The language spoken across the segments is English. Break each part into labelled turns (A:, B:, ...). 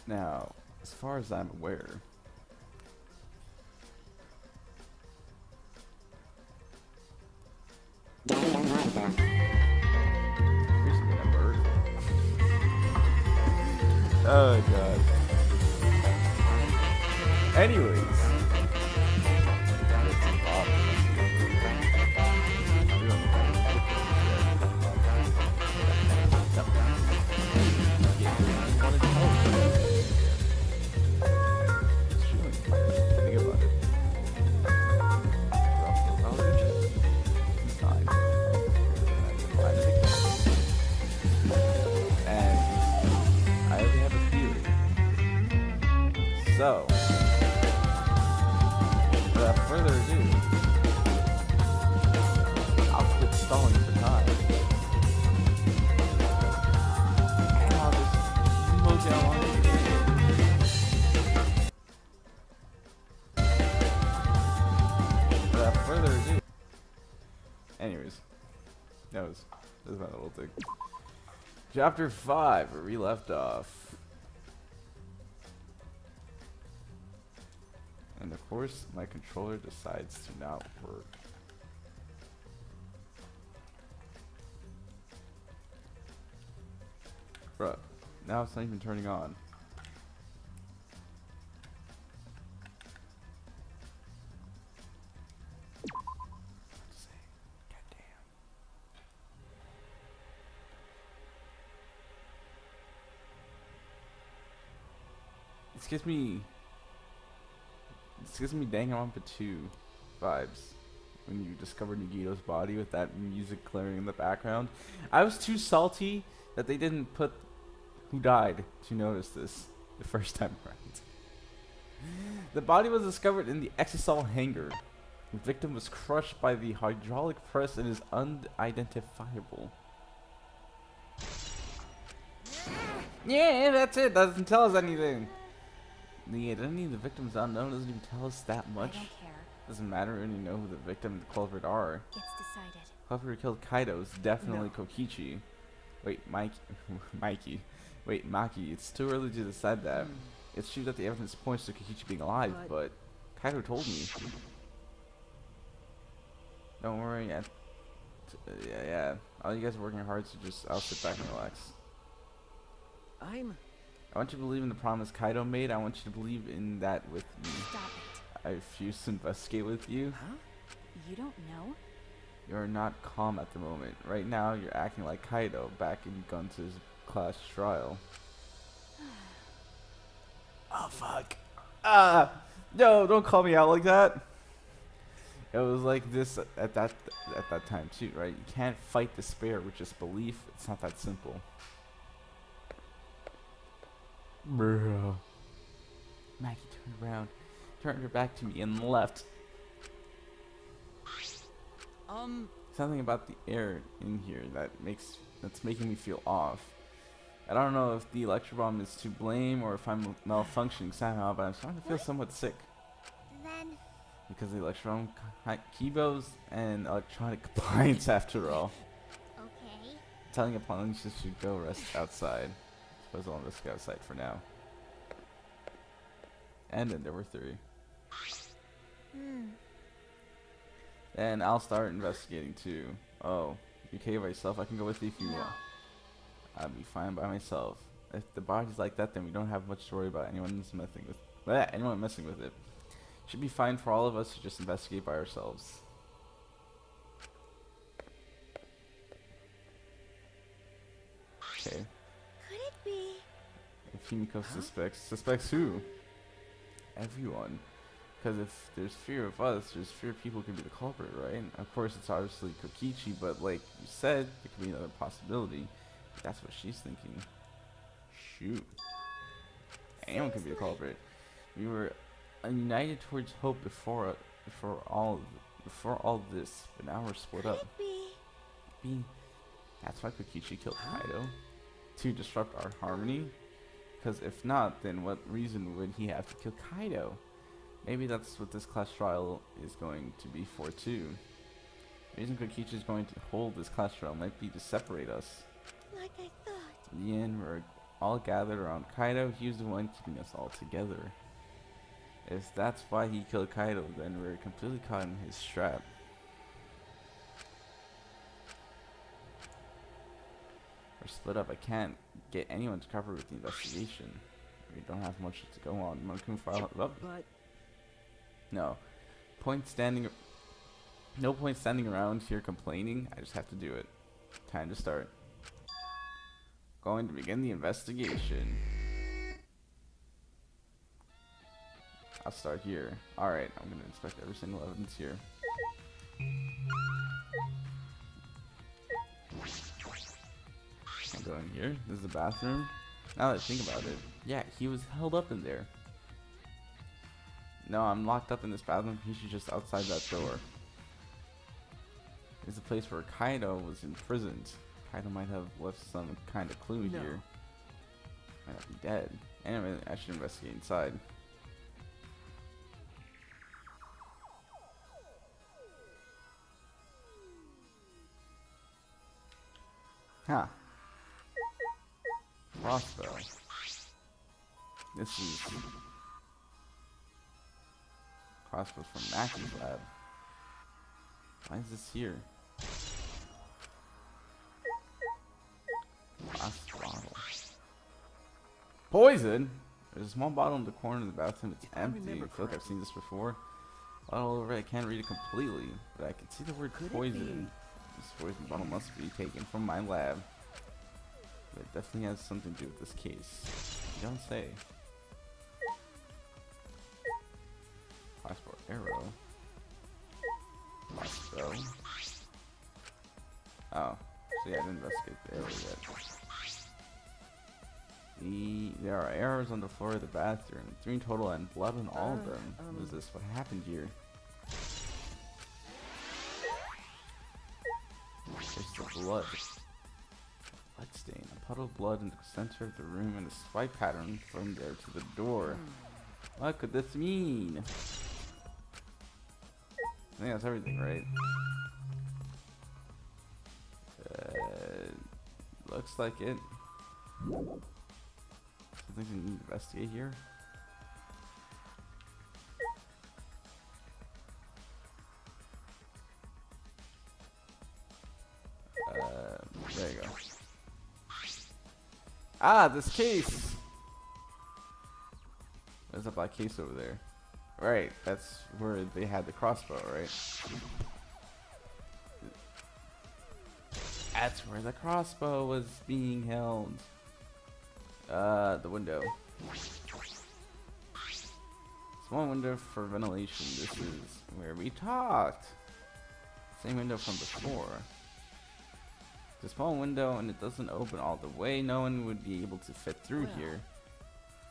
A: Now, as far as I'm aware, here's something I've heard. Oh god. Anyways. It's Bob. We don't have any pictures yet. No. Yeah, wanted to tell us. It's chilling. Think about it. Well, you just it's time. Find it again. And I already have a theory. So, without further ado, I'll quit stalling for time. And I'll just mosey along with the without further ado. Anyways, that was my little thing. Chapter 5, where we left off. And of course, my controller decides to not work. Bruh, now it's not even turning on. Goddamn. This gives me Danganronpa 2 vibes. When you discover Nagito's body with that music clearing in the background. I was too salty that they didn't put who died to notice this the first time around. The body was discovered in the Exisal hangar. The victim was crushed by the hydraulic press and is unidentifiable. Yeah, that's it. Doesn't tell us anything. The identity of the victim is unknown. Doesn't even tell us that much.
B: I don't care.
A: Doesn't matter. We already know who the victim and the culprit are.
B: It's decided.
A: Whoever killed Kaido is definitely
C: No.
A: Kokichi. Wait, Mikey. Wait, Maki. It's too early to decide that. It's true that the evidence points to Kokichi being alive, but Kaido told me. Don't worry. Yeah. All you guys are working hard, so I'll sit back and relax.
C: I'm...
A: I want you to believe in the promise Kaido made. I want you to believe in that with me.
B: Stop it.
A: I refuse to investigate with you.
C: Huh?
B: You don't know?
A: You're not calm at the moment. Right now, you're acting like Kaido back in Gunter's class trial. Oh, fuck. No, don't call me out like that. It was like this at that time too, right? You can't fight despair with just belief. It's not that simple. Bro. Maggie turned her back to me and left. Something about the air in here that's making me feel off. I don't know if the electro bomb is to blame or if I'm malfunctioning somehow, but I'm starting to feel somewhat sick.
B: Then
A: Because the electron keyboards and electronic appliance after all.
B: okay.
A: Telling appliances should go rest outside. Suppose I'll risk outside for now. And then there were 3. And I'll start investigating too. Oh, you okay by yourself? I can go with you if you want. I'll be fine by myself. If the body's like that, then we don't have much to worry about anyone messing with it. Should be fine for all of us to just investigate by ourselves. Okay.
B: Could it be?
A: If Himiko suspects who? Everyone. Because if there's fear of us, there's fear people could be the culprit, right? And of course, it's obviously Kokichi, but like you said, it could be another possibility. That's what she's thinking. Shoot. Anyone could be the culprit. We were united towards hope before all this, but now we're split up. That's why Kokichi killed Kaido, to disrupt our harmony. Because if not, then what reason would he have to kill Kaido? Maybe that's what this class trial is going to be for too. The reason Kokichi is going to hold this class trial might be to separate us.
B: Like I thought.
A: In the end, all gathered around Kaido. He was the one keeping us all together. If that's why he killed Kaido, then we're completely caught in his trap. We're split up. I can't get anyone to cover with the investigation. We don't have much to go on. Monokuma file up.
C: But
A: No. No point standing around here complaining. I just have to do it. Time to start. Going to begin the investigation. I'll start here. Alright, I'm gonna inspect every single evidence here. I'm going here. This is the bathroom. Now that I think about it, yeah, he was held up in there. No, I'm locked up in this bathroom. He should just outside that door. It's a place where Kaido was imprisoned. Kaido might have left some kind of clue here. Might not be dead. Anyway, I should investigate inside. Huh. Crossbow. This is crossbow from Mackey's lab. Why is this here? Glass bottle. Poison? There's a small bottle in the corner of the bathroom. It's empty. I feel like I've seen this before. Bottle over. I can't read it completely, but I can see the word poison. This poison bottle must be taken from my lab. But it definitely has something to do with this case. You don't say. Passport arrow. Crossbow. Oh, so yeah, I didn't investigate the arrow yet. There are arrows on the floor of the bathroom. 3 in total and blood on all of them. What is this? What happened here? There's the blood. Blood stain. A puddle of blood in the center of the room and a swipe pattern from there to the door. What could this mean? I think that's everything, right? Looks like it. Something we need to investigate here. There you go. Ah, this case! There's a black case over there. Right, that's where they had the crossbow, right? That's where the crossbow was being held. The window. Small window for ventilation. This is where we talked. Same window from before. It's a small window and it doesn't open all the way. No one would be able to fit through here.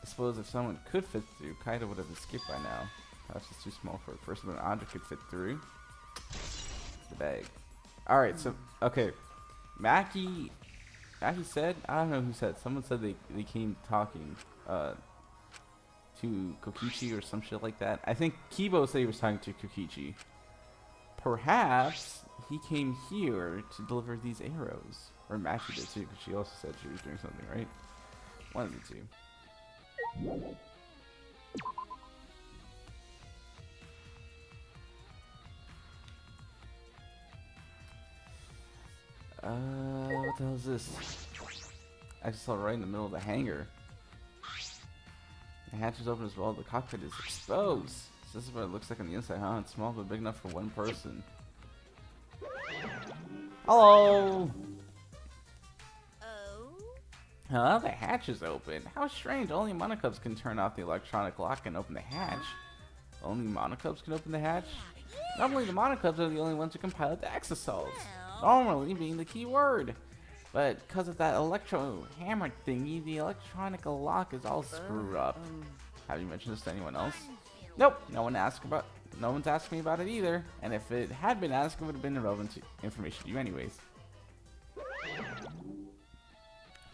A: I suppose if someone could fit through, Kaido would have escaped by now. Perhaps it's too small for a person, but an object could fit through. The bag. Alright, so, okay. Mackie said, I don't know who said, someone said they came talking to Kokichi or some shit like that. I think Kibo said he was talking to Kokichi. Perhaps he came here to deliver these arrows. Or Mackie did too, because she also said she was doing something, right? One of the two. What the hell is this? I just saw it right in the middle of the hangar. The hatch is open as well. The cockpit is exposed. So this is what it looks like on the inside, huh? It's small but big enough for one person. Hello!
B: Oh?
A: Huh? The hatch is open. How strange. Only Monokubs can turn off the electronic lock and open the hatch. Only Monokubs can open the hatch? Normally the Monokubs are the only ones who can pilot the exosols. Normally being the key word. But because of that electro hammer thingy, the electronic lock is all screwed up. Have you mentioned this to anyone else? Nope. No one's asked me about it either. And if it had been asked, it would have been irrelevant information to you anyways.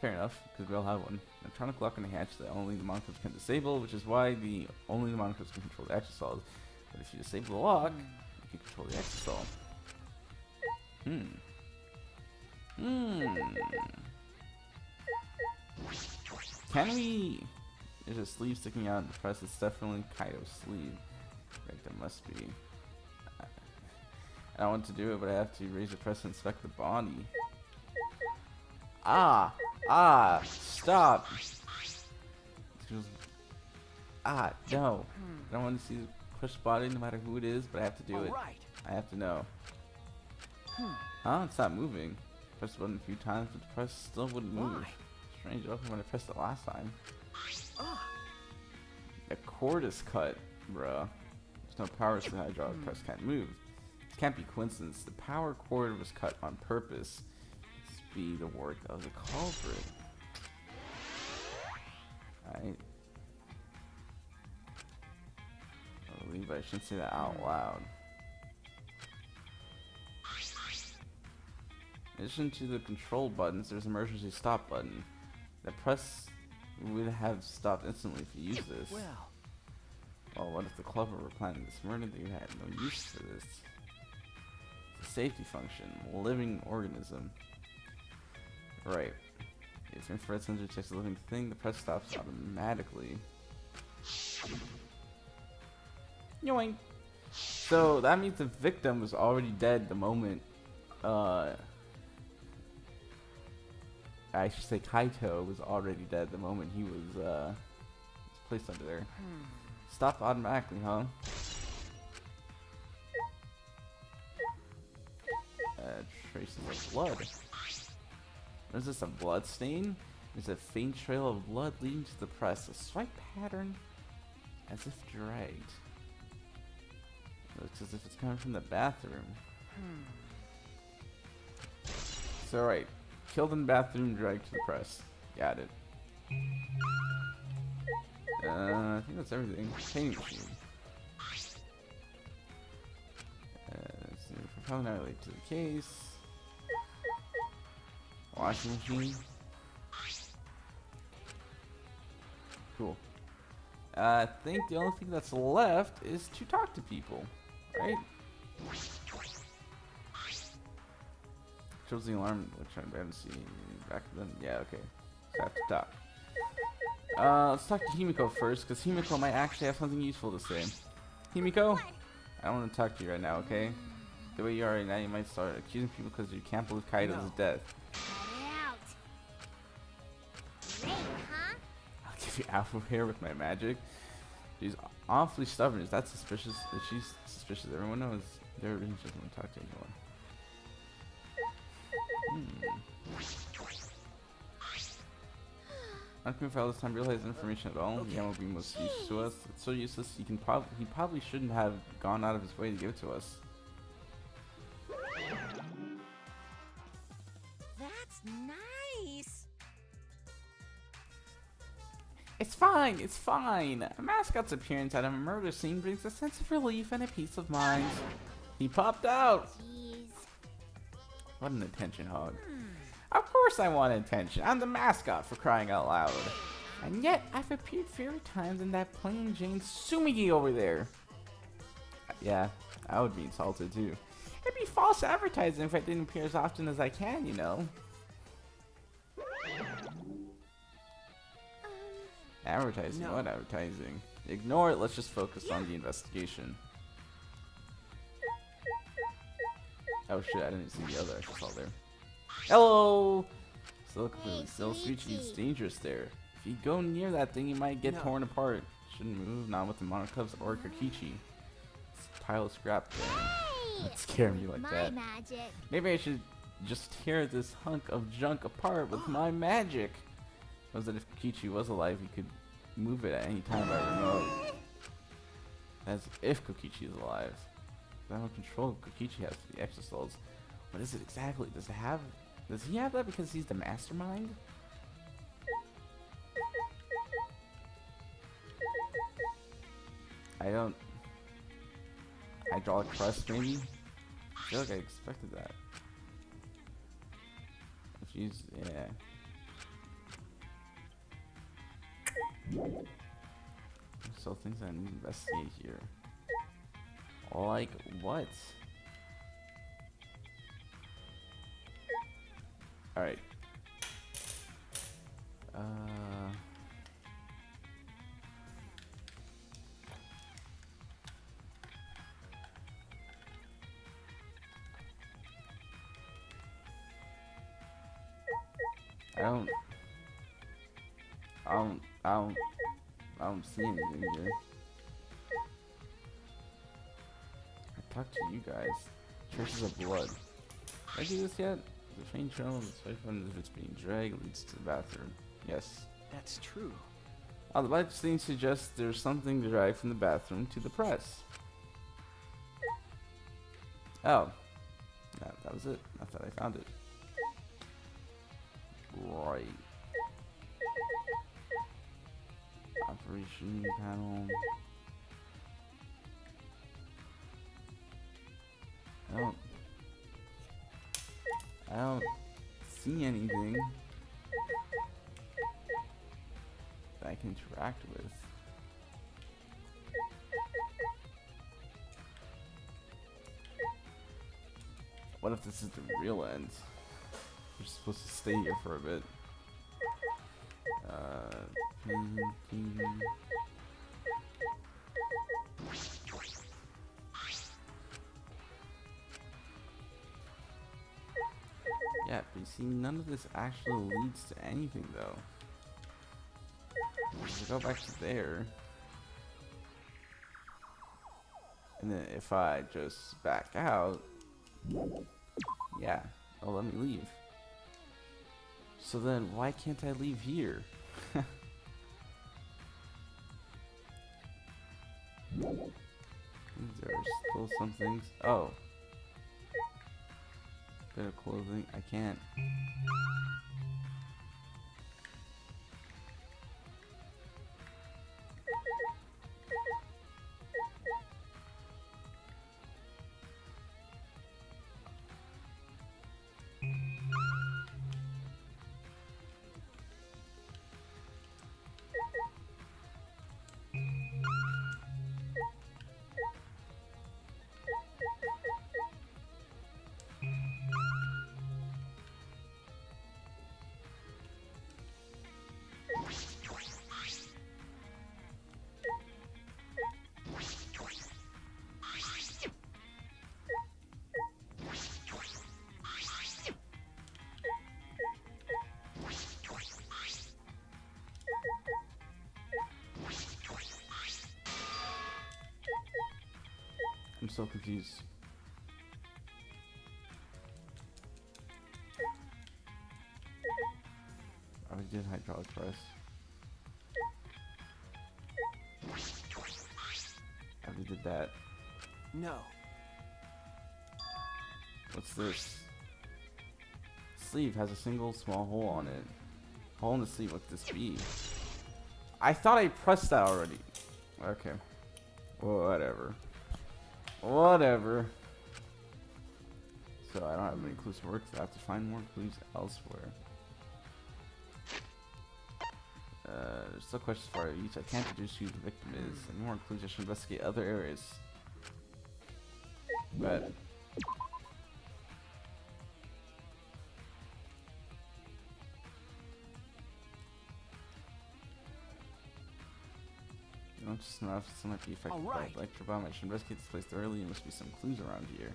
A: Fair enough, because we all have one. Electronic lock on the hatch that only the Monokubs can disable, which is why only the Monokubs can control the exosols. But if you disable the lock, you can control the exosol. Can we? There's a sleeve sticking out in the press. It's definitely Kaido's sleeve. Right, there must be. I don't want to do it, but I have to raise the press and inspect the body. Stop. No. I don't want to see the crushed body no matter who it is, but I have to do it.
C: Right.
A: I have to know. Huh? It's not moving. Pressed the button a few times, but the press still wouldn't move.
C: Why?
A: Strange, it opened when I pressed it last time.
C: Ah.
A: The cord is cut, bruh. There's no power, so the hydraulic press can't move. It can't be coincidence. The power cord was cut on purpose. To be the work of the culprit. Alright. I believe I shouldn't say that out loud. In addition to the control buttons, there's an emergency stop button. The press would have stopped instantly if you use this. Well, what if the clever were planning this murder? They had no use for this. It's a safety function. Living organism. Right. If your infrared sensor detects a living thing, the press stops automatically. Yoink! So that means the victim was already dead the moment I should say Kaito was already dead the moment he was placed under there. Stopped automatically, huh? Traces of blood. What is this, a blood stain? There's a faint trail of blood leading to the press. A swipe pattern as if dragged. Looks as if it's coming from the bathroom. So right. Killed in bathroom, dragged to the press. Got it. I think that's everything. Painting machine. Let's see. Probably not related to the case. Washing machine. Cool. I think the only thing that's left is to talk to people, right? Shows the alarm, which I haven't seen back then. Yeah, okay. So I have to talk. Let's talk to Himiko first, because Himiko might actually have something useful to say. Himiko? I don't want to talk to you right now, okay? The way you are right now, you might start accusing people because you can't believe Kaido's death.
B: Great, huh?
A: I'll give you afro hair with my magic. She's awfully stubborn. Is that suspicious? Is she suspicious? Everyone knows. They're really just want to talk to anyone. Unclear all this time realize information at all. The will be most useful to us. It's so useless. He probably shouldn't have gone out of his way to give it to us.
D: That's nice.
A: It's fine. It's fine. A mascot's appearance at a murder scene brings a sense of relief and a peace of mind. He popped out.
B: Jeez.
A: What an attention hog. Of course I want attention. I'm the mascot, for crying out loud. And yet, I've appeared fewer times than that plain Jane Sumigi over there. Yeah, I would be insulted too. It'd be false advertising if I didn't appear as often as I can, you know. Advertising?
C: No.
A: What advertising? Ignore it, let's just focus on the investigation. Oh shit, I didn't see the other. I just saw there. Hello! Still completely still. Sweet, it's dangerous there. If you go near that thing, you might get torn apart. Shouldn't move, not with the Monocubs or Kokichi. It's a pile of scrap there.
B: Hey!
A: That scared me like
B: My
A: that.
B: magic.
A: Maybe I should just tear this hunk of junk apart with my magic. Was that if Kokichi was alive, he could move it at any time by remote. As if Kokichi is alive. I don't control Kokichi has for the exosouls. What is it exactly? Does he have that because he's the mastermind? Hydraulic press, maybe? I feel like I expected that. Jeez, yeah. So things I need to investigate here. Like what? Alright. don't, I don't, I don't, I don't see anything here. I talked to you guys. Traces of blood. Did I do this yet? The faint trail of the swipe from if it's being dragged leads to the bathroom. Yes.
C: That's true.
A: The light thing suggests there's something dragged from the bathroom to the press. Oh. Yeah, that was it. I thought I found it. Right. Operation panel. I don't see anything that I can interact with. What if this is the real end? We're supposed to stay here for a bit. Painting. Yeah, but you see, none of this actually leads to anything, though. If I go back to there, and then if I just back out, yeah, oh, let me leave. So then, why can't I leave here? There are still some things. Oh. Bit of clothing. I can't. I'm so confused. Oh, we did hydraulic press. Oh, we did that.
C: No.
A: What's this? Sleeve has a single small hole on it. Hole in the sleeve, what's this be? I thought I pressed that already. Okay. Whatever. Whatever. So I don't have any clues to work, so I have to find more clues elsewhere. There's still questions for each. I can't deduce who the victim is. Any more clues? I should investigate other areas. But no, it's just enough. This might be affected by the electro bomb. I should investigate this place thoroughly. There must be some clues around here.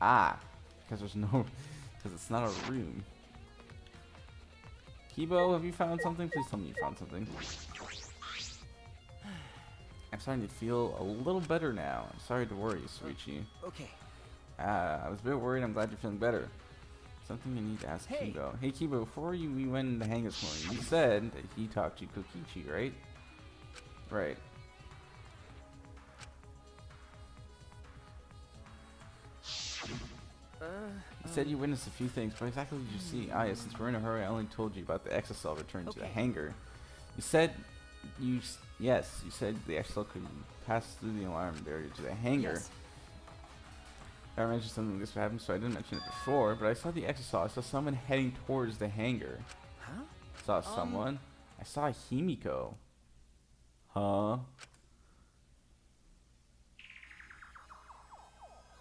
A: Ah, because there's no, because it's not a room. Kibo, have you found something? Please tell me you found something. I'm starting to feel a little better now. I'm sorry to worry you, Suichi.
C: Okay.
A: I was a bit worried. I'm glad you're feeling better. Something I need to ask
C: Hey.
A: Kibo. Hey Kibo, before we went in the hang this morning, you said that he talked to Kokichi, right? Right. You said you witnessed a few things, but exactly what did you see? Ah, yes, since we're in a hurry, I only told you about the exocell return to the hangar. You said yes, you said the exocell could pass through the alarm barrier to the hangar.
C: Yes.
A: I mentioned something like this would happen, so I didn't mention it before, but I saw the exocell. I saw someone heading towards the hangar.
C: Huh?
A: Saw someone. I saw Himiko. Huh?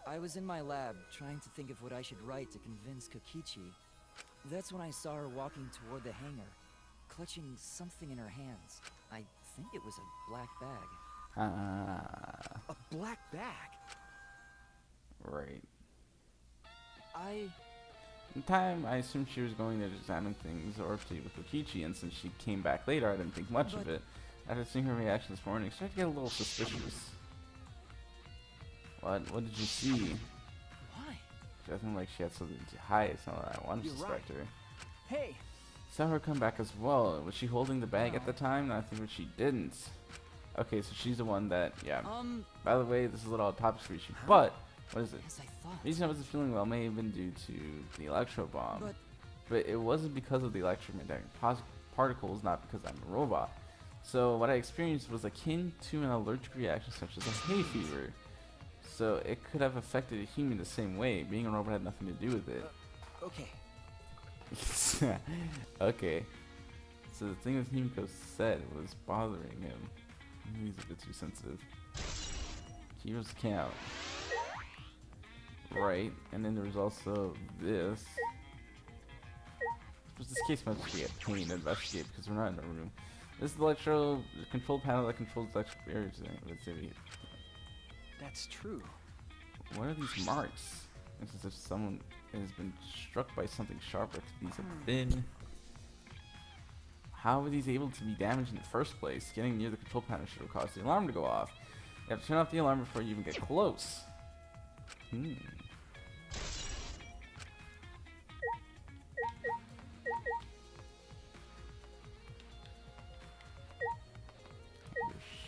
E: I was in my lab trying to think of what I should write to convince Kokichi. That's when I saw her walking toward the hangar, clutching something in her hands. I think it was a black bag.
A: Ah.
C: A black bag?
A: Right. In time, I assumed she was going to examine things or update with Kokichi, and since she came back later, I didn't think much of it. After seeing her reaction this morning, I started to get a little suspicious. What? What did you see?
E: Why?
A: She doesn't like she had something to hide. It's not that I want to
C: You're
A: suspect her.
C: Hey,
A: Saw her come back as well. Was she holding the bag at the time? No, I think she didn't. Okay, so she's the one that, yeah. By the way, this is a little topic screechy, but what is it?
E: As I thought.
A: The reason I wasn't feeling well may have been due to the electro bomb, but it wasn't because of the electromagnetic particles, not because I'm a robot. So what I experienced was akin to an allergic reaction such as a hay fever. So it could have affected a human the same way. Being a robot had nothing to do with it.
E: Okay.
A: Okay. So the thing that Himiko said was bothering him. He's a bit too sensitive. Heroes count. Right, and then there was also this. This case must be a pain to investigate because we're not in a room. This is the electro control panel that controls electric barriers. Let's see.
C: that's true.
A: What are these marks? It's as if someone has been struck by something sharp like these have been. How were these able to be damaged in the first place? Getting near the control panel should have caused the alarm to go off. You have to turn off the alarm before you even get close.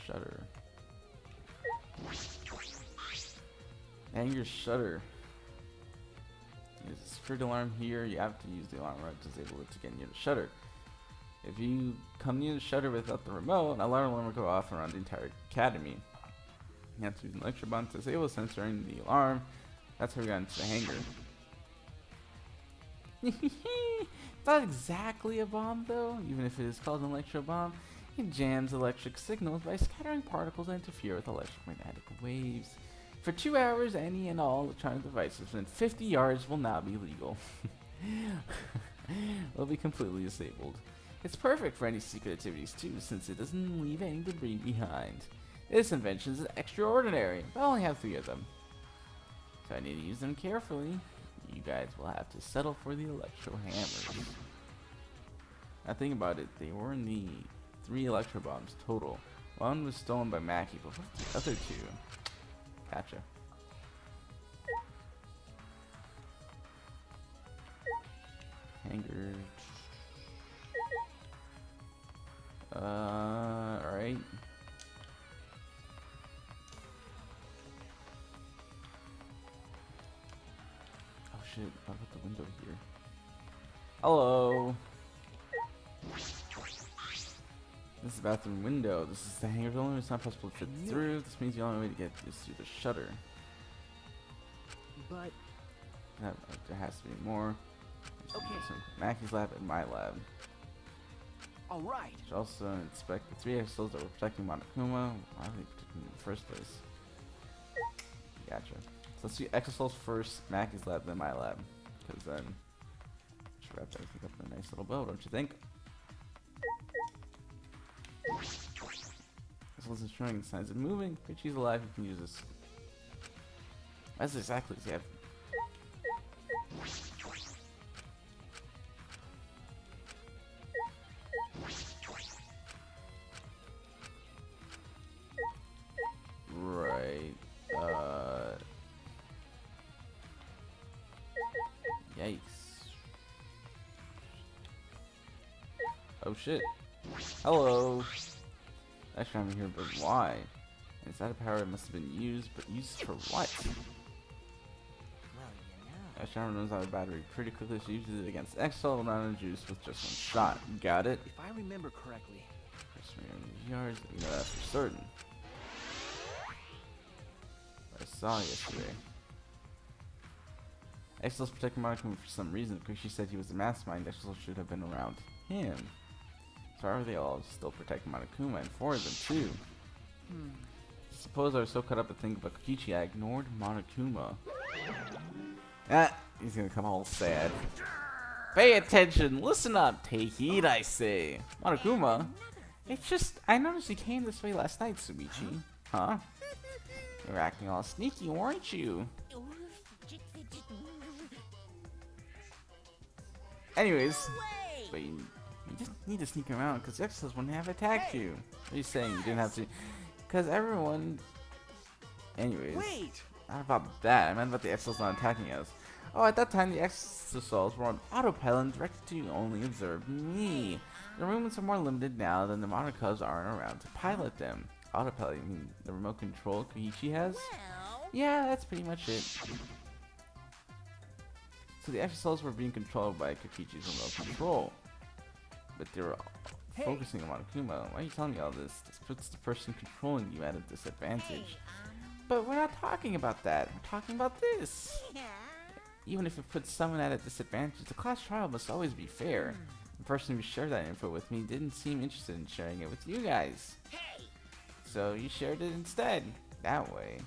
A: Shutter. Anger shutter. There's a secured alarm here. You have to use the alarm rod to disable it to get near the shutter. If you come near the shutter without the remote, an alarm will go off around the entire academy. You have to use an electro bomb to disable censoring the alarm. That's how we got into the hangar. It's not exactly a bomb though, even if it is called an electro bomb. It jams electric signals by scattering particles that interfere with electromagnetic waves. For 2 hours, any and all electronic devices within 50 yards will now be legal. Will be completely disabled. It's perfect for any secret activities too, since it doesn't leave any debris behind. This invention is extraordinary, but I only have 3 of them. So I need to use them carefully. You guys will have to settle for the electro hammers. Now think about it, they were in the 3 electro bombs total. One was stolen by Maki, but what's the other 2? Gotcha. Hanger. Alright. Oh shit, I'll put the window here. Hello. This is the bathroom window. This is the hangar building. It's not possible to fit through. This means the only way to get is through the shutter.
C: But
A: There has to be more.
C: okay,
A: Maki's lab and my lab.
C: all right.
A: Should also inspect the 3 exos that were protecting Monokuma. Why are they protecting them in the first place? Gotcha. So let's do exosols first, Maki's lab, then my lab. Because then should wrap everything up in a nice little bow, don't you think? This one's showing signs of moving. If she's alive, you can use this. That's exactly as you have. Right. Yikes. Oh shit. Hello. Actually, I'm here, but why? Is that a power that must have been used, but used for what?
E: Well, you know.
A: Ashram runs out of battery pretty quickly. She uses it against Exalt amount of juice with just 1 shot. Got it?
C: If I remember correctly,
A: Yards, you know that for certain. I saw yesterday. Exalt's protecting Monokuma for some reason, because she said he was the mastermind. Exalt should have been around him. So how are they all still protecting Monokuma, and 4 of them too? Suppose I was so caught up to think about Kokichi, I ignored Monokuma. Ah, he's gonna come all sad. Pay attention, listen up, take heed, I say. Monokuma? It's just, I noticed you came this way last night, Sumichi. Huh? You were acting all sneaky, weren't you? Anyways,
D: Way!
A: but you just need to sneak around because the Exos wouldn't have attacked you. What are you saying? You didn't have to? Because everyone. Anyways,
C: Wait!
A: not about that. I meant about the Exos not attacking us. Oh, at that time, the Exos were on autopilot and directed to only observe me. The movements are more limited now than the Monocubs aren't around to pilot them. Autopilot, you mean the remote control Koichi has?
D: Well,
A: Yeah, that's pretty much it. So the Exos were being controlled by Kokichi's remote control. But they were focusing on Monokuma. Why are you telling me all this? This puts the person controlling you at a disadvantage. But we're not talking about that. We're talking about this.
D: yeah.
A: Even if it puts someone at a disadvantage, the class trial must always be fair. The person who shared that info with me didn't seem interested in sharing it with you guys.
D: Hey!
A: So you shared it instead. That way.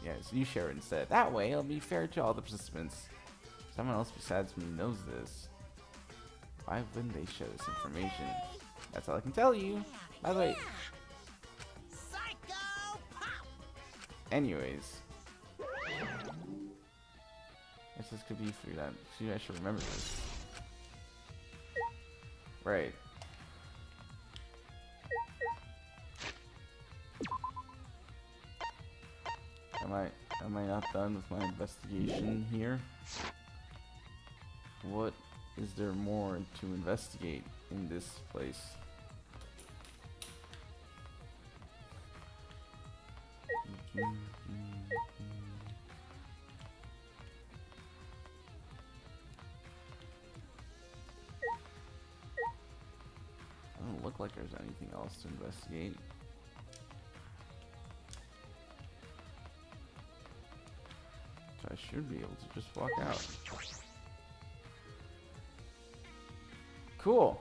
A: Yes, you share it instead. That way, it'll be fair to all the participants. Someone else besides me knows this. Why wouldn't they share this information? That's all I can tell you. By the way,
D: Psycho Pop!
A: anyways. I guess this could be for that. So you guys should remember this. Right. Am I not done with my investigation here? What is there more to investigate in this place? Doesn't look like there's anything else to investigate. So I should be able to just walk out. Cool.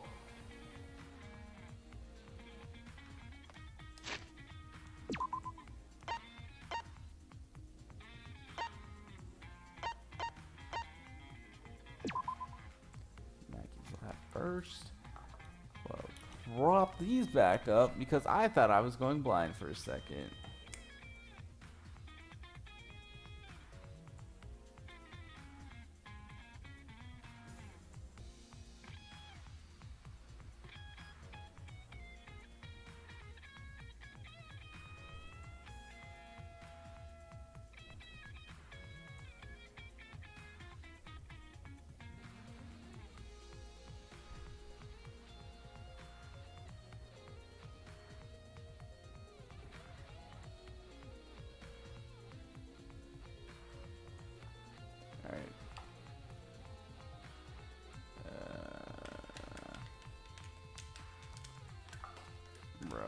A: Mackey's lap first. Well, prop these back up because I thought I was going blind for a second. Alright. Bro.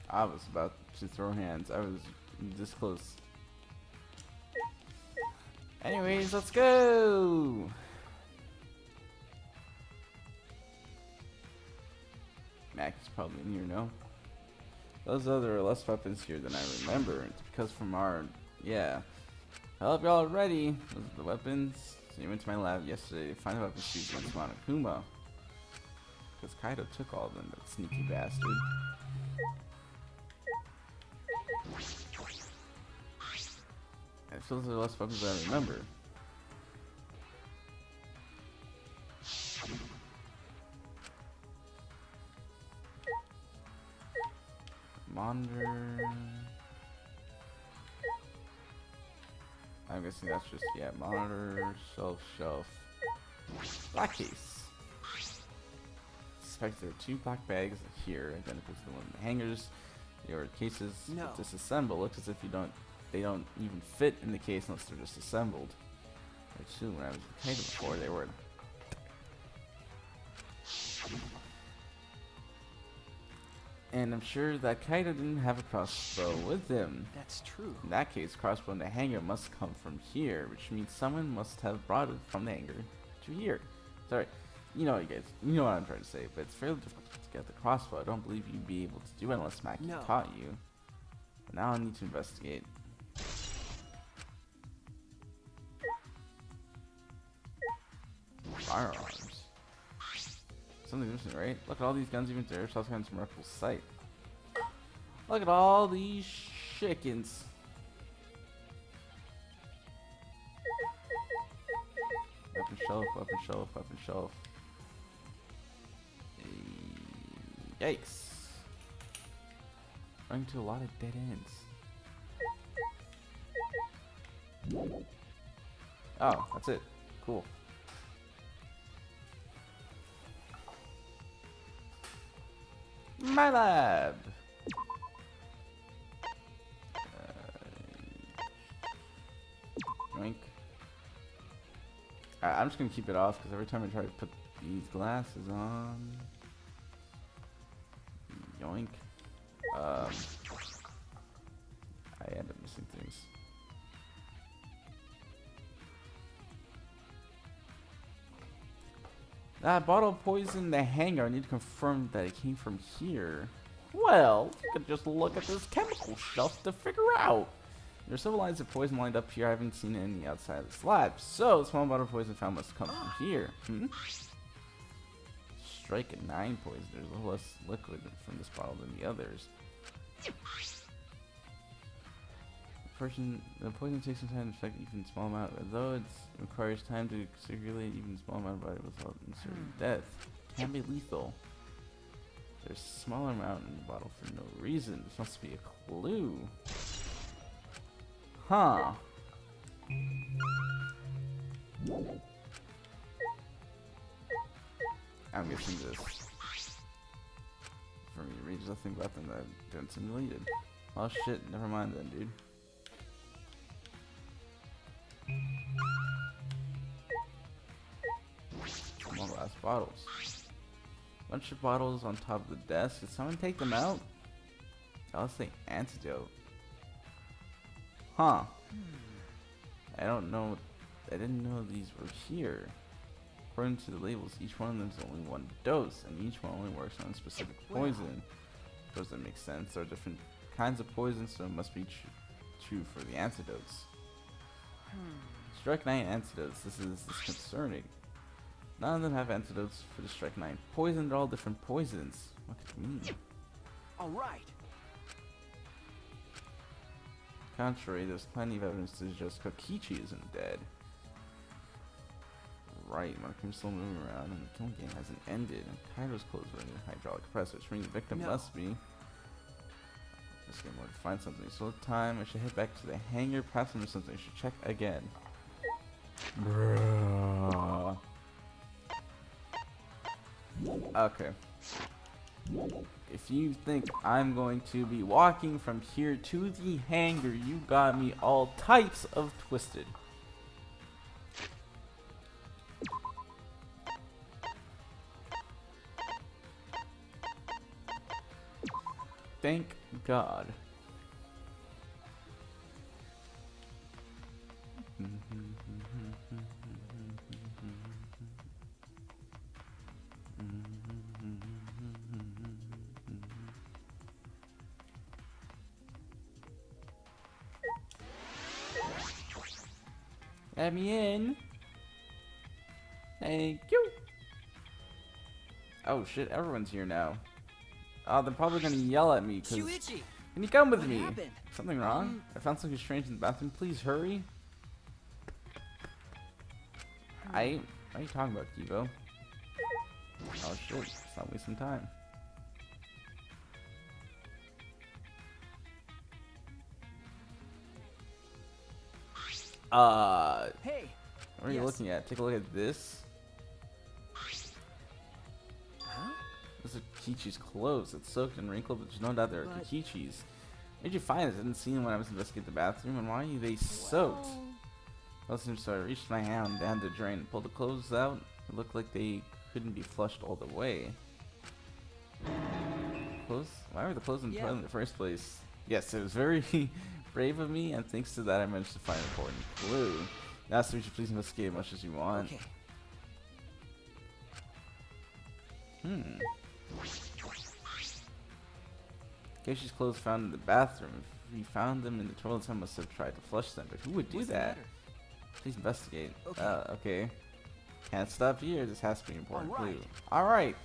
A: I was about to throw hands. I was this close. Anyways, let's go! Mac is probably in here, no? Those other are less weapons here than I remember. It's because from our, yeah. I hope y'all are ready. Those are the weapons. So you went to my lab yesterday to find the weapons used against Monokuma. Because Kaido took all of them, that sneaky bastard. I feel those are less weapons than I remember. Monitor. I'm guessing that's just, yeah, monitor, shelf. Black case. Suspect there are 2 black bags here, identical to the one in the hangers. Your cases
C: No.
A: disassemble. Looks as if they don't even fit in the case unless they're just assembled. Actually, when I was with Kaido before, they were. And I'm sure that Kaido didn't have a crossbow with him.
C: That's true.
A: In that case, crossbow in the hangar must come from here, which means someone must have brought it from the hangar to here. Sorry, you know what I'm trying to say, but it's fairly difficult to get the crossbow. I don't believe you'd be able to do it unless Mackie
C: No.
A: taught you. But now I need to investigate. Firearms. Something missing, right? Look at all these guns, even there. Shotguns from Merkel's sight. Look at all these chickens. shelf, weapon shelf, weapon shelf. Yikes. Running to a lot of dead ends. Oh, that's it. Cool. My lab. Yoink. I'm just gonna keep it off because every time I try to put these glasses on, yoink. I end up missing things. That bottle of poison in the hangar, I need to confirm that it came from here. Well, you could just look at this chemical shelf to figure out. There's several lines of poison lined up here. I haven't seen any outside of this lab. So, the small bottle of poison found must come from here. Strike at 9 poison. There's a little less liquid from this bottle than the others. The poison takes some time to affect even small amount, although it requires time to circulate even small amount of body without certain death. Can be lethal. There's a smaller amount in the bottle for no reason. This must be a clue. Huh. I'm guessing this. For me to read, there's nothing about them that I've done simulated. Oh shit, never mind then, dude. More glass bottles. Bunch of bottles on top of the desk. Did someone take them out? I'll say antidote. Huh. I don't know. I didn't know these were here. According to the labels, each one of them is only one dose, and each one only works on a specific poison. Does that make sense? There are different kinds of poison, so it must be true for the antidotes. Strike 9 antidotes. This is concerning. None of them have antidotes for the Strike 9 poison. They're all different poisons. What could it mean?
C: All right.
A: Contrary, there's plenty of evidence to suggest Kokichi isn't dead. Right, Markham's still moving around, and the killing game hasn't ended. And Kaido's clothes were in the hydraulic press, which means the victim must be. Just getting more to find something. So time, I should head back to the hangar. Perhaps there's something I should check again. Bruh. Okay. If you think I'm going to be walking from here to the hangar, you got me all types of twisted. Thank God. Let me in. Thank you. Oh shit, everyone's here now. Oh, they're probably gonna yell at me because.
E: Shuichi!
A: Can you come with
E: What
A: me?
E: happened?
A: Something wrong? I found something strange in the bathroom. Please hurry. What are you talking about, Kibo? Oh shit, let's not waste some time.
C: Hey.
A: What are you looking at? Take a look at this.
C: Huh?
A: This is Kokichi's clothes. It's soaked and wrinkled, but there's no doubt they're
E: But-
A: Kokichi's. Where'd you find it? I didn't see them when I was investigating the bathroom, and why are they soaked? So I reached my hand down the drain and pulled the clothes out. It looked like they couldn't be flushed all the way. Clothes? Why were the clothes in the toilet in the first place? Yes, it was very brave of me, and thanks to that I managed to find an important clue. Now, so you should please investigate as much as you want.
E: Okay.
A: Kokichi's clothes found in the bathroom. If we found them in the toilet, someone must have tried to flush them, but who would do
E: What's the
A: that?
E: matter?
A: Please investigate.
E: Okay.
A: Okay. Can't stop here. This has to be an important
C: Alright.
A: clue. Alright.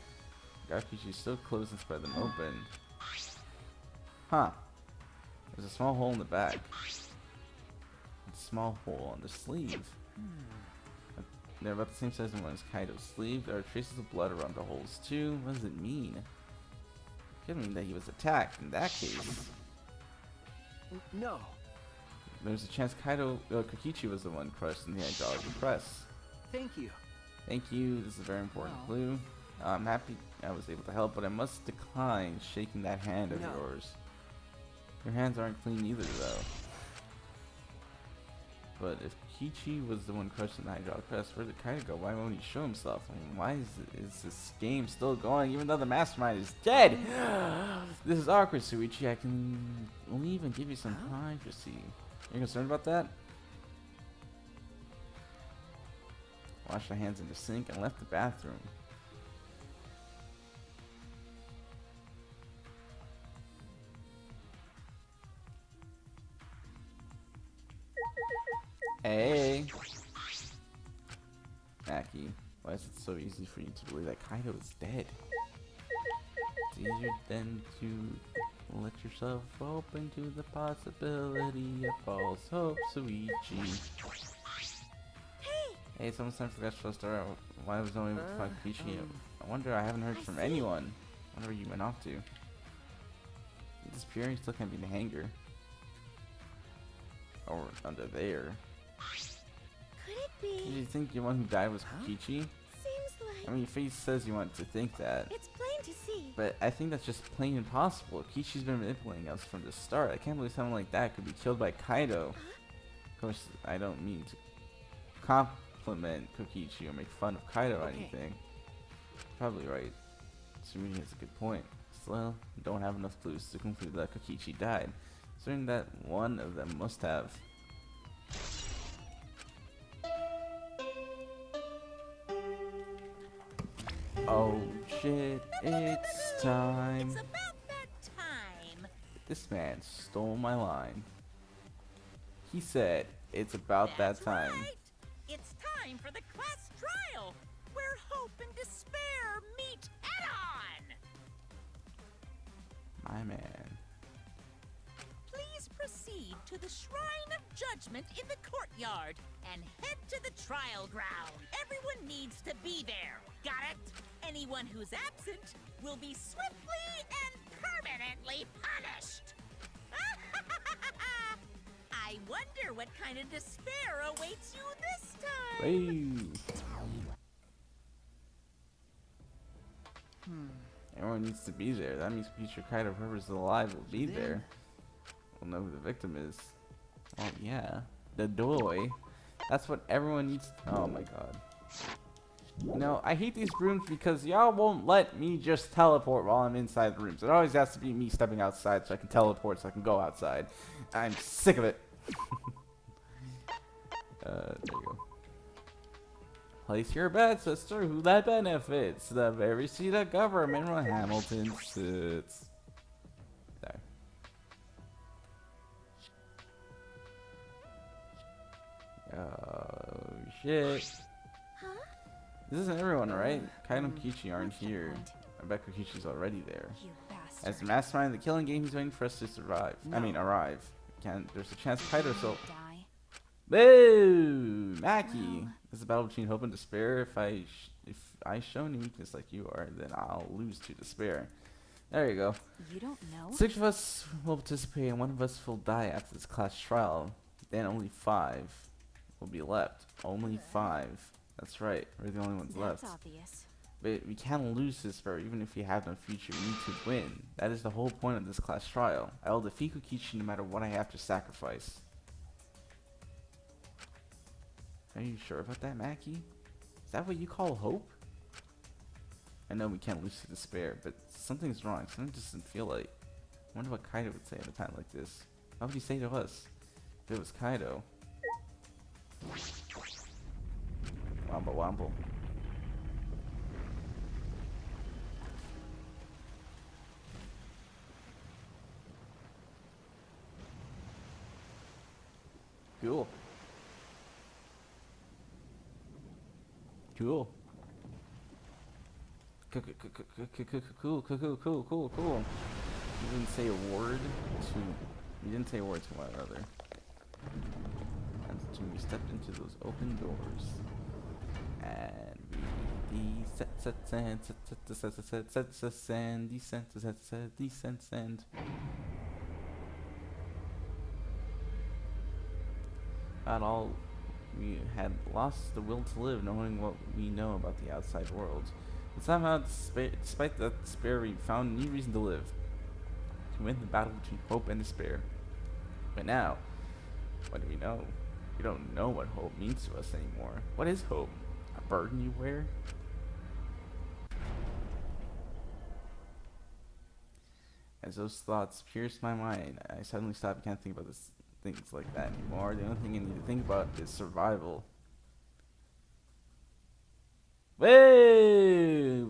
A: Kokichi still closed and spread them open. Huh. There's a small hole in the back. A small hole on the sleeve. They're about the same size as one as Kaido's sleeve. There are traces of blood around the holes too. What does it mean? Could mean that he was attacked. In that case,
C: No.
A: there's a chance Kokichi was the one crushed in the hydraulic press.
C: Thank you.
A: Thank you. This is a very important
E: Well.
A: clue. I'm happy I was able to help, but I must decline shaking that hand of
C: No.
A: yours. Your hands aren't clean either, though. But if Kokichi was the one crushed in the hydraulic press, where did Kaido go? Why won't he show himself? I mean, why is this game still going even though the mastermind is dead? This is awkward, Suichi. I can leave and give you some privacy. You're concerned about that? Washed my hands in the sink and left the bathroom. Hey, Maki, why is it so easy for you to believe that Kaido is dead? It's easier than to let yourself open to the possibility of false hope, Suichi. Hey, it's almost time for the Gastro Star. Why was no able to find Kokichi? I wonder, I haven't heard from anyone. I wonder where you went off to. He disappeared, he still can't be in the hangar. Or under there.
B: Could it
A: Did
B: be?
A: you think the one who died was Kokichi?
B: Seems like
A: I mean, your face says you want to think that.
B: it's plain to see.
A: But I think that's just plain impossible. Kokichi's been manipulating us from the start. I can't believe someone like that could be killed by Kaido. Of course, I don't mean to compliment Kokichi or make fun of Kaido or anything. Probably right. Sumini has a good point. Still, don't have enough clues to conclude that Kokichi died. Certain that one of them must have. Oh shit, it's time.
D: It's about that time.
A: This man stole my line. He said, it's about
D: That's
A: that time.
D: Right. It's time for the class trial, where hope and despair meet head on.
A: My man.
D: Please proceed to the Shrine of Judgment in the courtyard and head to the trial ground. Everyone needs to be there. Got it? Anyone who's absent will be swiftly and permanently punished. I wonder what kind of despair awaits you this time.
A: Hey. Everyone needs to be there. That means future Kaido, whoever's alive, will be there. We'll know who the victim is. Oh yeah, the doy. That's what everyone needs. Oh my god. You know, I hate these rooms because y'all won't let me just teleport while I'm inside the rooms. It always has to be me stepping outside so I can teleport so I can go outside. I'm sick of it. There you go. Place your bets as to who that benefits. The very seat of government where Hamilton sits. There. Oh shit.
B: Huh?
A: This isn't everyone, right? Kaido and Kokichi aren't here. I bet Kokichi's already there.
B: You
A: As
B: bastard.
A: the mastermind of the killing game, he's waiting for us to survive. I mean, arrive. There's a chance Kaido so.
B: Die.
A: Boo! Maki!
B: Well.
A: This is a battle between hope and despair. If I show any weakness like you are, then I'll lose to despair. There you go.
B: You don't know?
A: 6 of us will participate and 1 of us will die after this class trial. Then only 5 will be left. Only 5. That's right. We're the only ones left.
B: That's obvious.
A: But we can't lose this spur, even if we have no future. We need to win. That is the whole point of this class trial. I will defeat Kokichi no matter what I have to sacrifice. Are you sure about that, Maki? Is that what you call hope? I know we can't lose to despair, but something's wrong. Something doesn't feel right. I wonder what Kaido would say at a time like this. What would he say to us if it was Kaido? Womble womble. Cool. Cool. Cool. You didn't say a word to. You didn't say a word to one another. And we stepped into those open doors. And we descend. About all, we had lost the will to live, knowing what we know about the outside world. But somehow, despite that despair, we found a new reason to live. To win the battle between hope and despair. But now, what do we know? We don't know what hope means to us anymore. What is hope? A burden you wear? As those thoughts pierced my mind, I suddenly stopped and can't think about things like that anymore. The only thing I need to think about is survival. Whoa!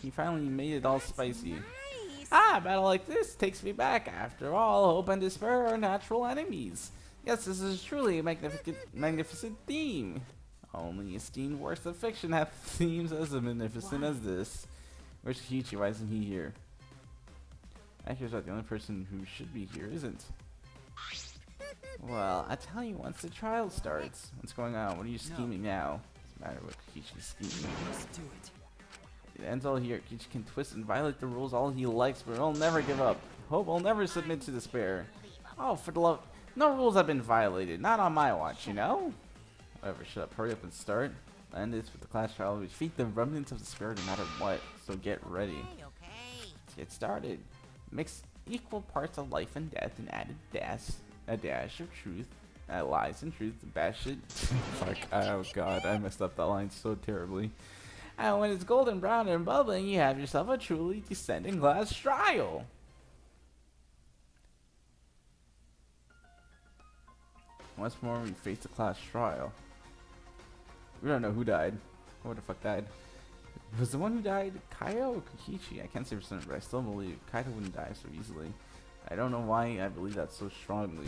A: You finally made it all spicy.
D: Nice.
A: Ah, a battle like this takes me back. After all, hope and despair are natural enemies. Yes, this is truly a magnificent theme. Only esteemed works of fiction have themes as magnificent as this. Where's Kokichi? Why isn't he here? Akira's not the only person who should be here, isn't? Well, I tell you, once the trial starts. What's going on? What are you scheming now? What's the matter with Kokichi's scheming?
E: Let's do it.
A: It ends all here. Kokichi can twist and violate the rules all he likes, but he'll never give up. Hope will never submit to despair. Oh, for the love... No rules have been violated. Not on my watch, you know? Whatever, shut up. Hurry up and start. End this with the class trial. We defeat the remnants of despair no matter what. So get ready.
D: Okay.
A: Let's get started. Mix equal parts of life and death and add a dash of truth. Lies and truth. Bash it. Fuck. Oh god, I messed up that line so terribly. And when it's golden brown and bubbling, you have yourself a truly descending class trial. Once more, we face the class trial. We don't know who died. What the fuck died? Was the one who died Kaio or Kokichi? I can't say for certain, but I still believe Kaito wouldn't die so easily. I don't know why I believe that so strongly.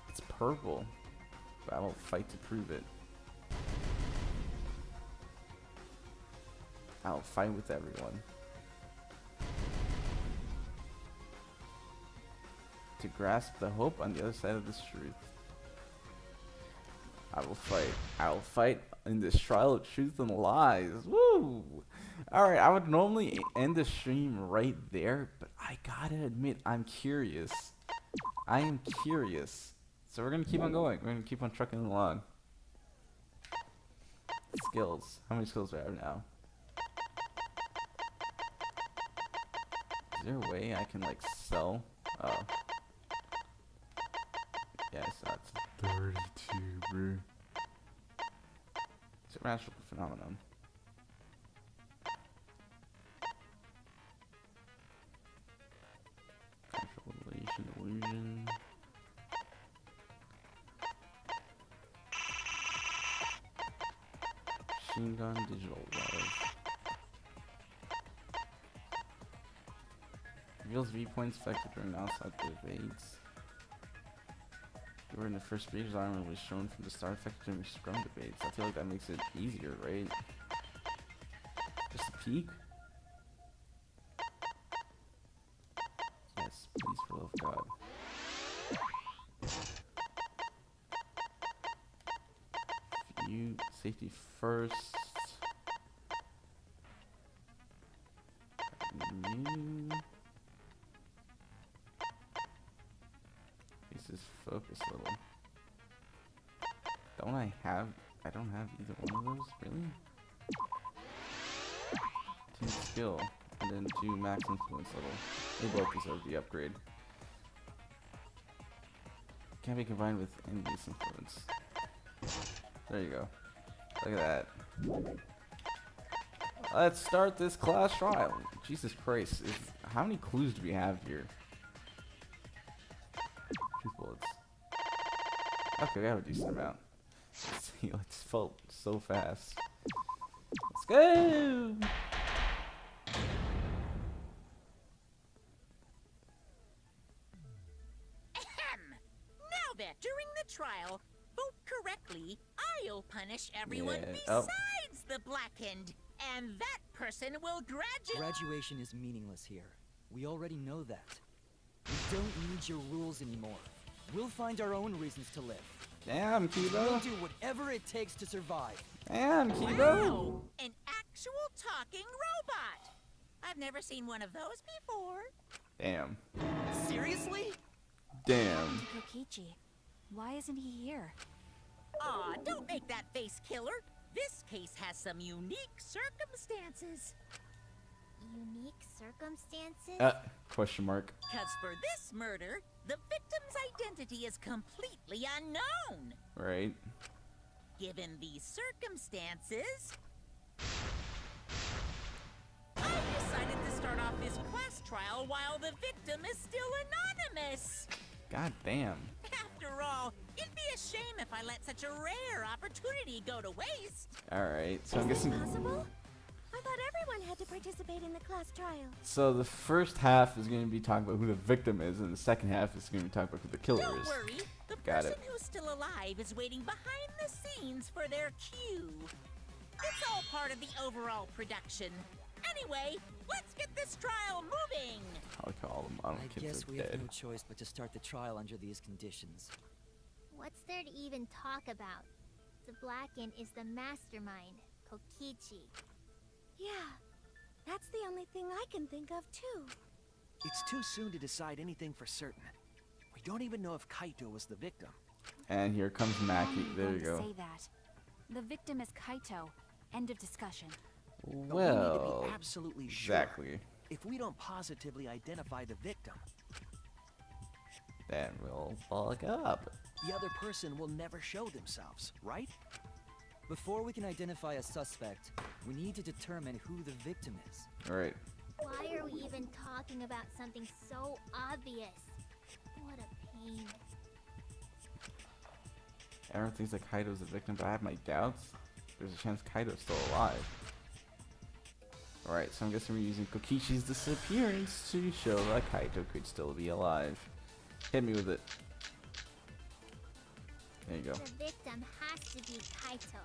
A: It's purple, but I will fight to prove it. I'll fight with everyone. To grasp the hope on the other side of this truth. I will fight. I will fight in this trial of truth and lies. Woo! Alright, I would normally end the stream right there, but I gotta admit, I'm curious. I am curious. So we're gonna keep on going. We're gonna keep on trucking along. Skills. How many skills do I have now? Is there a way I can, like, sell? Oh. Yeah, I saw it's 32, bro. Supernatural phenomenon. Control illusion. Machine gun, digital love. Reveals V-points affected during outside evades. During the first speaker's armor was shown from the start effect during scrum debates. I feel like that makes it easier, right? Just a peek? Yes, please, for the love of God. View safety first. New. This is focus little. Don't I have? I don't have either one of those, really? 2 skill, and then 2 max influence little. They both deserve the upgrade. Can't be combined with envious influence. There you go. Look at that. Let's start this class trial. Jesus Christ. How many clues do we have here? 2 bullets. Okay, we have a decent amount. Let's see, it felt so fast. Let's go!
D: Ahem. Now then, during the trial, vote correctly. I'll punish everyone
A: Yeah,
D: besides the blackened. And that person will graduate.
E: Graduation is meaningless here. We already know that. We don't need your rules anymore. We'll find our own reasons to live.
A: Damn,
E: We'll
A: Kibo.
E: do whatever it takes to survive.
A: Damn, Kibo.
D: Wow! An actual talking robot! I've never seen one of those before.
A: Damn.
E: Seriously?
A: Damn.
B: Kokichi, why isn't he here?
D: Aw, don't make that face, killer. This case has some unique circumstances.
B: Unique circumstances?
A: Question mark.
D: Cause for this murder, the victim's identity is completely unknown.
A: Right.
D: Given these circumstances, I decided to start off this class trial while the victim is still anonymous.
A: God damn.
D: After all, it'd be a shame if I let such a rare opportunity go to waste.
A: Alright, so I'm
B: Is
A: guessing.
B: this possible? I thought everyone had to participate in the class trial.
A: So the first half is going to be talking about who the victim is, and the second half is going to be talking about who the killer
D: Don't
A: is.
D: worry, the
A: Got
D: person
A: it.
D: who's still alive is waiting behind the scenes for their cue. It's all part of the overall production. Anyway, let's get this trial moving.
A: I'll call them. I don't
E: I
A: know, kids
E: guess
A: are
E: we
A: dead.
E: have no choice but to start the trial under these conditions.
F: What's there to even talk about? The Blacken is the mastermind, Kokichi.
B: Yeah, that's the only thing I can think of too.
C: It's too soon to decide anything for certain. We don't even know if Kaito was the victim.
A: And here comes Mackie.
B: I'm
A: There
B: going
A: you
B: to
A: go.
B: say that. The victim is Kaito. End of discussion.
C: But we need to
A: Well,
C: be absolutely sure.
A: exactly.
C: If we don't positively identify the victim,
A: Then we'll fuck up.
C: the other person will never show themselves, right?
E: Before we can identify a suspect, we need to determine who the victim is.
A: Alright.
F: Why are we even talking about something so obvious? What a pain.
A: Everyone thinks that Kaito's the victim, but I have my doubts. There's a chance Kaito's still alive. Alright, so I'm guessing we're using Kokichi's disappearance to show that Kaito could still be alive. Hit me with it. There you go.
F: The victim has to be Kaito.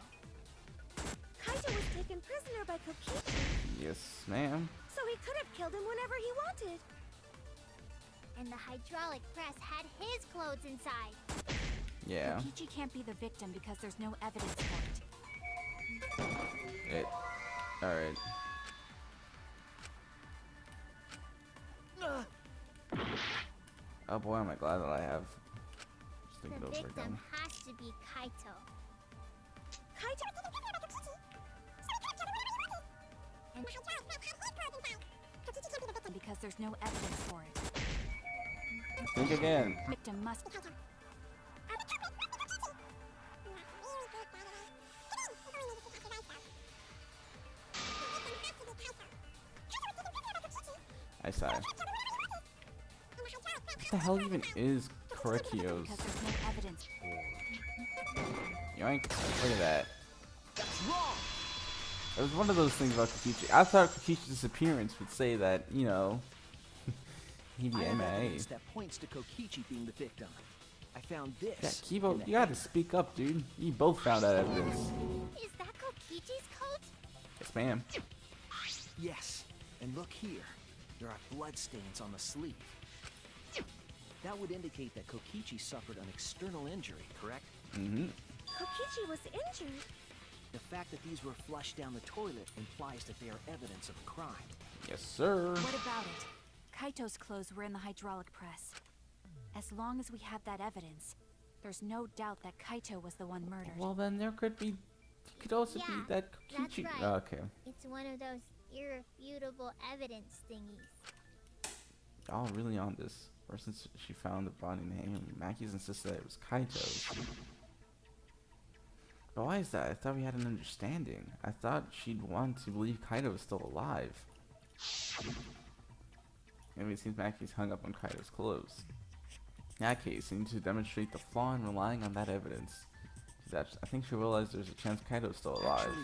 B: Kaito was taken prisoner by Kokichi,
A: Yes, ma'am.
B: so he could have killed him whenever he wanted.
F: And the hydraulic press had his clothes inside.
A: Yeah.
B: Kokichi can't be the victim because there's no evidence for it.
A: Alright. Oh boy, am I glad that I have. Just think it
F: The
A: over
F: victim
A: again.
F: has to be Kaito.
B: Kaito.
F: And
B: Because there's no evidence for it.
A: Think again.
B: Victim must.
A: I sigh. What the hell even is Korekiyo's?
B: Because there's no evidence.
A: Yoink. Look at that.
C: That's wrong!
A: It was one of those things about Kokichi. I thought Kokichi's disappearance would say that, you know, he'd be
C: I have
A: MIA.
C: evidence that points to Kokichi being the victim. I found this.
A: Yeah,
C: in
A: Kibo,
C: the
A: you gotta
C: hangar.
A: speak up, dude. You both found that evidence.
F: is that Kokichi's coat?
A: Yes, ma'am.
C: Yes, and look here. There are bloodstains on the sleeve. That would indicate that Kokichi suffered an external injury, correct?
A: Mm-hmm.
B: Kokichi was injured.
C: The fact that these were flushed down the toilet implies that they are evidence of a crime.
A: Yes, sir.
B: What about it? Kaito's clothes were in the hydraulic press. As long as we have that evidence, there's no doubt that Kaito was the one murdered.
A: Well, then there could be. Could also be
F: Yeah,
A: that
F: that's
A: Kokichi.
F: right.
A: Okay.
F: It's one of those irrefutable evidence thingies.
A: Y'all really on this. Ever since she found the body in the hangar, Mackie's insisted that it was Kaito's. But why is that? I thought we had an understanding. I thought she'd want to believe Kaito was still alive. Maybe it seems Mackie's hung up on Kaito's clothes. In that case, you need to demonstrate the flaw in relying on that evidence. I think she realized there's a chance Kaito's still alive.
C: Actually,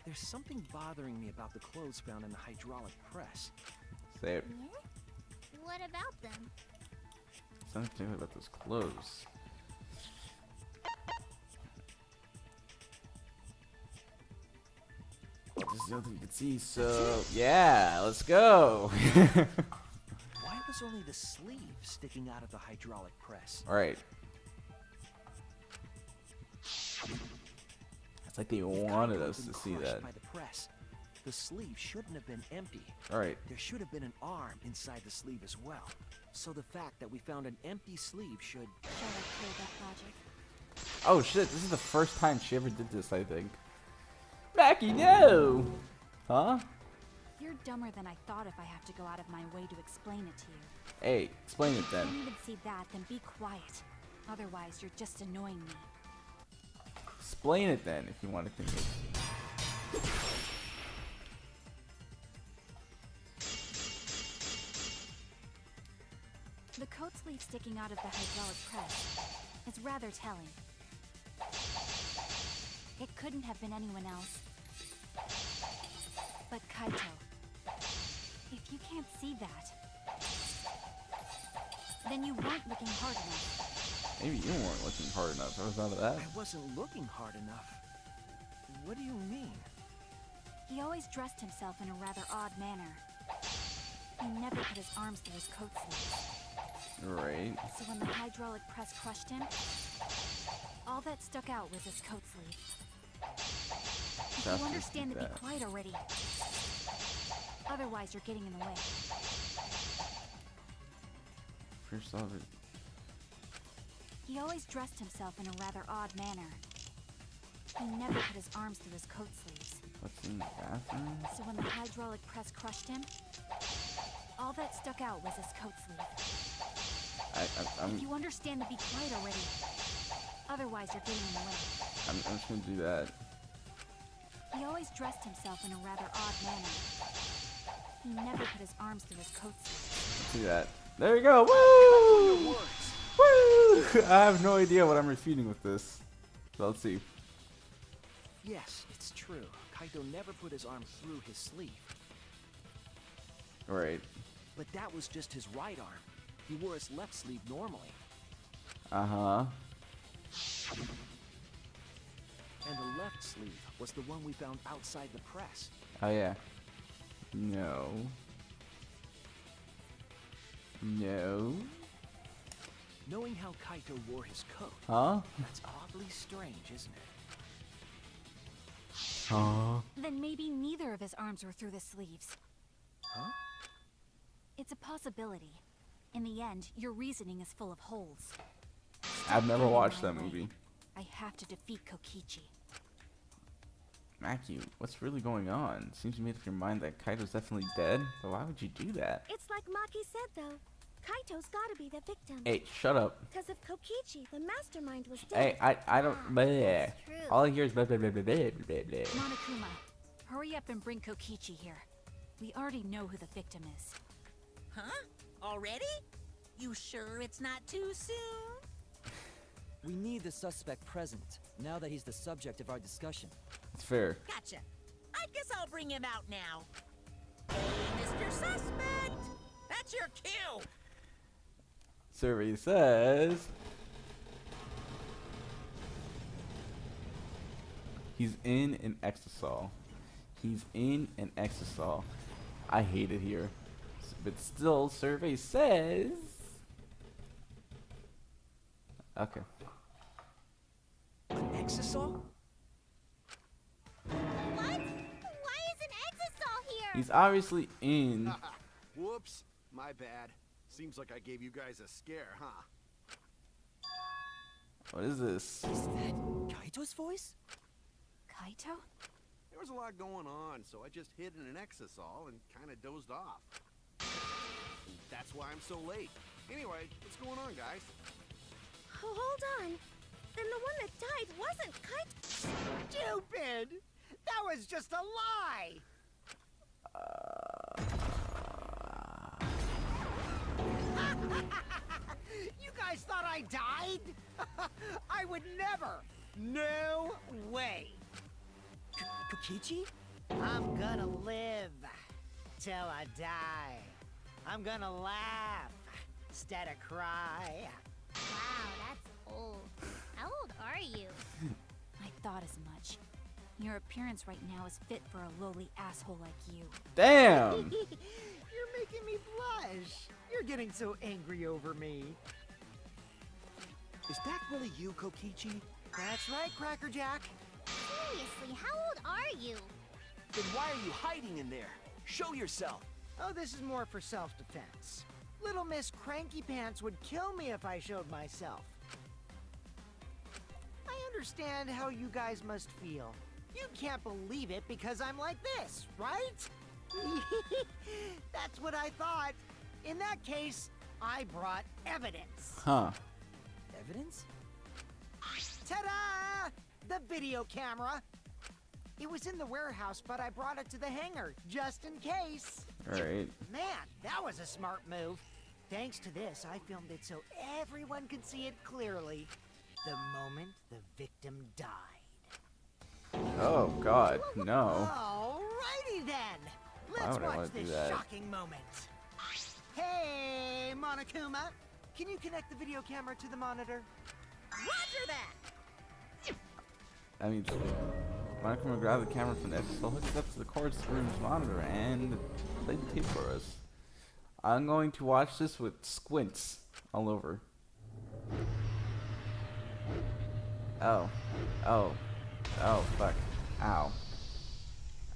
C: there's something bothering me about the clothes found in the hydraulic press.
A: Say it.
F: Yeah? What about them?
A: Something particular about those clothes. This is the other thing you can see, so yeah, let's go.
C: Why was only the sleeve sticking out of the hydraulic press?
A: Alright. It's like they
C: If
A: wanted
C: Kaito
A: us
C: had
A: to
C: been
A: see
C: crushed
A: that.
C: by the press, the sleeve shouldn't have been empty.
A: Alright.
C: There should have been an arm inside the sleeve as well. So the fact that we found an empty sleeve should...
B: Shall I clear that logic?
A: Oh shit, this is the first time she ever did this, I think. Mackie, no! Huh?
B: You're dumber than I thought if I have to go out of my way to explain it to you.
A: Hey, explain it
B: If you
A: then.
B: can't even see that, then be quiet. Otherwise, you're just annoying me.
A: Explain it then, if you want to think it.
B: The coat sleeve sticking out of the hydraulic press is rather telling. It couldn't have been anyone else but Kaito. If you can't see that, then you weren't looking hard enough.
A: Maybe you weren't looking hard enough. I was out of that.
C: I wasn't looking hard enough. What do you mean?
B: He always dressed himself in a rather odd manner. He never put his arms through his coat sleeves.
A: Right.
B: So when the hydraulic press crushed him, all that stuck out was his coat sleeve. If
A: That's
B: you understand to be
A: that.
B: quiet already. Otherwise, you're getting in the way.
A: First off,
B: He always dressed himself in a rather odd manner. He never put his arms through his coat sleeves.
A: what's in the bathroom?
B: So when the hydraulic press crushed him, all that stuck out was his coat sleeve.
A: I'm
B: If you understand to be quiet already. Otherwise, you're getting in the way.
A: I'm just gonna do that.
B: He always dressed himself in a rather odd manner. He never put his arms through his coat sleeves.
A: Let's do that. There you go. Woo! Woo! I have no idea what I'm refuting with this. So let's see.
C: Yes, it's true. Kaito never put his arm through his sleeve.
A: Right.
C: But that was just his right arm. He wore his left sleeve normally.
A: Uh-huh.
C: And the left sleeve was the one we found outside the press.
A: Oh yeah. No. No.
C: Knowing how Kaito wore his coat,
A: Huh?
C: that's oddly strange, isn't it?
A: Huh?
B: Then maybe neither of his arms were through the sleeves.
C: Huh?
B: It's a possibility. In the end, your reasoning is full of holes.
A: I've never
B: getting in
A: watched
B: my
A: that
B: way.
A: movie.
B: I have to defeat Kokichi.
A: Mackie, what's really going on? Seems you made up your mind that Kaito's definitely dead, but why would you do that?
G: It's like Maki said, though. Kaito's gotta be the victim.
A: Hey, shut up.
G: Because if Kokichi, the mastermind, was
A: Hey,
G: dead...
A: I don't. Bleh.
F: That's true.
A: All I hear is blah blah blah blah blah blah blah.
B: Monokuma, hurry up and bring Kokichi here. We already know who the victim is.
D: Huh? Already? You sure it's not too soon?
E: We need the suspect present, now that he's the subject of our discussion.
A: It's fair.
D: Gotcha. I guess I'll bring him out now. Hey, Mr. Suspect! That's your cue!
A: Survey says he's in an exisal. He's in an exisal. I hate it here, but still, survey says. Okay.
C: An exisal?
F: What? Why is an exisal here?
A: He's obviously in.
H: Whoops, my bad. Seems like I gave you guys a scare, huh?
A: What is this?
E: Is that Kaito's voice?
B: Kaito?
H: There was a lot going on, so I just hid in an exisal and kind of dozed off. And that's why I'm so late. Anyway, what's going on, guys?
G: Oh, hold on. Then the one that died wasn't Kaito.
I: Stupid! That was just a lie! You guys thought I died? I would never! No way!
E: Kokichi?
I: I'm gonna live till I die. I'm gonna laugh instead of cry.
F: Wow, that's old. How old are you?
B: I thought as much. Your appearance right now is fit for a lowly asshole like you.
A: Damn.
I: You're making me blush. You're getting so angry over me.
C: Is that really you, Kokichi?
I: That's right, Cracker Jack.
F: Hey, Seriously, how old are you?
C: Then why are you hiding in there? Show yourself.
I: Oh, this is more for self-defense. Little Miss Cranky Pants would kill me if I showed myself. I understand how you guys must feel. You can't believe it because I'm like this, right? That's what I thought. In that case, I brought evidence.
A: Huh.
E: Evidence?
I: Ta-da! The video camera. It was in the warehouse, but I brought it to the hangar, just in case.
A: Alright.
I: Man, that was a smart move. Thanks to this, I filmed it so everyone could see it clearly. The moment the victim died.
A: Oh god, no.
I: Alrighty then.
A: Why
I: Let's
A: would I
I: watch
A: wanna do
I: this
A: that?
I: shocking moment. Hey, Monokuma. Can you connect the video camera to the monitor?
D: Roger that!
A: That means Monica will grab the camera from the exo, hook it up to the cord's room's monitor, and play the tape for us. I'm going to watch this with squints all over. Oh. Oh. Oh, fuck. Ow.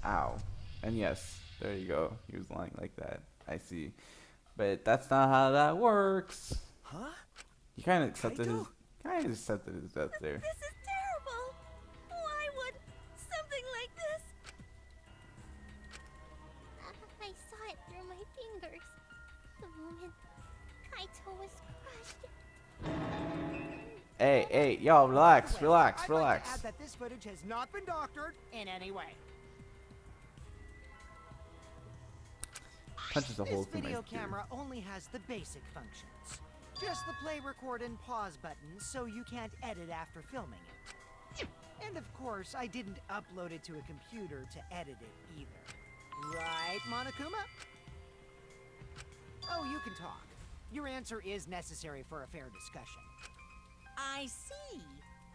A: Ow. And yes, there you go. He was lying like that. I see. But that's not how that works.
C: Huh?
A: He kind of accepted his...
C: Kaito?
A: Kind of accepted his death there.
G: This is terrible. Why would something like this?
F: I saw it through my fingers. The moment Kaito was crushed.
A: Hey, yo, relax,
I: By the way,
A: relax,
I: I'd
A: relax.
I: like to add that this footage has not been doctored in any way.
A: Punches a hole
I: This
A: through my
I: video
A: skin.
I: camera only has the basic functions. Just the play, record, and pause buttons, so you can't edit after filming it. And of course, I didn't upload it to a computer to edit it either. Right, Monokuma? Oh, you can talk. Your answer is necessary for a fair discussion.
D: I see.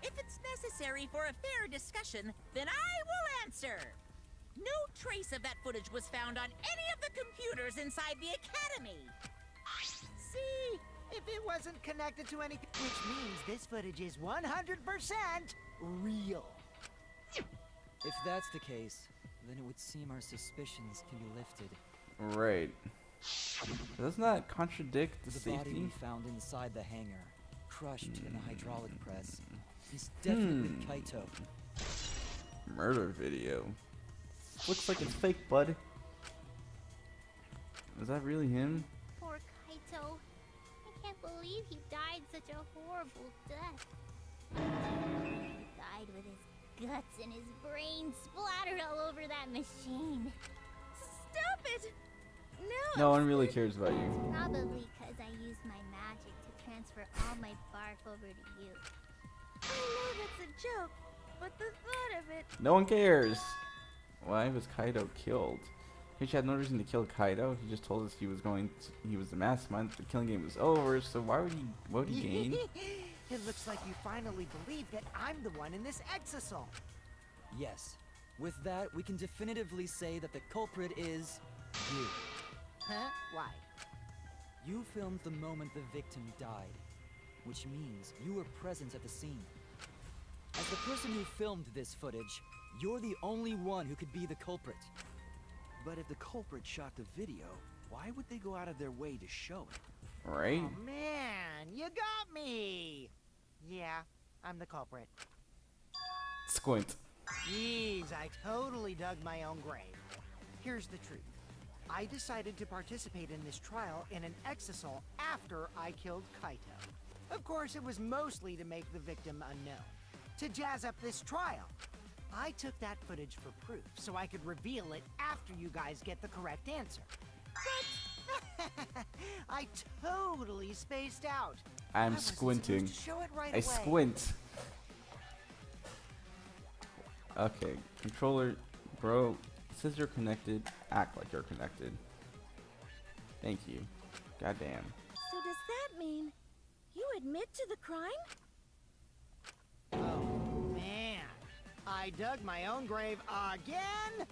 D: If it's necessary for a fair discussion, then I will answer. No trace of that footage was found on any of the computers inside the Academy.
I: See? If it wasn't connected to anything, which means this footage is 100% real.
E: If that's the case, then it would seem our suspicions can be lifted.
A: Right. Doesn't that contradict the
E: The body
A: safety?
E: we found inside the hangar, crushed in the hydraulic press, is definitely Kaito.
A: Murder video. Looks like it's fake, bud. Is that really him?
F: Poor Kaito. I can't believe he died such a horrible death. He died with his guts and his brains splattered all over that machine.
G: Stop it!
A: No one really cares about you.
F: Probably because I used my magic to transfer all my bark over to you.
G: I know that's a joke, but the thought of it...
A: No one cares. Why was Kaido killed? He had no reason to kill Kaido. He just told us he was he was the mastermind. The killing game was over. So why would he? What would he gain?
I: It looks like you finally believe that I'm the one in this exosol.
E: Yes. With that, we can definitively say that the culprit is you.
I: Huh? Why?
E: You filmed the moment the victim died, which means you were present at the scene. As the person who filmed this footage, you're the only one who could be the culprit.
C: But if the culprit shot the video, why would they go out of their way to show it?
A: Right?
I: Oh man, you got me! Yeah, I'm the culprit.
A: Squint.
I: Jeez, I totally dug my own grave. Here's the truth. I decided to participate in this trial in an exosol after I killed Kaito. Of course, it was mostly to make the victim unknown. To jazz up this trial. I took that footage for proof, so I could reveal it after you guys get the correct answer. But I totally spaced out. I
A: I'm
I: wasn't
A: squinting.
I: supposed to show it right
A: I
I: away.
A: squint. Okay, controller, bro. It says you're connected. Act like you're connected. Thank you. Goddamn.
G: So does that mean you admit to the crime?
I: Oh, man. I dug my own grave again?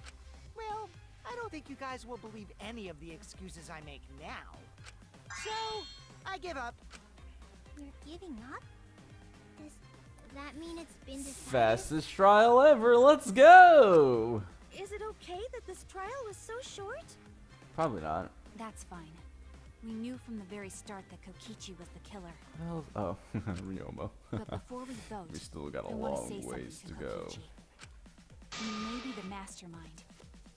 I: Well, I don't think you guys will believe any of the excuses I make now. So, I give up.
F: You're giving up? Does that mean it's been decided?
A: Fastest trial ever. Let's go.
G: Is it okay that this trial was so short?
A: Probably not.
B: That's fine. We knew from the very start that Kokichi was the killer.
A: Well, oh, Ryomo.
B: But before we vote,
A: We still got a
B: I want to
A: long
B: say something
A: ways
B: to
A: to go.
B: Kokichi. You may be the mastermind,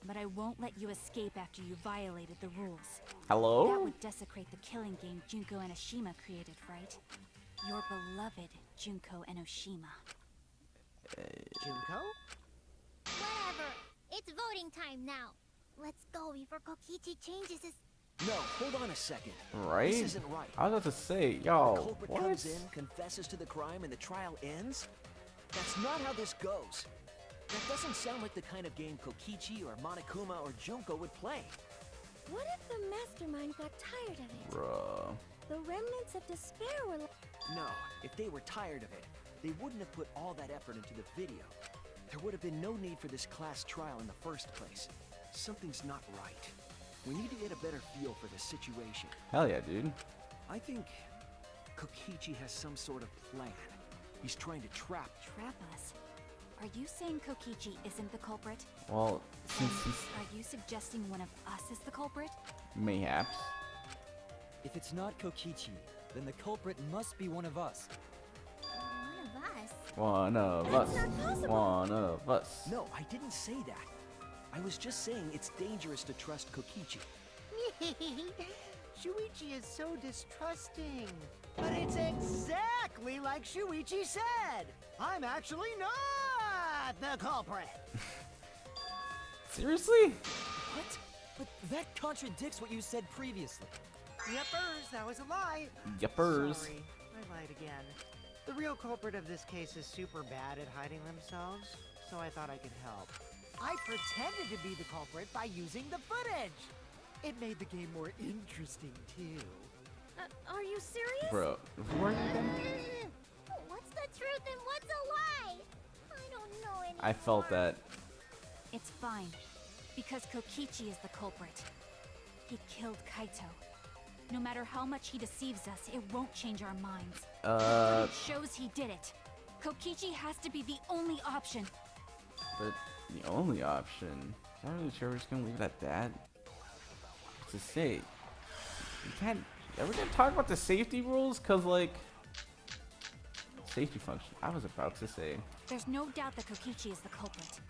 B: but I won't let you escape after you violated the rules. That
A: Hello?
B: would desecrate the killing game Junko Enoshima created, right? Your beloved Junko Enoshima.
I: Junko?
F: Whatever. It's voting time now. Let's go before Kokichi changes his...
C: No, hold on a second.
A: Right?
C: This isn't right.
A: I was about to say,
C: The
A: yo,
C: culprit
A: what?
C: comes in, confesses to the crime, and the trial ends? That's not how this goes. That doesn't sound like the kind of game Kokichi or Monokuma or Junko would play.
G: What if the mastermind got tired of it?
A: Bruh.
G: The remnants of despair were
C: No, if they were tired of it, they wouldn't have put all that effort into the video. There would have been no need for this class trial in the first place. Something's not right. We need to get a better feel for the situation.
A: Hell yeah, dude.
C: I think Kokichi has some sort of plan. He's trying to trap.
B: Trap us. Are you saying Kokichi isn't the culprit?
A: Well,
B: Then
A: since he's
B: are you suggesting one of us is the culprit?
A: mayhaps.
E: If it's not Kokichi, then the culprit must be one of us.
F: One of us?
A: One of
G: That's
A: us.
G: not possible.
A: One of us.
C: No, I didn't say that. I was just saying it's dangerous to trust Kokichi.
I: Shuichi is so distrusting. But it's exactly like Shuichi said. I'm actually not the culprit.
A: Seriously?
E: What? But that contradicts what you said previously.
I: Yuppers, that was a lie.
A: Yuppers.
I: Sorry, I lied again. The real culprit of this case is super bad at hiding themselves, so I thought I could help. I pretended to be the culprit by using the footage. It made the game more interesting, too.
G: Are you serious?
A: Bro.
F: What's the truth and what's a lie? I don't know anymore.
A: I felt that.
B: It's fine, because Kokichi is the culprit. He killed Kaito. No matter how much he deceives us, it won't change our minds. It shows he did it. Kokichi has to be the only option.
A: But the only option. I'm not really sure we're just gonna leave it at that. To say, you can't. Are we gonna talk about the safety rules? Cause like, safety function. I was about to say.
B: There's no doubt that Kokichi is the culprit.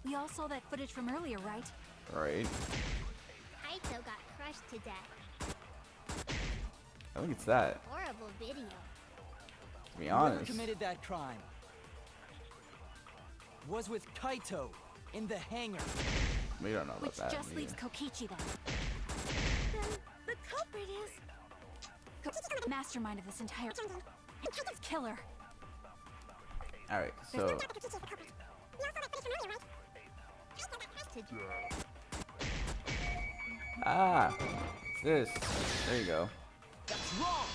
B: We all saw that footage from earlier, right?
A: Right.
F: Kaito got crushed to death.
A: I think it's that.
F: Horrible video.
A: To be
E: Whoever
A: honest.
E: committed that crime was with Kaito in the hangar.
A: We don't know about
B: Which
A: that.
B: just
A: either.
B: leaves Kokichi then.
G: Then the culprit is...
B: Mastermind of this entire killer.
A: All right. So. Ah. This. There you go.
C: That's wrong!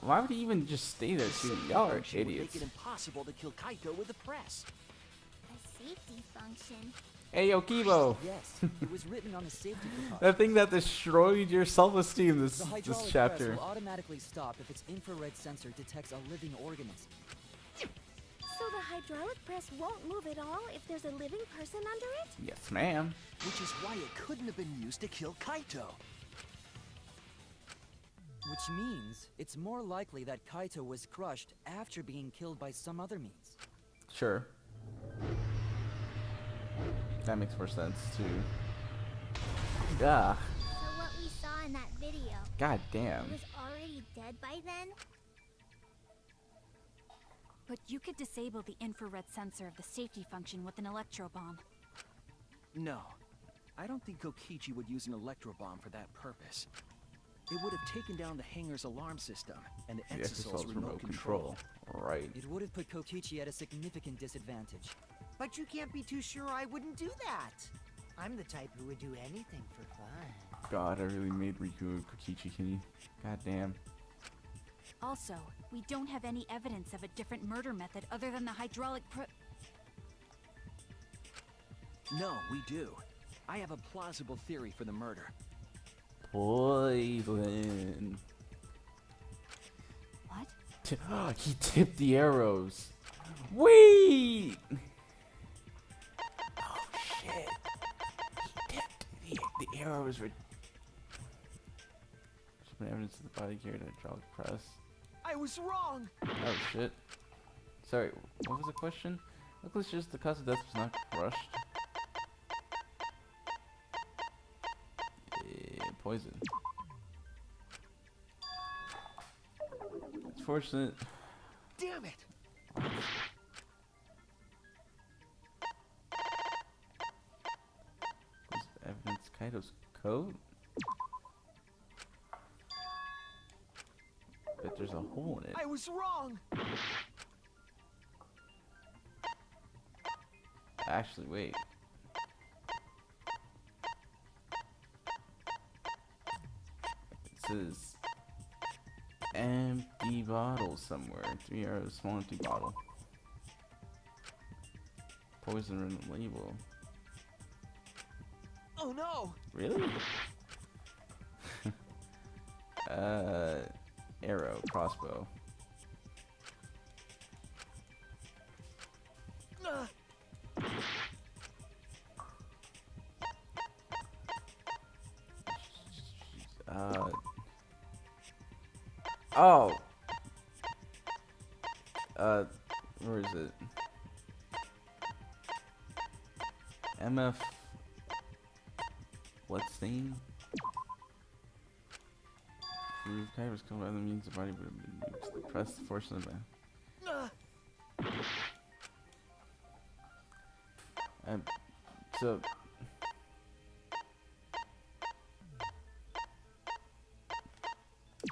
A: Why would he even just stay there shooting? Y'all are
C: Function would
A: idiots.
C: make it impossible to kill Kaito with the press.
F: A safety function.
A: Hey, yo, Kibo.
E: Yes, it was written on the safety precaution.
A: That thing that destroyed your self-esteem
E: The
A: this
E: hydraulic
A: chapter.
E: press will automatically stop if its infrared sensor detects a living organism.
G: So the hydraulic press won't move at all if there's a living person under it?
A: Yes, ma'am.
C: Which is why it couldn't have been used to kill Kaito.
E: Which means it's more likely that Kaito was crushed after being killed by some other means.
A: Sure. That makes more sense too. Ah,
F: So what we saw in that video,
A: god damn.
F: he was already dead by then?
B: But you could disable the infrared sensor of the safety function with an electro bomb.
C: No. I don't think Kokichi would use an electro bomb for that purpose. It would have taken down the hangar's alarm system and the
A: The
C: Exosol's
A: Exosol's
C: remote control.
A: Right.
E: It would have put Kokichi at a significant disadvantage.
I: But you can't be too sure I wouldn't do that. I'm the type who would do anything for fun.
A: God, I really made Riku and Kokichi Kenny. God damn.
B: Also, we don't have any evidence of a different murder method other than the hydraulic
C: No, we do. I have a plausible theory for the murder.
A: Poison. he tipped the arrows. Wait! Oh shit. He tipped the arrows were... There's been evidence of the body carried a hydraulic press.
C: I was wrong!
A: Oh shit. Sorry, what was the question? Luckily, just the cause of death was not crushed. Poison. It's fortunate.
C: Damn it!
A: Was evidence Kaito's coat? Bet there's a hole in it.
C: I was wrong!
A: Actually, wait. It says empty bottle somewhere. 3 arrows, small empty bottle. Poison in the label.
C: Oh no!
A: Really? Arrow, crossbow. Oh. Where is it? MF. Bloodstain? Remove Kai was killed by the means the body would have been used to press the force of the man. So.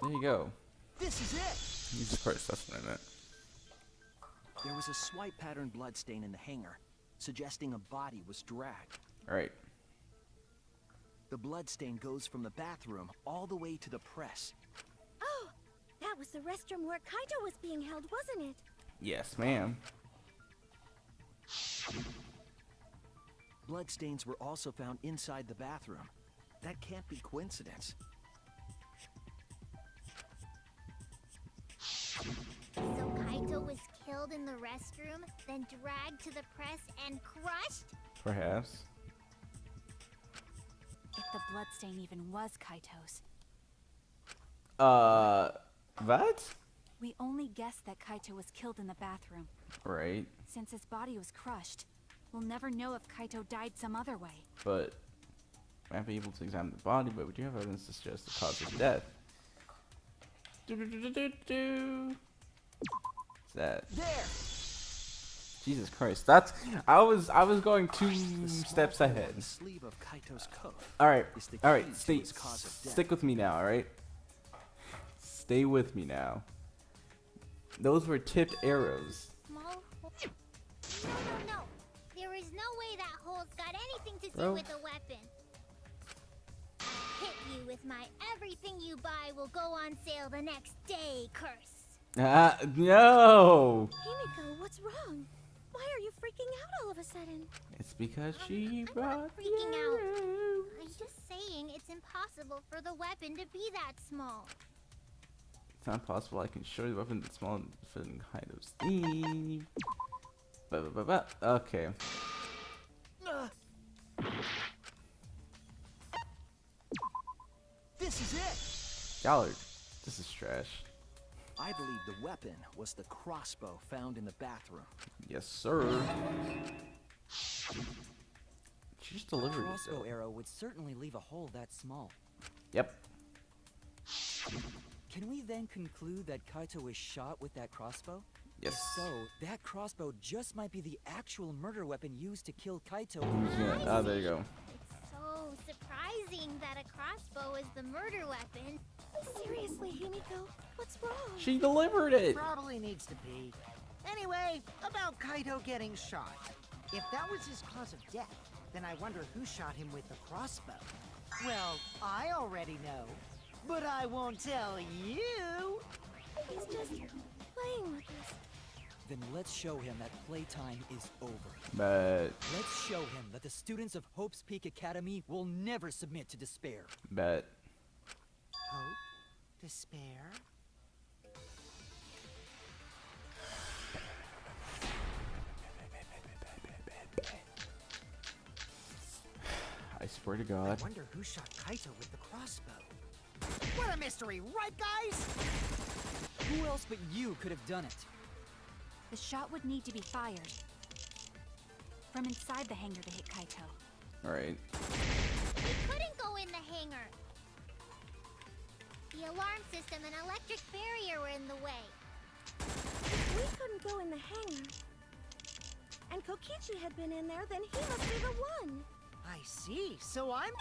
A: There you go.
C: This is it!
A: Jesus Christ, that's what I meant.
C: There was a swipe pattern bloodstain in the hangar, suggesting a body was dragged.
A: Alright.
C: The bloodstain goes from the bathroom all the way to the press.
G: Oh, that was the restroom where Kaito was being held, wasn't it?
A: Yes, ma'am.
C: Bloodstains were also found inside the bathroom. That can't be coincidence.
F: So Kaito was killed in the restroom, then dragged to the press and crushed?
A: Perhaps.
B: If the bloodstain even was Kaito's.
A: What?
B: We only guessed that Kaito was killed in the bathroom.
A: Right.
B: Since his body was crushed, we'll never know if Kaito died some other way.
A: But we might be able to examine the body, but we do have evidence to suggest the cause of death. What's that?
C: There!
A: Jesus Christ, that's I was going 2 steps ahead.
C: The sleeve of Kaito's coat.
A: Alright,
C: is the
A: alright,
C: key to
A: stay
C: his cause of death.
A: stick with me now, alright? Stay with me now. Those were tipped arrows.
F: Small hole? No. There is no way that hole's got anything to do
A: Bro.
F: with the weapon. Hit you with my everything you buy will go on sale the next day curse.
A: No!
G: Himiko, what's wrong? Why are you freaking out all of a sudden?
A: It's because she
F: I'm
A: brought
F: not freaking
A: the
F: out.
A: arrows.
F: I'm just saying it's impossible for the weapon to be that small.
A: It's not possible. I can show you the weapon that's small and fit in Kaido's sleeve. Okay.
C: This is it!
A: Gallard, this is trash.
C: I believe the weapon was the crossbow found in the bathroom.
A: Yes, sir. She just
E: A
A: delivered it.
E: crossbow
A: though.
E: arrow would certainly leave a hole that small.
A: Yep.
E: Can we then conclude that Kaito was shot with that crossbow?
A: Yes.
E: If so, that crossbow just might be the actual murder weapon used to kill Kaito.
A: Yeah, oh, there you go.
F: It's so surprising that a crossbow is the murder weapon.
G: Seriously, Himiko, what's wrong?
A: She delivered it.
I: Probably needs to be. Anyway, about Kaito getting shot. If that was his cause of death, then I wonder who shot him with the crossbow. Well, I already know, but I won't tell you.
G: He's just playing with us.
E: Then let's show him that playtime is over.
A: Bet.
E: Let's show him that the students of Hope's Peak Academy will never submit to despair.
A: Bet.
I: Hope? Despair?
A: swear to
I: I
A: God.
I: wonder who shot Kaito with the crossbow. What a mystery, right, guys?
E: Who else but you could have done it?
B: The shot would need to be fired from inside the hangar to hit Kaito.
A: Alright.
F: We couldn't go in the hangar. The alarm system and electric barrier were in the way.
G: If we couldn't go in the hangar, and Kokichi had been in there, then he must be the one.
I: I see. So I'm.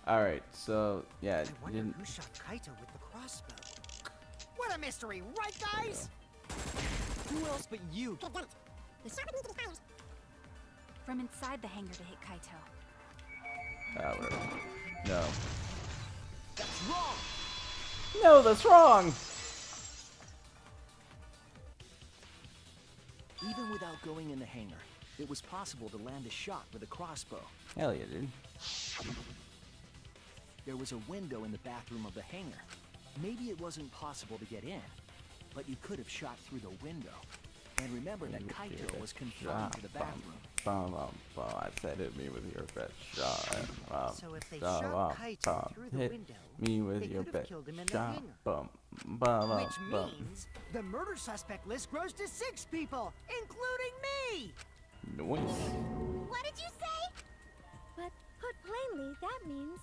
A: Alright, so yeah,
I: I wonder
A: didn't
I: who shot Kaito with the crossbow. What a mystery, right, guys?
E: Who else but you?
B: The shot needs to be fired from inside the hangar to hit Kaito.
A: whatever. No.
C: That's wrong!
A: No, that's wrong!
C: Even without going in the hangar, it was possible to land a shot with a crossbow.
A: Hell yeah, dude.
C: There was a window in the bathroom of the hangar. Maybe it wasn't possible to get in, but you could have shot through the window. And remember that Kaito was confined to the bathroom.
A: I said hit me with your best shot.
I: So if they shot Kaito through the
A: hit
I: window,
A: me with
I: they
A: your
I: could have
A: best
I: killed him in the
A: shot.
I: hangar. Which means the murder suspect list grows to 6 people, including me!
A: Noise.
F: What did you say?
G: But put plainly, that means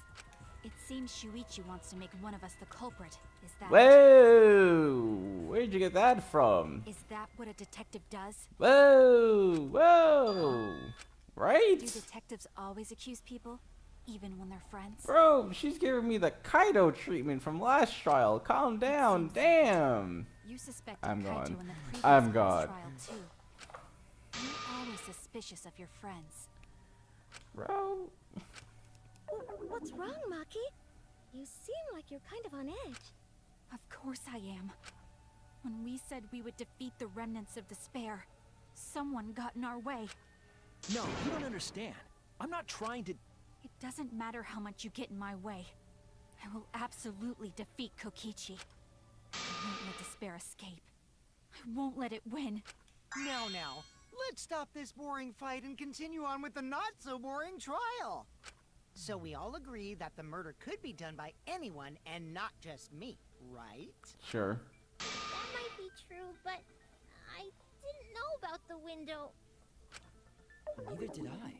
B: It seems Shuichi wants to make one of us the culprit. Is that
A: Whoa! Where'd you get that from?
B: Is that what a detective does?
A: Whoa! Whoa! Right?
B: Do detectives always accuse people, even when they're friends?
A: Bro, she's giving me the Kaido treatment from last trial. Calm down, damn.
B: You suspected
A: I'm
B: Kaito
A: gone.
B: in the previous
A: I'm
B: case
A: gone.
B: trial too. You're always suspicious of your friends.
A: Bro.
G: What's wrong, Maki? You seem like you're kind of on edge.
B: Of course I am. When we said we would defeat the remnants of despair, someone got in our way.
C: No, you don't understand. I'm not trying to...
B: It doesn't matter how much you get in my way. I will absolutely defeat Kokichi. I won't let despair escape. I won't let it win.
I: Now, let's stop this boring fight and continue on with the not-so-boring trial. So we all agree that the murder could be done by anyone and not just me, right?
A: Sure.
F: That might be true, but I didn't know about the window.
E: Neither did I.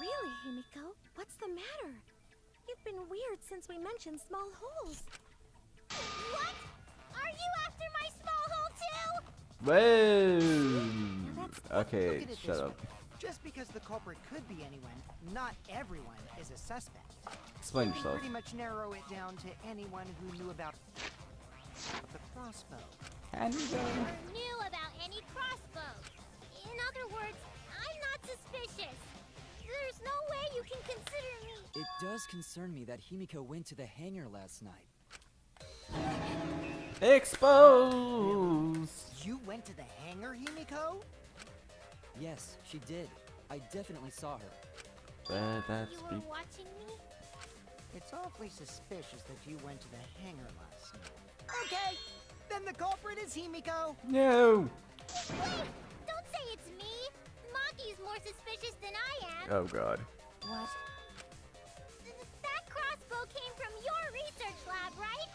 G: Really, Himiko? What's the matter? You've been weird since we mentioned small holes.
F: What? Are you after my small hole too?
A: Whoa!
I: Look
A: Okay,
I: at it
A: shut
I: this
A: up.
I: way. Just because the culprit could be anyone, not everyone is a suspect.
A: Explain
I: We
A: yourself.
I: pretty much narrow it down to anyone who knew about the crossbow.
A: And
F: Or knew about any crossbows. In other words, I'm not suspicious. There's no way you can consider me.
E: It does concern me that Himiko went to the hangar last night.
A: Exposed!
I: You went to the hangar, Himiko?
E: Yes, she did. I definitely saw her.
A: That's
F: You were watching me?
I: It's awfully suspicious that you went to the hangar last night. Okay, then the culprit is Himiko.
A: No!
F: Wait! Don't say it's me! Maki's more suspicious than I am.
A: Oh god.
B: What?
F: That crossbow came from your research lab, right?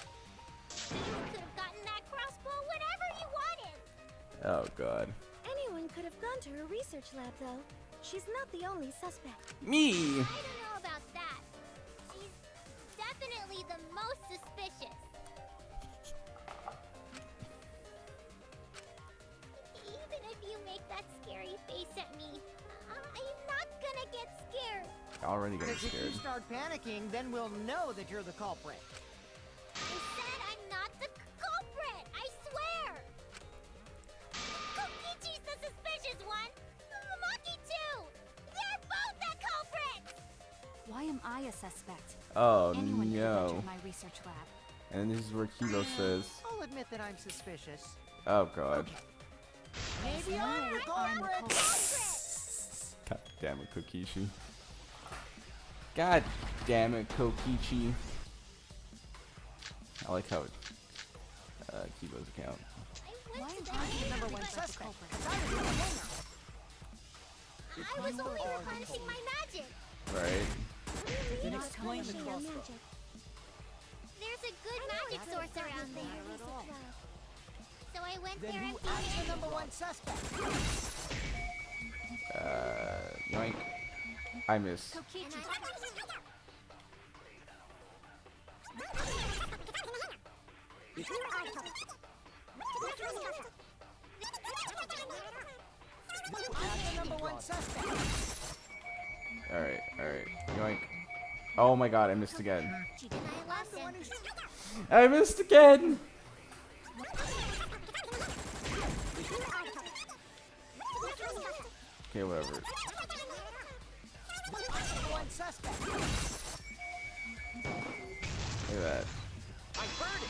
F: You could have gotten that crossbow whenever you wanted.
A: Oh god.
G: Anyone could have gone to her research lab, though. She's not the only suspect.
A: Me!
F: I don't know about that. She's definitely the most suspicious. Even if you make that scary face at me, I'm not gonna get scared.
A: Already getting
I: Because if you
A: scared.
I: start panicking, then we'll know that you're the culprit.
F: I said I'm not the culprit! I swear! Kokichi's the suspicious one! Maki too! They're both the culprits!
B: Why am I a suspect?
A: Oh
B: Anyone could have
A: no.
B: entered my research lab.
A: And this is where Kido says,
I: I'll admit that I'm suspicious.
A: oh god.
I: Maybe I'm the
B: I'm the
I: culprit!
B: culprit.
A: God damn it, Kokichi. God damn it, Kokichi. I like how Kido's account.
F: I
B: Why
F: went
B: am
F: to the
B: I the
F: hangar,
B: number one
F: but
B: suspect?
F: I was only replenishing my magic.
A: Right.
E: Then explain the
G: Your
E: crossbow.
G: magic.
F: There's a good magic source around there. So I went
I: Then
F: there
I: who
F: and
I: acts the number one suspect?
A: Yoink. I miss.
B: Kokichi.
I: Act the number one suspect.
A: Alright, alright. Yoink. Oh my god, I missed again.
F: Teach my lesson.
A: I missed again! Okay, whatever.
I: Number one suspect.
A: Look at that.
C: I heard it!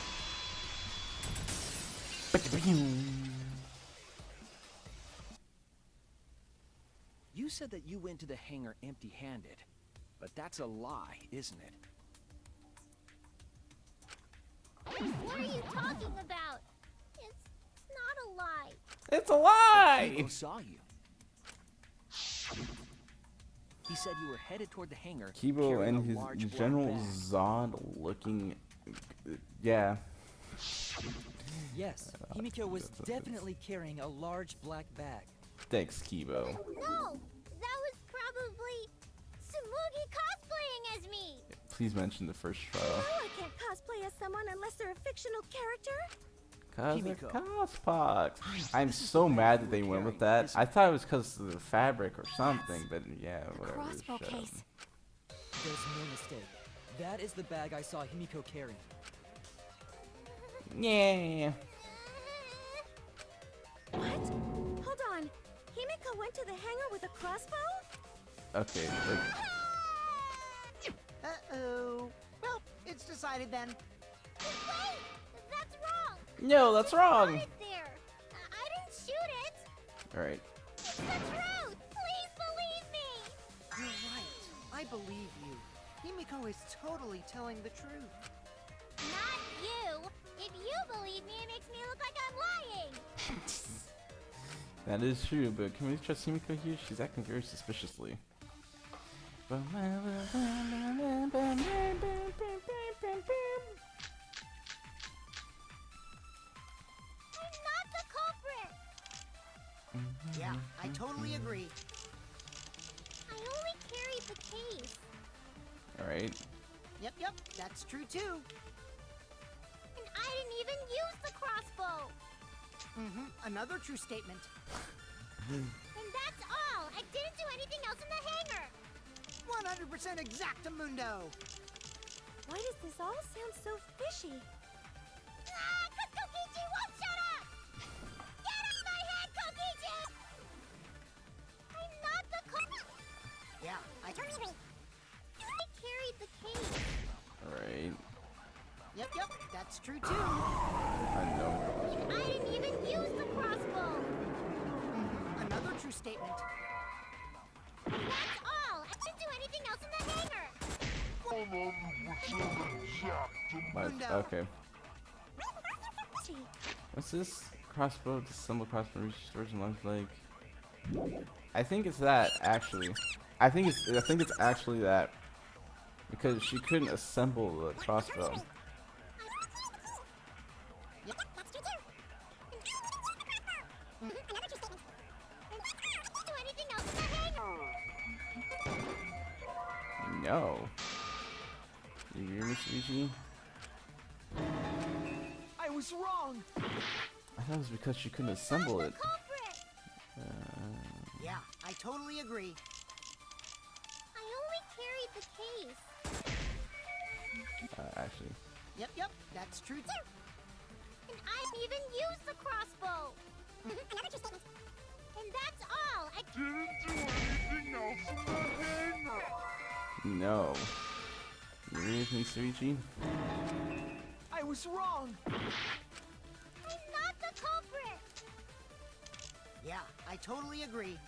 C: You said that you went to the hangar empty-handed, but that's a lie, isn't it?
F: What are you talking about? It's not a lie.
A: It's a lie!
C: Himiko saw you. He said you were headed toward the hangar.
A: Kibo
C: carrying
A: and
C: a large
A: his
C: black
A: General
C: bag.
A: Zod looking. Yeah.
E: Yes, Himiko was definitely carrying a large black bag.
A: Thanks, Kibo.
F: No, that was probably Tsumugi cosplaying as me.
A: Please mention the first trial.
G: Oh, I can't cosplay as someone unless they're a fictional character.
A: Cause
C: Himiko.
A: of Cospox. I'm so mad that they went with that. I thought it was because of the fabric or something, but yeah, whatever.
B: Crossbow
A: shut up.
B: case.
E: There's no mistake. That is the bag I saw Himiko carrying.
A: Yeah.
G: What? Hold on. Himiko went to the hangar with a crossbow?
A: Okay, like,
I: Uh-oh. Well, it's decided then.
F: Wait, that's wrong.
A: no, that's wrong.
F: Put it there. I didn't shoot it.
A: Alright.
F: It's the truth. Please believe me.
I: You're right. I believe you. Himiko is totally telling the truth.
F: Not you. If you believe me, it makes me look like I'm lying.
A: That is true, but can we trust Himiko here? She's acting very suspiciously.
F: I'm not the culprit.
I: Yeah, I totally agree.
F: I only carried the case.
A: Alright.
I: Yep, that's true too.
F: And I didn't even use the crossbow.
I: Another true statement.
F: And that's all. I didn't do anything else in the hangar.
I: 100% exactamundo.
G: Why does this all sound so fishy?
F: Ah, 'cause Kokichi won't shut up! Get out of my head, Kokichi! I'm not the culprit.
I: Yeah, I
F: I carried the case.
A: Alright.
I: Yep, that's true too.
A: I know.
F: I didn't even use the crossbow.
I: Another true statement.
F: And that's all. I didn't do anything else in the hangar.
A: What? Okay. What's this? Crossbow, disassemble crossbow, restores and lunge like. I think it's that actually. I think it's actually that. Because she couldn't assemble the crossbow.
F: Yep, that's true too. Another true statement. And that's all. I didn't do anything else in the hangar.
A: No. You hear me, Luigi?
C: I was wrong!
A: I thought it was because she couldn't assemble it.
F: Culprit.
I: Yeah, I totally agree.
F: I only carried the case.
A: Actually.
I: Yep, that's true too.
F: And I didn't even use the crossbow. Another true statement. And that's all. I didn't do anything else in the hangar.
A: No. You agree with me, Suichi?
C: I was wrong!
F: I'm not the culprit.
I: Yeah, I totally agree.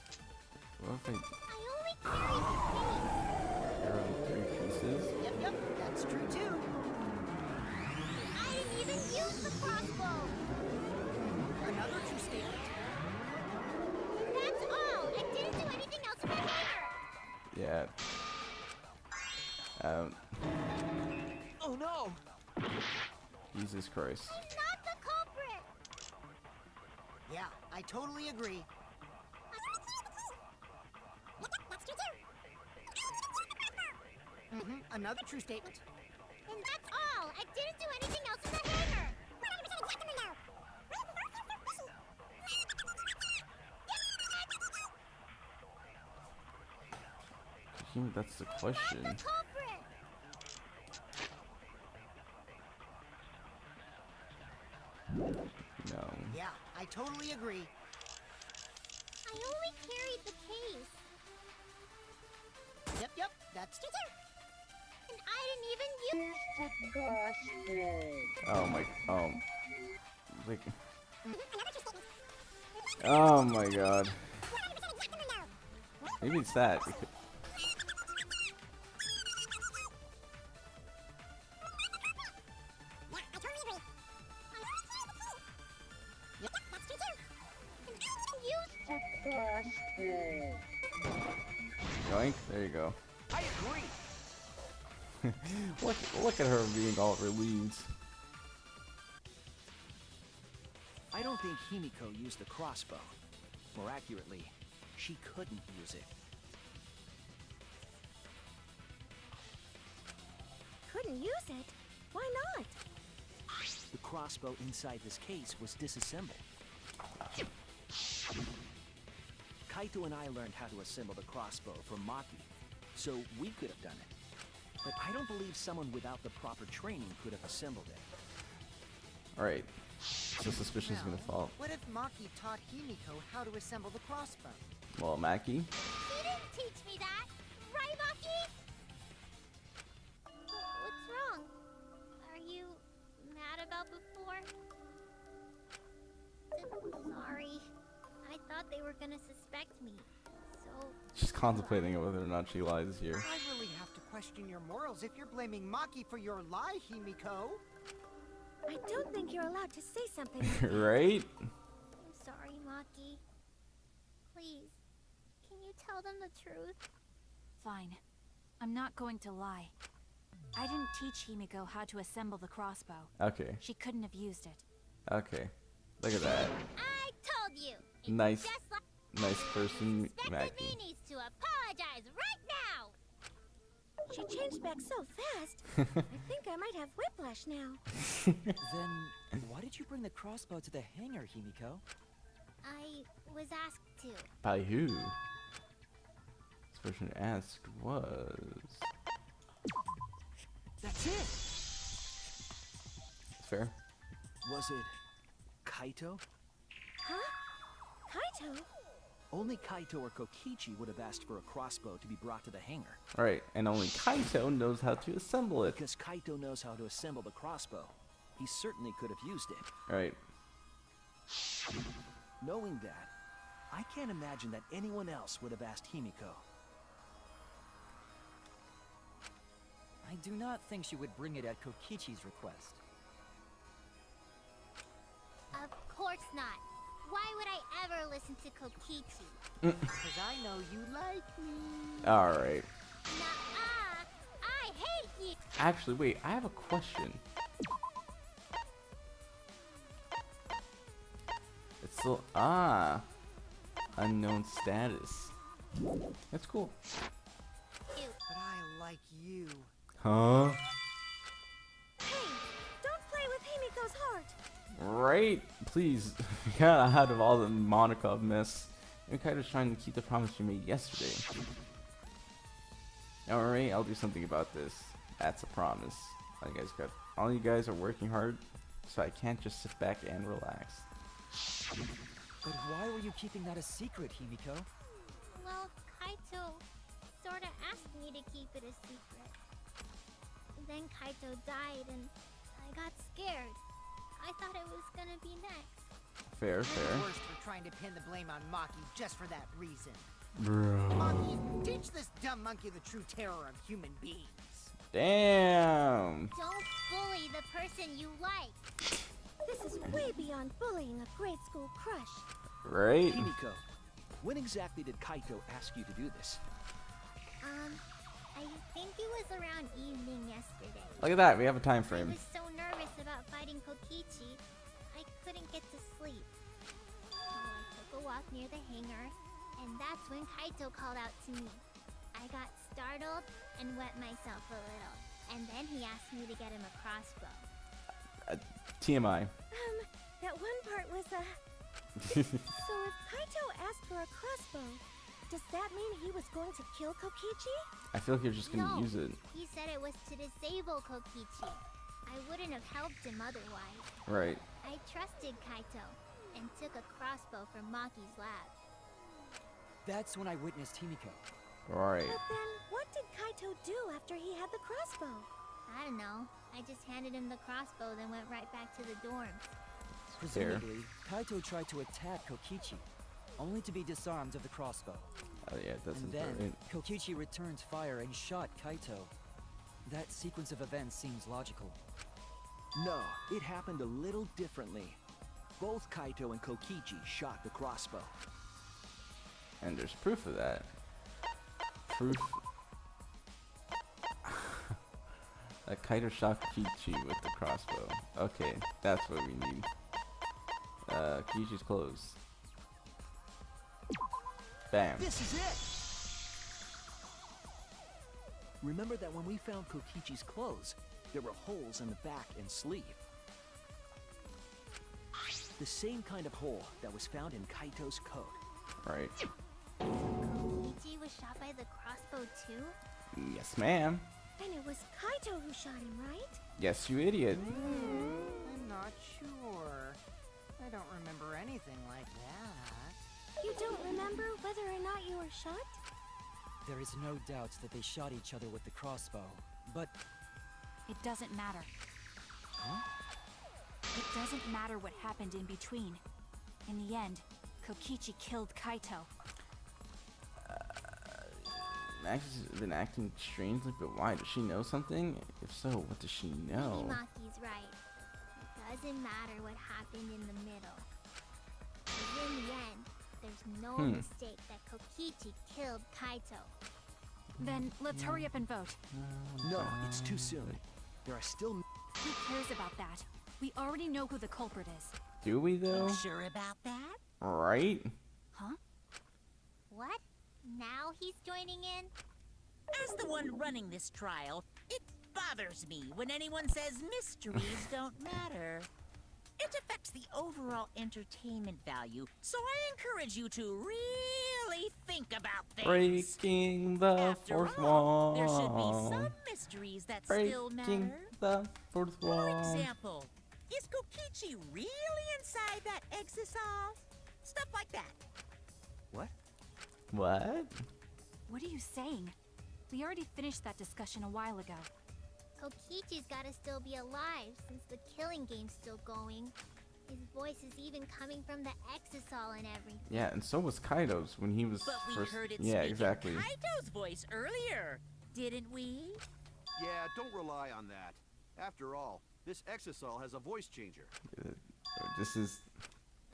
A: Well, if
F: I only carried the case.
A: they're on 3 pieces.
I: Yep, that's true too.
F: I didn't even use the crossbow.
I: Another true statement.
F: And that's all. I didn't do anything else in the hangar.
A: Yeah.
C: Oh no!
A: Jesus Christ.
F: He's not the culprit!
I: Yeah, I totally agree. Another true statement.
F: And that's all! I didn't do anything else in the hangar!
A: I think that's the question.
F: Not the culprit!
A: No.
I: Yeah, I totally agree.
F: I only carried the case.
I: Yep, that's
F: And I didn't even use
A: Oh my. Like. Oh my God. Maybe it's that. Yoink. There you go.
C: I agree.
A: Look at her being all relieved.
C: I don't think Himiko used the crossbow. More accurately, she couldn't use it.
G: Couldn't use it? Why not?
C: The crossbow inside this case was disassembled. Kaito and I learned how to assemble the crossbow from Maki, so we could have done it. But I don't believe someone without the proper training could have assembled it.
A: Alright. So suspicion's gonna fall.
I: What if Maki taught Himiko how to assemble the crossbow?
A: Well, Maki.
F: He didn't teach me that! Right, Maki? What's wrong? Are you mad about before? Sorry. I thought they were gonna suspect me. So...
A: She's contemplating whether or not she lies here.
I: I really have to question your morals if you're blaming Maki for your lie, Himiko.
G: I don't think you're allowed to say something.
A: Right?
F: I'm sorry, Maki. Please, can you tell them the truth?
B: Fine. I'm not going to lie. I didn't teach Himiko how to assemble the crossbow.
A: Okay.
B: She couldn't have used it.
A: Okay. Look at that.
F: I told you! It's
A: Nice.
F: just like
A: Nice person,
F: suspected me
A: Maki.
F: needs to apologize right now!
G: She changed back so fast. I think I might have whiplash now.
E: Then, why did you bring the crossbow to the hangar, Himiko?
F: I was asked to.
A: By who? This person asked was...
C: That's it!
A: Fair.
C: Was it Kaito?
G: Huh? Kaito?
C: Only Kaito or Kokichi would have asked for a crossbow to be brought to the hangar.
A: Alright, and only Kaito knows how to assemble it.
C: Because Kaito knows how to assemble the crossbow, he certainly could have used it.
A: Alright.
C: Knowing that, I can't imagine that anyone else would have asked Himiko.
E: I do not think she would bring it at Kokichi's request.
F: Of course not. Why would I ever listen to Kokichi?
I: Because I know you like me.
A: Alright.
F: Nuh-uh! I hate you!
A: Actually, wait, I have a question. It's still... Unknown status. That's cool.
F: Ew.
I: But I like you.
A: Huh?
G: Hey, don't play with Himiko's heart.
A: Right? Please. Get out of all the Monaco mess. You're kind of trying to keep the promise you made yesterday. Alright, I'll do something about this. That's a promise. All you guys are working hard, so I can't just sit back and relax.
E: But why were you keeping that a secret, Himiko?
F: Well, Kaito sorta asked me to keep it a secret. Then Kaito died and I got scared. I thought it was gonna be next.
A: Fair,
I: You're
A: fair.
I: the worst for trying to pin the blame on Maki just for that reason.
A: Bro.
I: Maki, teach this dumb monkey the true terror of human beings.
A: Damn.
F: Don't bully the person you like.
G: This is way beyond bullying a grade school crush.
A: Right?
C: Himiko, when exactly did Kaito ask you to do this?
F: I think it was around evening yesterday.
A: Look at that. We have a time
F: I
A: frame.
F: was so nervous about fighting Kokichi, I couldn't get to sleep. So I took a walk near the hangar, and that's when Kaito called out to me. I got startled and wet myself a little, and then he asked me to get him a crossbow.
A: TMI.
G: That one part was, So if Kaito asked for a crossbow, does that mean he was going to kill Kokichi?
A: I feel like you're just gonna
F: No,
A: use it.
F: he said it was to disable Kokichi. I wouldn't have helped him otherwise.
A: Right.
F: I trusted Kaito and took a crossbow from Maki's lab.
E: That's when I witnessed Himiko.
A: Right.
G: But then, what did Kaito do after he had the crossbow?
F: I don't know. I just handed him the crossbow, then went right back to the dorms.
E: Presumably, Kaito tried to attack Kokichi, only to be disarmed of the crossbow.
A: Oh yeah, that's
E: And then, Kokichi returned fire and shot Kaito. That sequence of events seems logical.
C: No, it happened a little differently. Both Kaito and Kokichi shot the crossbow.
A: And there's proof of that. Proof. That Kaito shot Kichi with the crossbow. Okay, that's what we need. Kichi's clothes. Bam.
C: This is it! Remember that when we found Kokichi's clothes, there were holes in the back and sleeve. The same kind of hole that was found in Kaito's coat.
A: Right.
F: Kokichi was shot by the crossbow too?
A: Yes, ma'am.
G: And it was Kaito who shot him, right?
A: Yes, you idiot.
I: I'm not sure. I don't remember anything like that.
G: You don't remember whether or not you were shot?
E: There is no doubt that they shot each other with the crossbow, but
B: It doesn't matter.
E: Huh?
B: It doesn't matter what happened in between. In the end, Kokichi killed Kaito.
A: Max has been acting strangely, but why? Does she know something? If so, what does she know?
F: Maybe Maki's right. It doesn't matter what happened in the middle. 'Cause in the end, there's no mistake that Kokichi killed Kaito.
B: Then let's hurry up and vote.
C: No, it's too soon. There are still...
B: Who cares about that? We already know who the culprit is.
A: Do we though?
D: Sure about that?
A: Right?
B: Huh?
F: What? Now he's joining in?
D: As the one running this trial, it bothers me when anyone says mysteries don't matter. It affects the overall entertainment value, so I encourage you to really think about things.
A: Breaking the
D: After
A: fourth
D: all,
A: wall.
D: there should be some mysteries that still
A: Breaking
D: matter.
A: the fourth
D: For
A: wall.
D: example, is Kokichi really inside that exisal? Stuff like that.
C: What?
A: What?
B: What are you saying? We already finished that discussion a while ago.
F: Kokichi's gotta still be alive since the killing game's still going. His voice is even coming from the exisal and everything.
A: Yeah, and so was Kaito's when he was
D: But we
A: first.
D: heard it
A: Yeah,
D: speak
A: exactly.
D: in Kaito's voice earlier, didn't we?
H: Yeah, don't rely on that. After all, this exisal has a voice changer.
A: This is.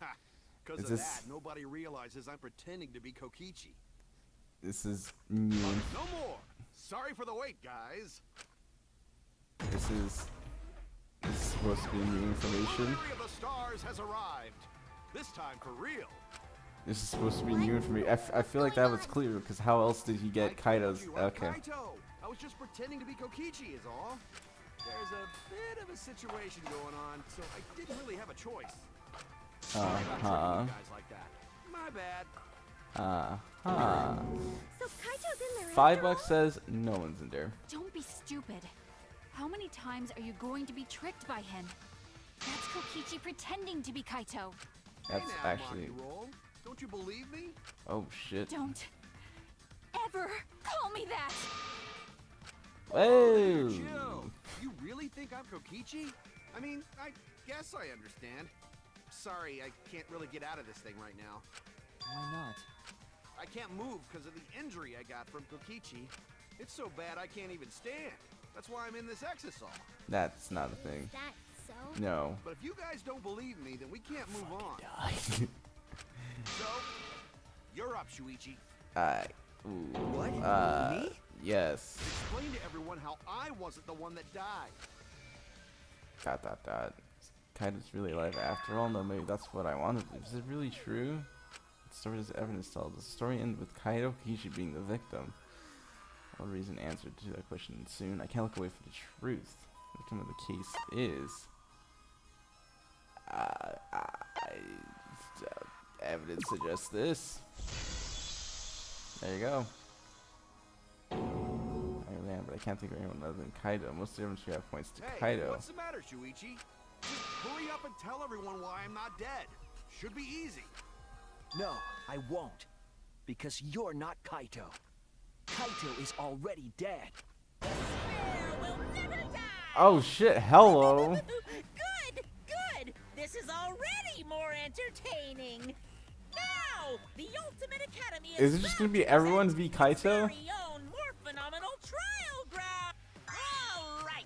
H: Ha! Because
A: Is
H: of
A: this-
H: that, nobody realizes I'm pretending to be Kokichi.
A: This is mean.
H: No more! Sorry for the wait, guys!
A: This is supposed to be new information.
H: Delivery of the stars has arrived. This time for real.
A: This is supposed to be new information. I feel like that was clear because how else did he get
H: I told
A: Kaito's?
H: you, I'm
A: Okay.
H: Kaito. I was just pretending to be Kokichi is all. There's a bit of a situation going on, so I didn't really have a choice. Sorry about tricking you guys like that. My bad.
G: So Kaito's in there
A: $5
G: after all?
A: says no one's in there.
B: Don't be stupid. How many times are you going to be tricked by him? That's Kokichi pretending to be Kaito.
A: That's
H: hey now,
A: actually.
H: Monkey Roll. Don't you believe me?
A: Oh shit.
B: Don't ever call me that!
A: Whoa.
H: Chill. You really think I'm Kokichi? I mean, I guess I understand. Sorry, I can't really get out of this thing right now.
E: why not?
H: I can't move because of the injury I got from Kokichi. It's so bad I can't even stand. That's why I'm in this exisal.
A: That's not a thing.
F: Is that so?
A: No.
H: But if you guys don't believe me, then we can't move on. So, you're up, Shuichi.
A: Ooh.
C: What? Me?
A: Yes.
H: Explain to everyone how I wasn't the one that died.
A: Kaido's really alive after all. No, maybe that's what I wanted. Is it really true? The story does evidence tell. Does the story end with Kaido Kishi being the victim? What reason answer to that question soon? I can't look away from the truth. The victim of the case is. Evidence suggests this. There you go. Man, but I can't think of anyone other than Kaido. Most of the evidence we have points to
H: Hey,
A: Kaido.
H: what's the matter, Shuichi? Just hurry up and tell everyone why I'm not dead. Should be easy.
C: No, I won't. Because you're not Kaito. Kaito is already dead.
D: Will never die.
A: Oh shit, hello.
D: Good. This is already more entertaining. Now, the Ultimate Academy
A: Is it just gonna be everyone v Kaito?
D: very own more phenomenal trial ground. All right.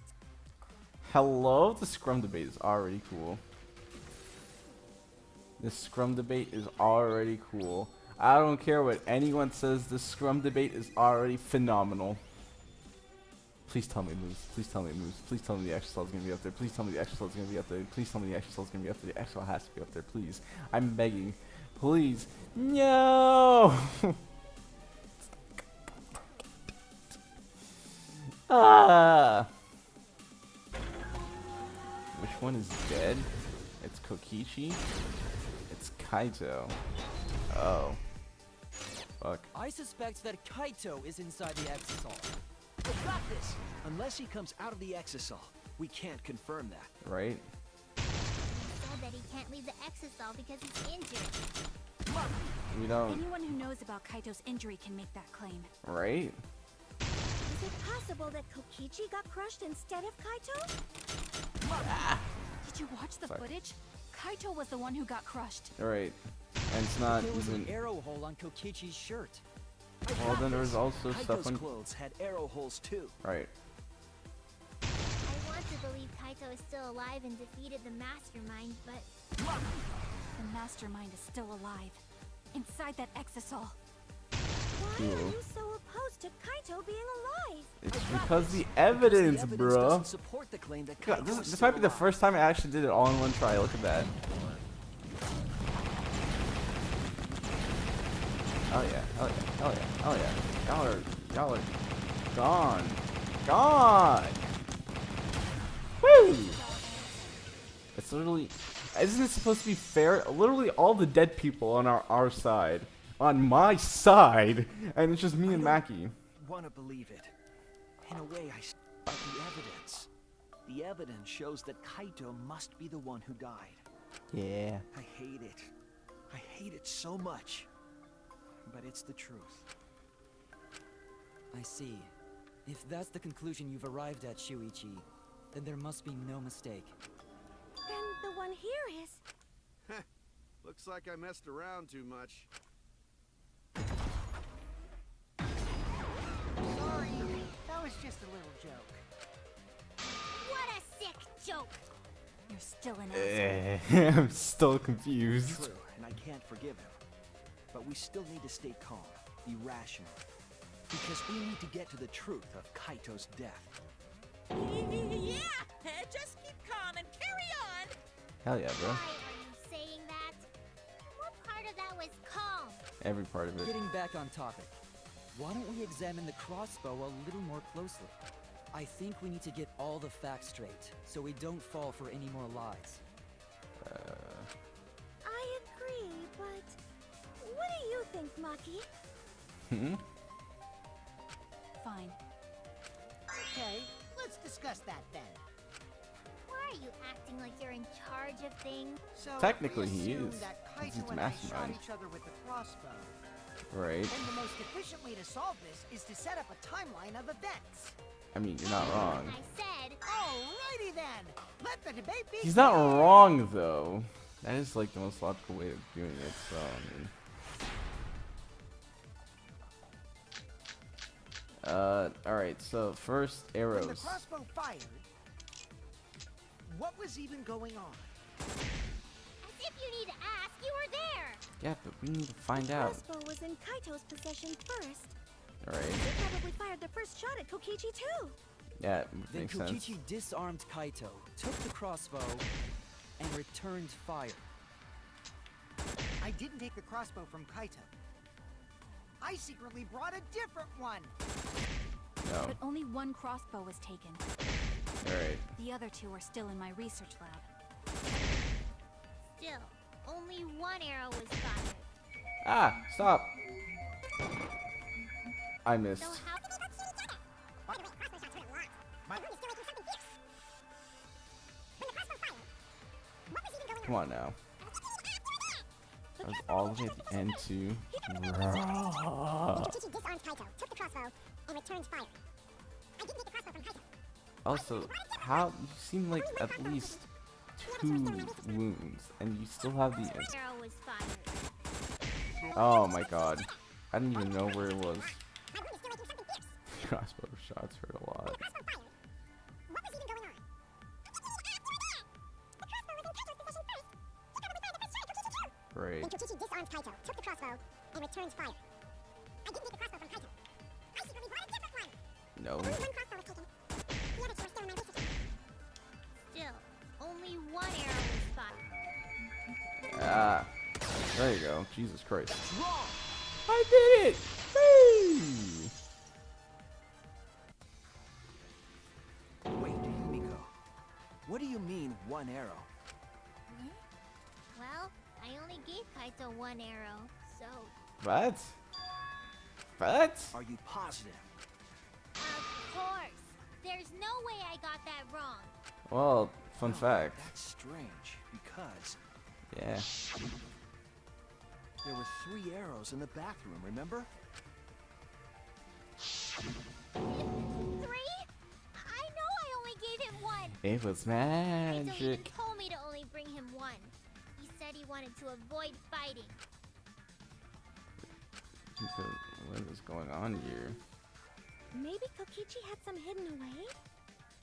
A: Hello? The scrum debate is already cool. This scrum debate is already cool. I don't care what anyone says, this scrum debate is already phenomenal. Please tell me it moves. Please tell me it moves. Please tell me the extra is gonna be up there. Please tell me the extra is gonna be up there. Please tell me the extra is gonna be up there. The extra has to be up there, please. I'm begging. Please. No! Ah! Which one is dead? It's Kokichi. It's Kaito. Oh. Fuck.
E: I suspect that Kaito is inside the Exisal.
C: I got this! Unless he comes out of the Exisal, we can't confirm that.
A: Right?
F: He said that he can't leave the Exisal because he's injured.
A: We don't.
B: Anyone who knows about Kaito's injury can make that claim.
A: Right?
G: Is it possible that Kokichi got crushed instead of Kaito?
B: Did you watch the
A: Sorry.
B: footage? Kaito was the one who got crushed.
A: Right. And it's not
E: There was
A: even.
E: an arrow hole on Kokichi's shirt.
C: I
A: Well,
C: got
A: then there was
C: this.
A: also stuff
C: Kaito's
A: on.
C: clothes had arrow holes too.
A: Right.
F: I want to believe Kaito is still alive and defeated the Mastermind, but
B: The Mastermind is still alive. Inside that Exisal.
G: Why
A: Cool.
G: are you so opposed to Kaito being alive?
A: It's
C: I got
A: because
C: this.
A: the
C: Because
A: evidence,
C: the evidence
A: bro.
C: doesn't support the claim that
A: God,
C: Kaito
A: this
C: is
A: might
C: still
A: be the
C: alive.
A: first time I actually did it all in one try. Look at that. Oh yeah, oh yeah, oh yeah, oh yeah. Y'all are gone. Gone! Woo! It's literally, isn't it supposed to be fair? Literally all the dead people on our side. On my side! And it's just me and Maki.
C: Want to believe it. In a way, but the evidence. The evidence shows that Kaito must be the one who died.
A: Yeah.
C: I hate it. I hate it so much. But it's the truth.
E: I see. If that's the conclusion you've arrived at, Shuichi, then there must be no mistake.
G: Then the one here is...
H: Looks like I messed around too much.
I: Sorry, that was just a little joke.
F: what a sick joke!
B: You're still an asshole.
A: I'm still confused.
C: True, and I can't forgive him. But we still need to stay calm, be rational. Because we need to get to the truth of Kaito's death.
D: Yeah, just keep calm and carry on.
A: Hell yeah, bro.
F: Why are you saying that? What part of that was calm?
A: Every part of it.
E: Getting back on topic, why don't we examine the crossbow a little more closely? I think we need to get all the facts straight, so we don't fall for any more lies.
G: I agree, but... What do you think, Maki?
A: Hmm?
B: Fine.
I: Okay, let's discuss that then.
F: Why are you acting like you're in charge of things?
I: So
A: Technically,
I: we
A: he
I: assume
A: is,
I: that
A: 'cause he's
I: Kaito
A: the
I: and I shot
A: mastermind.
I: each other with the crossbow.
A: Right.
I: And the most efficient way to solve this is to set up a timeline of events.
A: I mean, you're not wrong.
F: I said,
I: Alrighty then. Let the debate begin.
A: He's not wrong, though. That is, like, the most logical way of doing it, so, I mean. Alright, so first,
I: When the
A: arrows.
I: crossbow fired, what was even going on?
F: as if you need to ask, you were there!
A: Yeah, but we need to find
G: The
A: out.
G: crossbow was in Kaito's possession first,
A: Right.
G: They probably fired the first shot at Kokichi too.
A: Yeah,
E: Then
A: makes
E: Kokichi
A: sense.
E: disarmed Kaito, took the crossbow, and returned fire.
I: I didn't take the crossbow from Kaito. I secretly brought a different one.
A: No.
B: But only one crossbow was taken.
A: Alright.
B: The other two are still in my research lab.
F: Still, only one arrow was fired.
A: Ah! Stop! I missed.
F: So how
A: Come on now. That was all the way at the end too.
G: Kokichi disarmed Kaito, took the crossbow, and returned fire. I didn't take the crossbow from Kaito.
A: Also, how you seem like at least 2 wounds, and you still have the.
F: arrow was fired?
A: Oh my god! I didn't even know where it was.
G: My wound is still making something fierce.
A: Crossbow shots hurt a lot.
G: The crossbow fired. What was even going on? The crossbow was in Kaito's possession first. He probably fired the first shot at Kokichi too.
A: Right.
G: Then Kokichi disarmed Kaito, took the crossbow, and returned fire. I didn't take the crossbow from Kaito. I secretly brought a different one.
A: No.
G: Only one crossbow was taken. The other two are still in my research lab.
F: Still, only one arrow was fired.
A: Ah. There you go. Jesus Christ.
C: Wrong!
A: I did it! Whee!
C: Wait, Himiko. What do you mean, one arrow?
F: Well, I only gave Kaito one arrow, so
A: What? What?
C: Are you positive?
F: of course. There's no way I got that wrong.
A: Well, fun
C: No,
A: fact.
C: That's strange, because
A: Yeah.
C: there were 3 arrows in the bathroom, remember?
F: 3? I know I only gave him one.
A: It was
F: Kaito even
A: magic.
F: told me to only bring him one. He said he wanted to avoid fighting.
A: What is going on here?
G: Maybe Kokichi had some hidden away?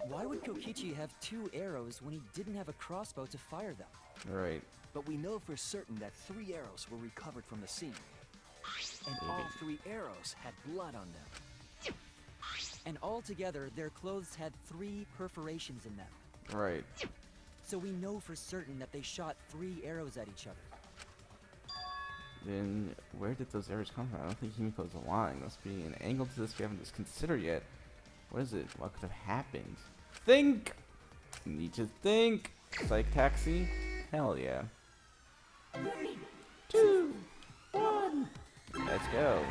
E: Why would Kokichi have 2 arrows when he didn't have a crossbow to fire them?
A: Right.
C: But we know for certain that 3 arrows were recovered from the scene. And all 3 arrows had blood on them.
E: And altogether, their clothes had 3 perforations in them.
A: Right.
E: So we know for certain that they shot 3 arrows at each other.
A: Then where did those arrows come from? I don't think Himiko's lying. Must be an angle to this we haven't just considered yet. What is it? What could have happened? Think! Need to think! Psych taxi? Hell yeah. 3, 2, 1. Let's go.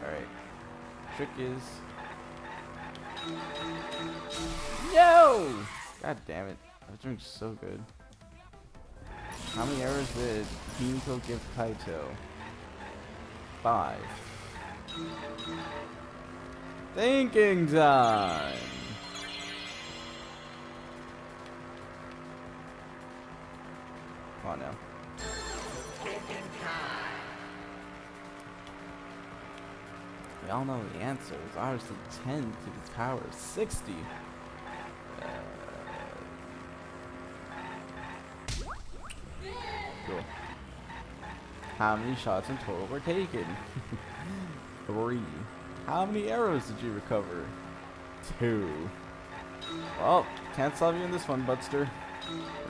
A: Alright. Trick is. No! God damn it. That drink's so good. How many arrows did Himiko give Kaito? 5. Thinking time! Come on now. We all know the answer. It's obviously 10 to the power of 60. Cool. How many shots in total were taken? 3. How many arrows did you recover? 2. Well, can't solve you in this one, Butster.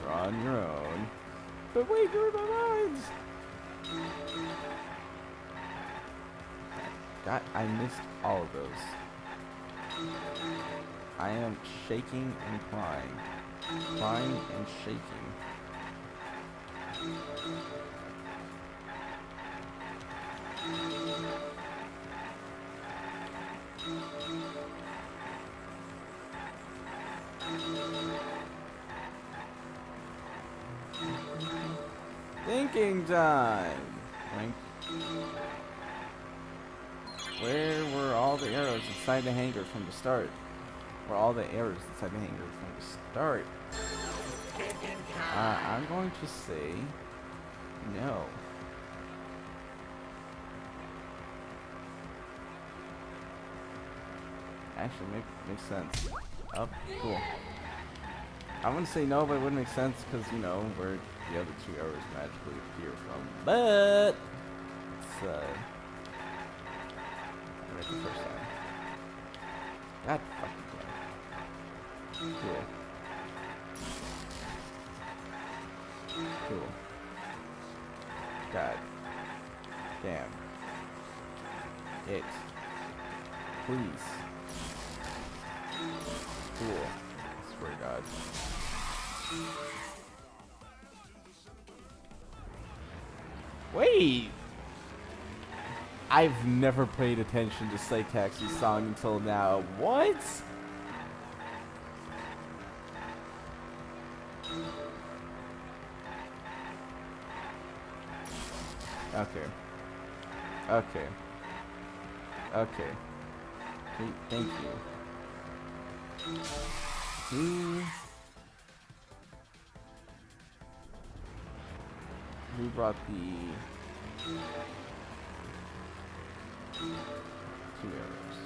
A: You're on your own. But wait, you're in my minds! God, I missed all of those. I am shaking and crying. Crying and shaking. Thinking time! Wink. Where were all the arrows inside the hangar from the start? Were all the arrows inside the hangar from the start? I'm going to say No. Actually, makes sense. Oh, cool. I wouldn't say no, but it would make sense because, you know, where the other 2 arrows magically appear from. But it's right the first time. God fucking damn. Cool. Cool. God damn it. Please. Cool. I swear to God. Wait! I've never paid attention to Slay Taxi's song until now. What? Okay. Okay. Okay. Thank you. Who brought the 2 arrows?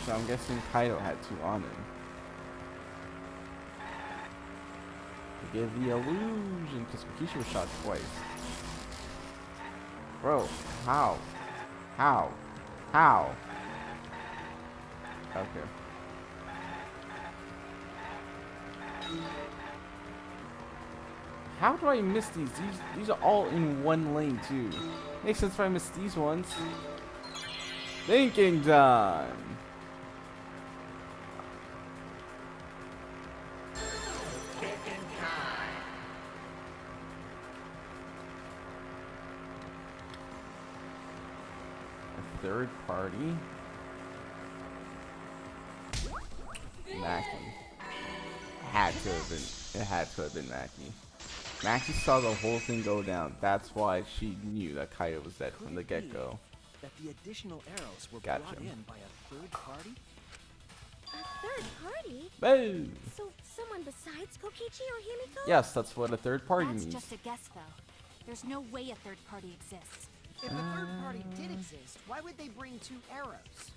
A: So I'm guessing Kaido had 2 on him. To give the illusion, because Kokichi was shot twice. Bro, how? How? How? Okay. How do I miss these? These are all in one lane too. Makes sense if I miss these ones. Thinking time. A third party. Maki. It had to have been Maki. Maki saw the whole thing go down. That's why she knew that Kaido was dead from the get-go.
C: That the additional arrows were
A: Gotcha.
C: brought in by a third party?
G: A third party?
A: Boom!
G: So someone besides Kokichi or Himiko?
A: Yes, that's what a third party
B: That's
A: means.
B: just a guess, though. There's no way a third party exists.
I: If a third party did exist, why would they bring 2 arrows?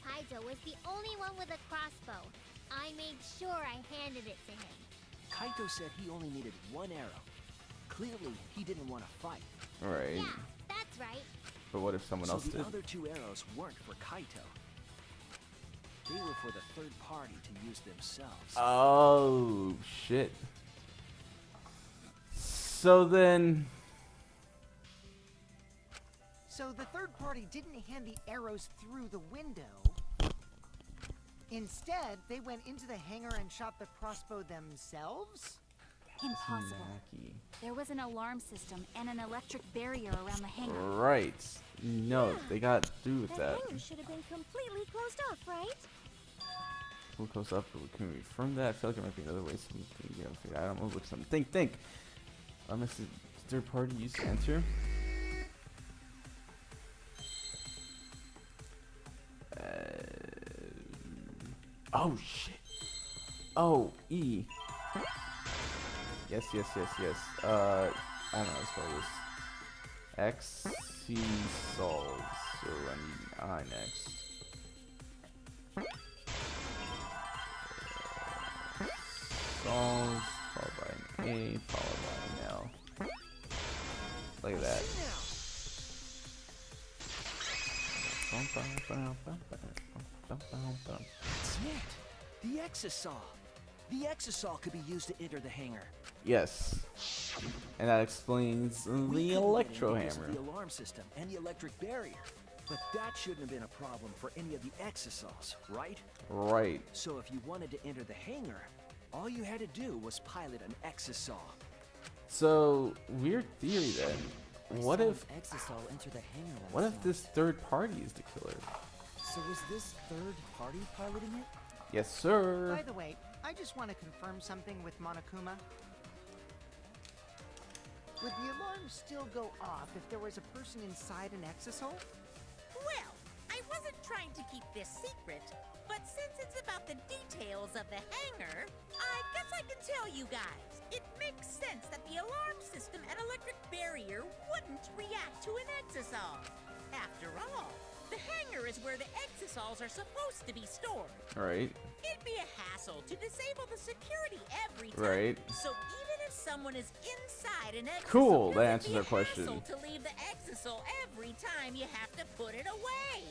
F: Kaido was the only one with a crossbow. I made sure I handed it to him.
C: Kaito said he only needed 1 arrow. Clearly, he didn't want to fight.
A: Right.
F: Yeah, that's right.
A: But what if someone
C: So
A: else
C: the
A: did?
C: other 2 arrows weren't for Kaito. They were for the third party to use themselves.
A: Oh, shit. So then...
I: So the third party didn't hand the arrows through the window. Instead, they went into the hangar and shot the crossbow themselves?
B: Impossible.
A: Maki.
B: There was an alarm system and an electric barrier around the hangar.
A: Right. No, they got through with
G: That
A: that.
G: hangar should have been completely closed off, right?
A: We'll close up, but we can confirm that. I feel like there might be another way. Something, you know, figure out. I don't know. Look something. Think. Unless the third party used to enter. Oh shit. Oh, E. Yes. I don't know. Let's spell this. X C solves. So I need I next. Solves followed by an A followed by an L. Look at that.
C: That's it! The Exosaw! The Exosaw could be used to enter the hangar.
A: Yes. And that explains
C: We
A: the
C: couldn't get in
A: electro
C: because of
A: hammer.
C: the alarm system and the electric barrier. But that shouldn't have been a problem for any of the Exosaws, right?
A: Right.
C: So if you wanted to enter the hangar, all you had to do was pilot an Exosaw.
A: So, weird theory then. What
E: I saw
A: if
E: an Exisal enter the hangar last
A: what if
E: night.
A: this third party is the killer?
E: So was this third party piloting it?
A: Yes, sir.
I: By the way, I just want to confirm something with Monokuma. Would the alarm still go off if there was a person inside an Exisal?
D: Well, I wasn't trying to keep this secret, but since it's about the details of the hangar, I guess I can tell you guys. It makes sense that the alarm system and electric barrier wouldn't react to an exisal. After all, the hangar is where the exisals are supposed to be stored.
A: Right.
D: It'd be a hassle to disable the security every time.
A: Right.
D: So even if someone is inside an exisal,
A: Cool, that
D: it'd
A: answers
D: be
A: our
D: a
A: question.
D: hassle to leave the exisal every time you have to put it away.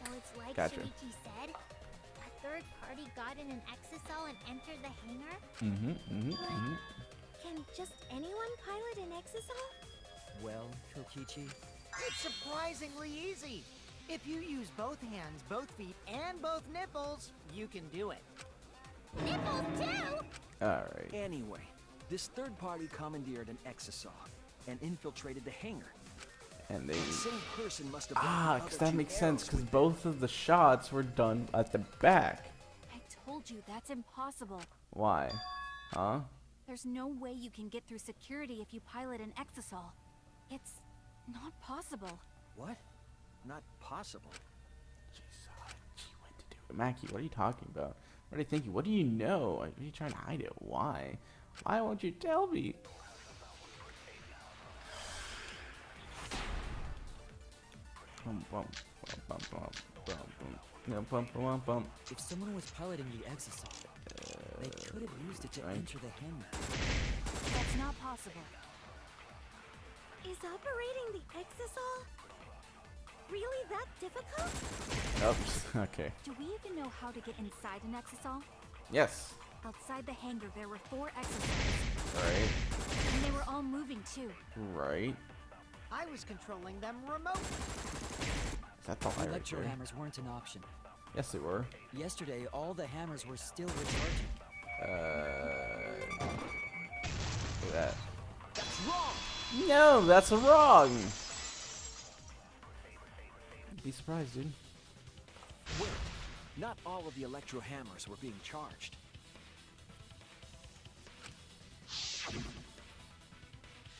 F: So it's like
A: Gotcha.
F: Shuichi said? A third party got in an exisal and entered the hangar?
G: Can just anyone pilot an exisal?
E: Well, Kokichi,
I: It's surprisingly easy. If you use both hands, both feet, and both nipples, you can do it.
F: Nipples too?
A: Alright.
C: Anyway, this third party commandeered an exisal and infiltrated the hangar.
A: And they...
C: The same person must have brought the
A: because
C: other
A: that
C: two
A: makes sense,
C: arrows
A: because
C: with
A: both of the shots were done at the back.
B: I told you that's impossible.
A: Why? Huh?
B: There's no way you can get through security if you pilot an exisal. It's not possible.
C: What? Not possible.
A: Mackie, what are you talking about? What are you thinking? What do you know? What are you trying to hide it? Why? Why won't you tell me? Bum, bum, bum, bum, bum, bum, bum, bum, bum, bum.
E: if someone was piloting the exisal, they could have used it to
A: right.
E: enter the hangar.
B: That's not possible.
G: Is operating the exisal really that difficult?
A: Oops. Okay.
B: Do we even know how to get inside an exisal?
A: Yes.
B: Outside the hangar, there were 4 exisals,
A: Right.
B: and they were all moving too.
A: Right.
I: I was controlling them remotely.
A: Is that the
E: The
A: light
E: electro
A: right there?
E: hammers weren't an option.
A: Yes, they were.
E: Yesterday, all the hammers were still recharging.
A: Look at that.
C: That's wrong!
A: No, that's wrong. I'd be surprised, dude.
C: Wait, not all of the electro hammers were being charged.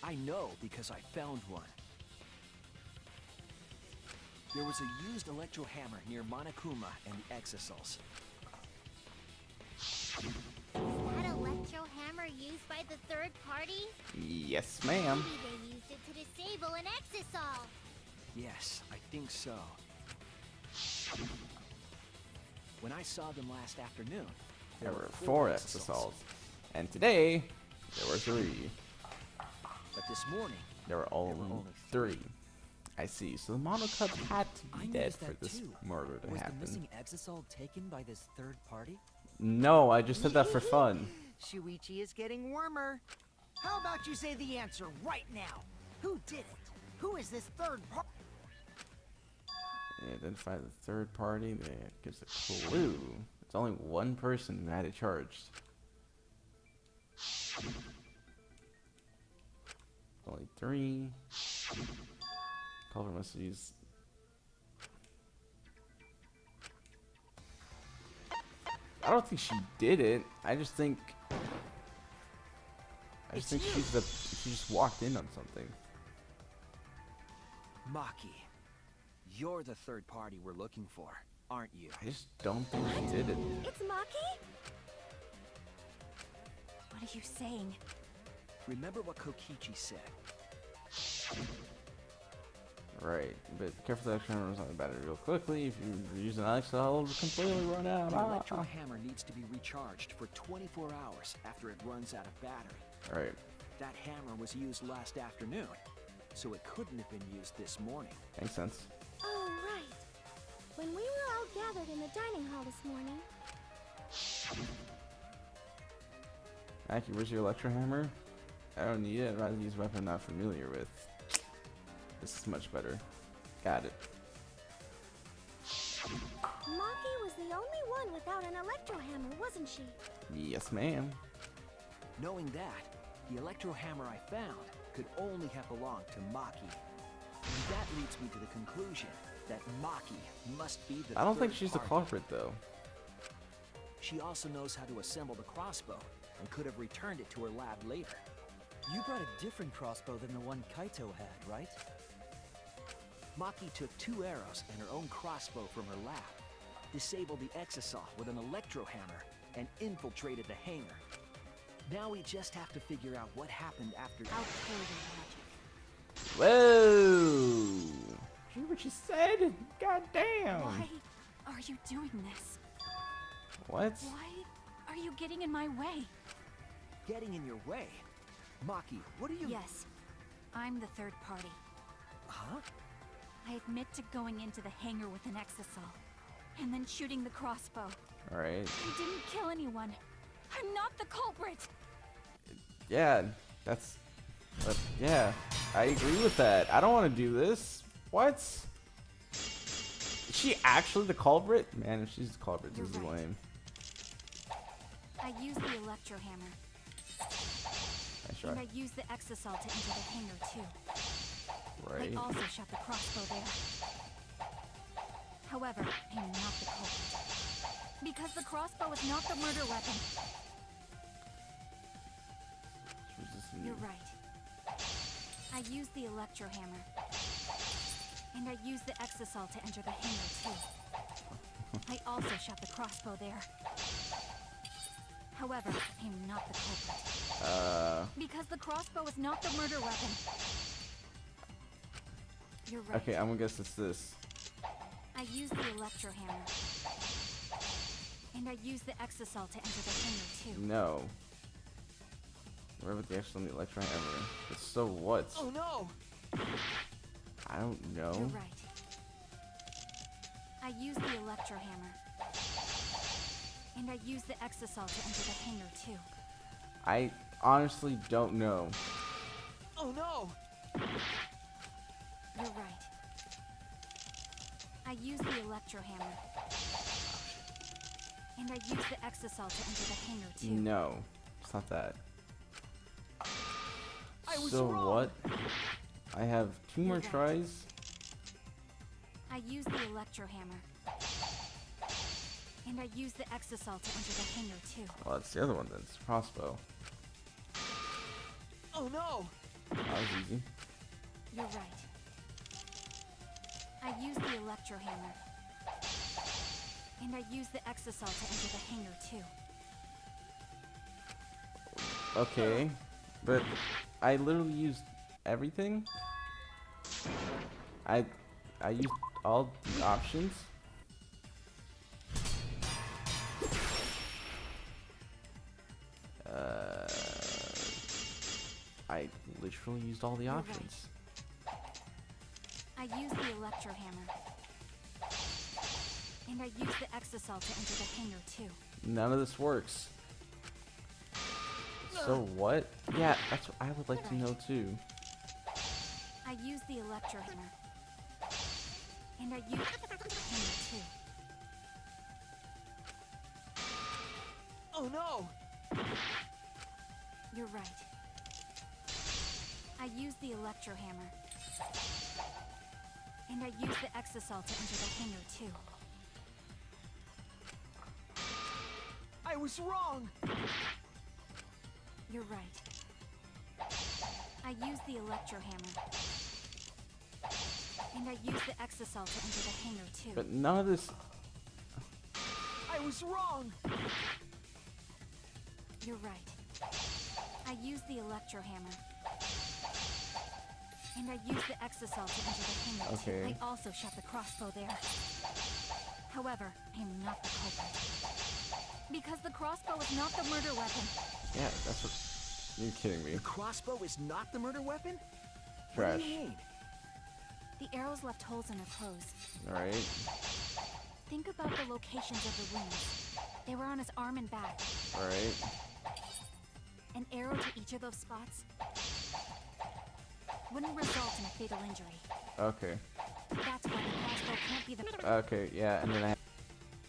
C: I know because I found one. There was a used electro hammer near Monokuma and the exisals.
F: Is that electro hammer used by the third party?
A: Yes, ma'am.
F: Maybe they used it to disable an exisal.
C: Yes, I think so. When I saw them last afternoon,
A: There were 4 exosols. And today, there were 3.
C: But this morning,
A: There were only 3. I see. So the Monocub had to
E: I
A: be dead
E: noticed
A: for
E: that
A: this
E: too.
A: murder to
E: Was the
A: happen.
E: missing exisal taken by this third party?
A: No, I just said that for fun.
I: Shuichi is getting warmer. How about you say the answer right now? Who did it? Who is this third party?
A: Identify the third party. That gives a clue. It's only one person who had it charged. Only 3. Culver must have used. I don't think she did it. I just think. She just walked in on something.
C: Maki, you're the third party we're looking for, aren't you?
A: I just don't think she did it.
G: It's Maki?
B: What are you saying?
C: Remember what Kokichi said.
A: Right, but careful that camera runs out of battery real quickly. If you use an Alexa, it'll completely run out.
C: The electro hammer needs to be recharged for 24 hours after it runs out of battery.
A: Right.
C: That hammer was used last afternoon, so it couldn't have been used this morning.
A: Makes sense.
G: Oh, right. When we were all gathered in the dining hall this morning,
A: Aki, where's your electro hammer? I don't need it. I'd rather use a weapon I'm not familiar with. This is much better. Got it.
G: Maki was the only one without an electro hammer, wasn't she?
A: Yes, ma'am.
C: Knowing that, the electro hammer I found could only have belonged to Maki. And that leads me to the conclusion that Maki must be the
A: I don't think
C: third
A: she's the
C: party.
A: culprit, though.
C: She also knows how to assemble the crossbow and could have returned it to her lab later.
E: You brought a different crossbow than the one Kaito had, right?
C: Maki took 2 arrows and her own crossbow from her lab, disabled the exisal with an electro hammer, and infiltrated the hangar. Now we just have to figure out what happened after.
B: I'll kill your magic.
A: Whoa! Hear what you said? God damn!
B: Why are you doing this?
A: What?
B: Why are you getting in my way?
C: Getting in your way? Maki, what are you...
B: Yes, I'm the third party.
C: Huh?
B: I admit to going into the hangar with an exisal, and then shooting the crossbow.
A: Alright.
B: I didn't kill anyone. I'm not the culprit.
A: Yeah, that's... yeah, I agree with that. I don't want to do this. What? Is she actually the culprit? Man, if she's the culprit, this is lame.
B: I used the electro hammer.
A: Nice try.
B: And I used the exisal to enter the hangar too.
A: Right.
B: I also shot the crossbow there. However, I'm not the culprit. Because the crossbow is not the murder weapon. You're right. I used the electro hammer. And I used the exisal to enter the hangar too. I also shot the crossbow there. However, I'm not the culprit. Because the crossbow is not the murder weapon. You're right.
A: Okay, I'm gonna guess it's this.
B: I used the electro hammer. And I used the exisal to enter the hangar too.
A: No. Where would the actual electron hammer? But so what?
C: Oh no!
A: I don't know.
B: You're right. I used the electro hammer. And I used the exisal to enter the hangar too.
A: I honestly don't know.
C: Oh no!
B: You're right. I used the electro hammer. And I used the exisal to enter the hangar too.
A: No, it's not that.
C: I was
A: so
C: wrong.
A: what? I have 2 more
B: You're right.
A: tries.
B: I used the electro hammer. And I used the exisal to enter the hangar too.
A: Well, that's the other one then. It's a crossbow.
C: Oh no!
A: That was easy.
B: You're right. I used the electro hammer. And I used the exisal to enter the hangar too.
A: Okay, but I literally used everything. I used all the options. I literally used all the
B: You're
A: options.
B: I used the electro hammer. And I used the exisal to enter the hangar too.
A: None of this works. So what? Yeah, that's what I would like to know too.
B: I used the electro hammer. And I used the hammer too.
C: Oh no!
B: You're right. I used the electro hammer. And I used the exisal to enter the hangar too.
C: I was wrong!
B: You're right. I used the electro hammer. And I used the exisal to enter the hangar too.
A: But none of this.
C: I was wrong!
B: You're right. I used the electro hammer. And I used the exisal to enter the hangar
A: Okay.
B: too. I also shot the crossbow there. However, I'm not the culprit. Because the crossbow is not the murder weapon.
A: Yeah, that's what. You're kidding me.
C: The crossbow is not the murder weapon?
A: Trash.
C: What do you mean?
B: The arrows left holes in her clothes.
A: Alright.
B: Think about the locations of the wounds. They were on his arm and back.
A: Alright.
B: An arrow to each of those spots wouldn't result in a fatal injury.
A: Okay.
B: That's why the crossbow can't be the...
A: Okay, yeah, and then I.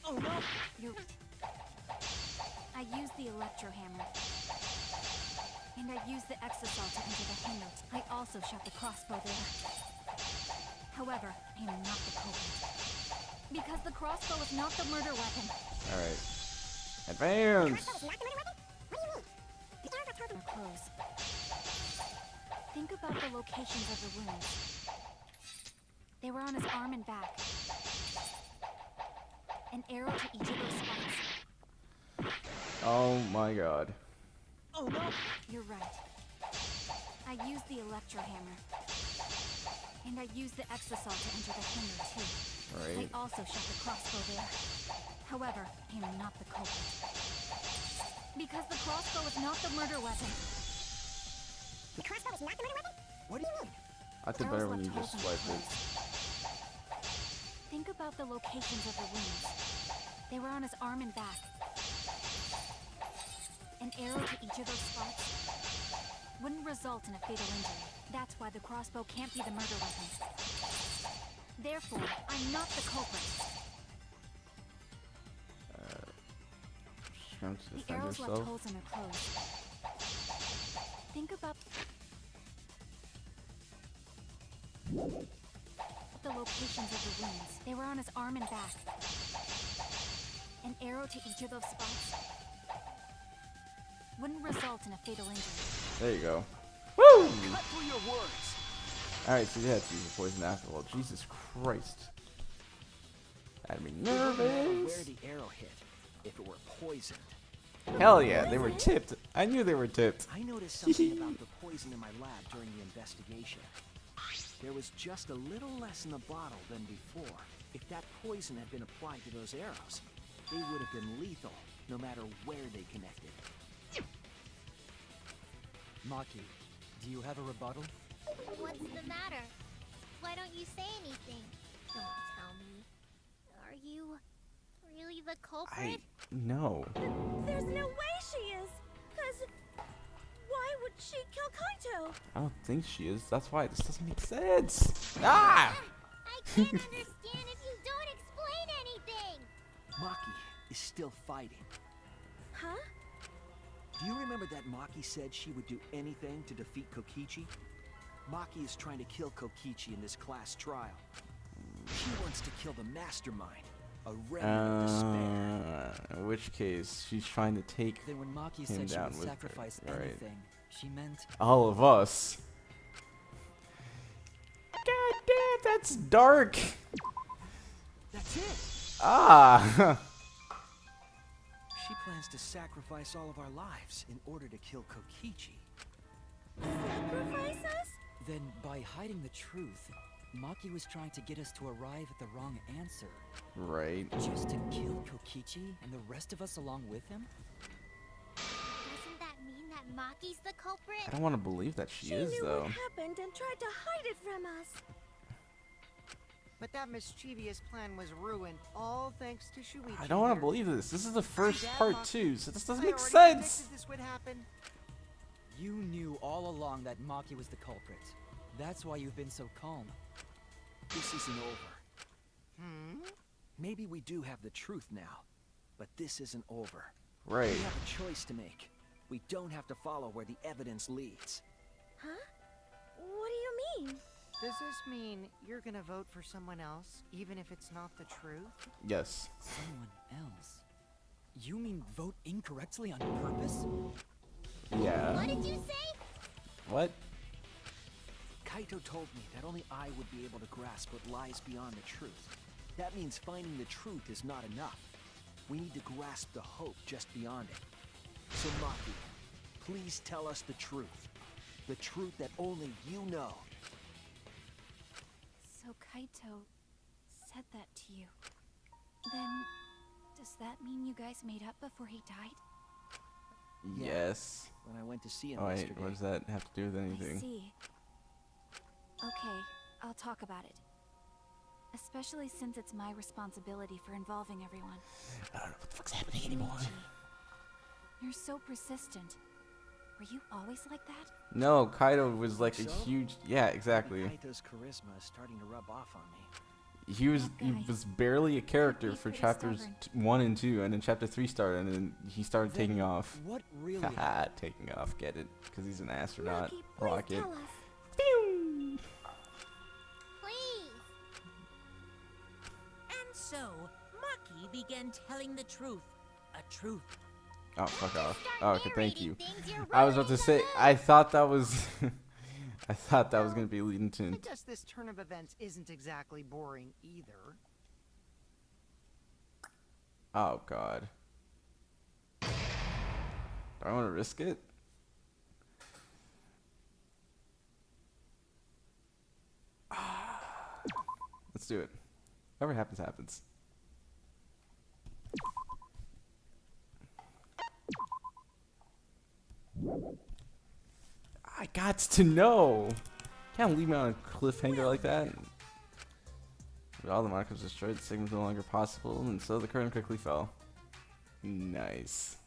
C: Oh no!
B: You're right. I used the electro hammer. And I used the exisal to enter the hangar. I also shot the crossbow there. However, I am not the culprit. Because the crossbow is not the murder weapon.
A: Alright. Advance!
B: Her clothes. Think about the locations of the wounds. They were on his arm and back. An arrow to each of those spots.
A: Oh my god.
C: Oh no!
B: You're right. I used the electro hammer. And I used the exasol to enter the hangar too.
A: Right.
B: I also shot the crossbow there. However, I am not the culprit. Because the crossbow is not the murder weapon.
G: The crossbow is not the murder weapon?
C: What do you mean?
A: I think better when you just swipe it.
B: Think about the locations of the wounds. They were on his arm and back. An arrow to each of those spots wouldn't result in a fatal injury. That's why the crossbow can't be the murder weapon. Therefore, I'm not the culprit.
A: She's trying to
B: The
A: defend
B: arrows left
A: herself.
B: holes in her clothes. Think about the locations of the wounds. They were on his arm and back. An arrow to each of those spots wouldn't result in a fatal injury.
A: There you go. Woo!
C: Cut through your words.
A: Alright, so you had to use the poison after all. Jesus Christ. That'd be
C: We wouldn't know
A: nervous.
C: where the arrow hit if it were poisoned.
A: Hell yeah, they were tipped. I knew they were tipped.
C: I noticed something about the poison in my lab during the investigation. There was just a little less in the bottle than before. If that poison had been applied to those arrows, they would have been lethal, no matter where they connected.
E: Maki, do you have a rebuttal?
F: What's the matter? Why don't you say anything? Don't tell me. Are you really the culprit?
A: No.
G: There's no way she is. Cause why would she kill Kaito?
A: I don't think she is. That's why this doesn't make sense. Ah!
F: I can't understand if you don't explain anything.
C: Maki is still fighting.
G: Huh?
C: Do you remember that Maki said she would do anything to defeat Kokichi? Maki is trying to kill Kokichi in this class trial. She wants to kill the mastermind, a remnant of despair.
A: In which case, she's trying to take
E: Then when Maki
A: him
E: said she
A: down
E: would
A: with her,
E: sacrifice
A: right.
E: anything, she meant
A: all of us. God damn, that's dark.
C: That's it!
A: Ah!
C: She plans to sacrifice all of our lives in order to kill Kokichi.
G: Sacrifice us?
E: then by hiding the truth, Maki was trying to get us to arrive at the wrong answer.
A: Right.
E: Just to kill Kokichi and the rest of us along with him?
F: Doesn't that mean that Maki's the culprit?
A: I don't want to believe that she is,
G: knew
A: though.
G: what happened and tried to hide it from us.
I: But that mischievous plan was ruined, all thanks to Shuichi.
A: I don't want to
I: here.
A: believe this. This is the first
I: Dad,
A: part,
I: Maki,
A: too, so this doesn't
I: I
A: make
I: already
A: sense.
I: predicted this would happen.
E: You knew all along that Maki was the culprit. That's why you've been so calm.
C: This isn't over. Maybe we do have the truth now, but this isn't over.
A: Right.
C: We have a choice to make. We don't have to follow where the evidence leads.
G: Huh? What do you mean?
I: Does this mean you're gonna vote for someone else, even if it's not the truth?
A: Yes.
E: Someone else? You mean vote incorrectly on purpose?
A: Yeah.
F: What did you say?
A: What?
C: Kaito told me that only I would be able to grasp what lies beyond the truth. That means finding the truth is not enough. We need to grasp the hope just beyond it. So Maki, please tell us the truth. The truth that only you know.
B: So Kaito said that to you. Then, does that mean you guys made up before he died?
C: Yeah.
A: Yes.
C: When I went to see him
A: Oh, wait,
C: yesterday.
A: what does that have to do with
B: I
A: anything?
B: see. Okay, I'll talk about it. Especially since it's my responsibility for involving everyone.
A: I don't know what the fuck's happening anymore.
B: Shuichi, you're so persistent. Were you always like that?
A: No, Kaido was like a
C: So?
A: huge. Yeah, exactly.
C: Maybe Kaito's charisma is starting to rub off on me.
A: He was
B: That guy.
A: barely a character
B: He's
A: for
B: pretty
A: chapters
B: stubborn.
A: 1 and 2, and then chapter 3 started, and then he started
E: Then
A: taking off.
E: What really
A: Haha,
E: happened?
A: taking off, get it? Because he's an astronaut.
G: Maki, please
A: Rocket.
G: tell us.
F: Please.
D: And so, Maki began telling the truth. A truth.
A: Oh, fuck off.
F: Start
A: Oh, okay, thank
F: narrating
A: you.
F: things, you're
A: I was about to
F: ruining
A: say,
F: the
A: I
F: mood.
A: thought that was. I thought that was gonna be leading
I: I
A: to.
I: guess this turn of events isn't exactly boring either.
A: Oh, God. Do I want to risk it? Let's do it. Whatever happens, happens. I got to know. Can't leave me on a cliffhanger like that. With all the markers destroyed, the segment was no longer possible, and so the curtain quickly fell. Nice.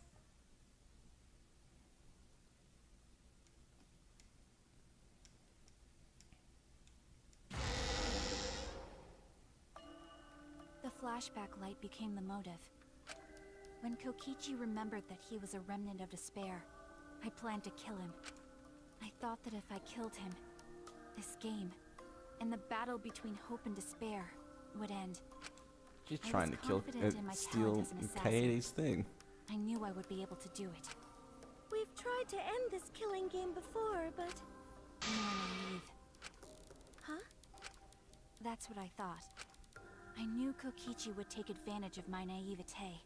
B: The flashback light became the motive. When Kokichi remembered that he was a remnant of despair, I planned to kill him. I thought that if I killed him, this game, and the battle between hope and despair, would end.
A: She's trying to kill, steal Kaede's thing.
B: I knew I would be able to do it.
G: We've tried to end this killing game before, but...
B: We were naive.
G: Huh?
B: That's what I thought. I knew Kokichi would take advantage of my naivete,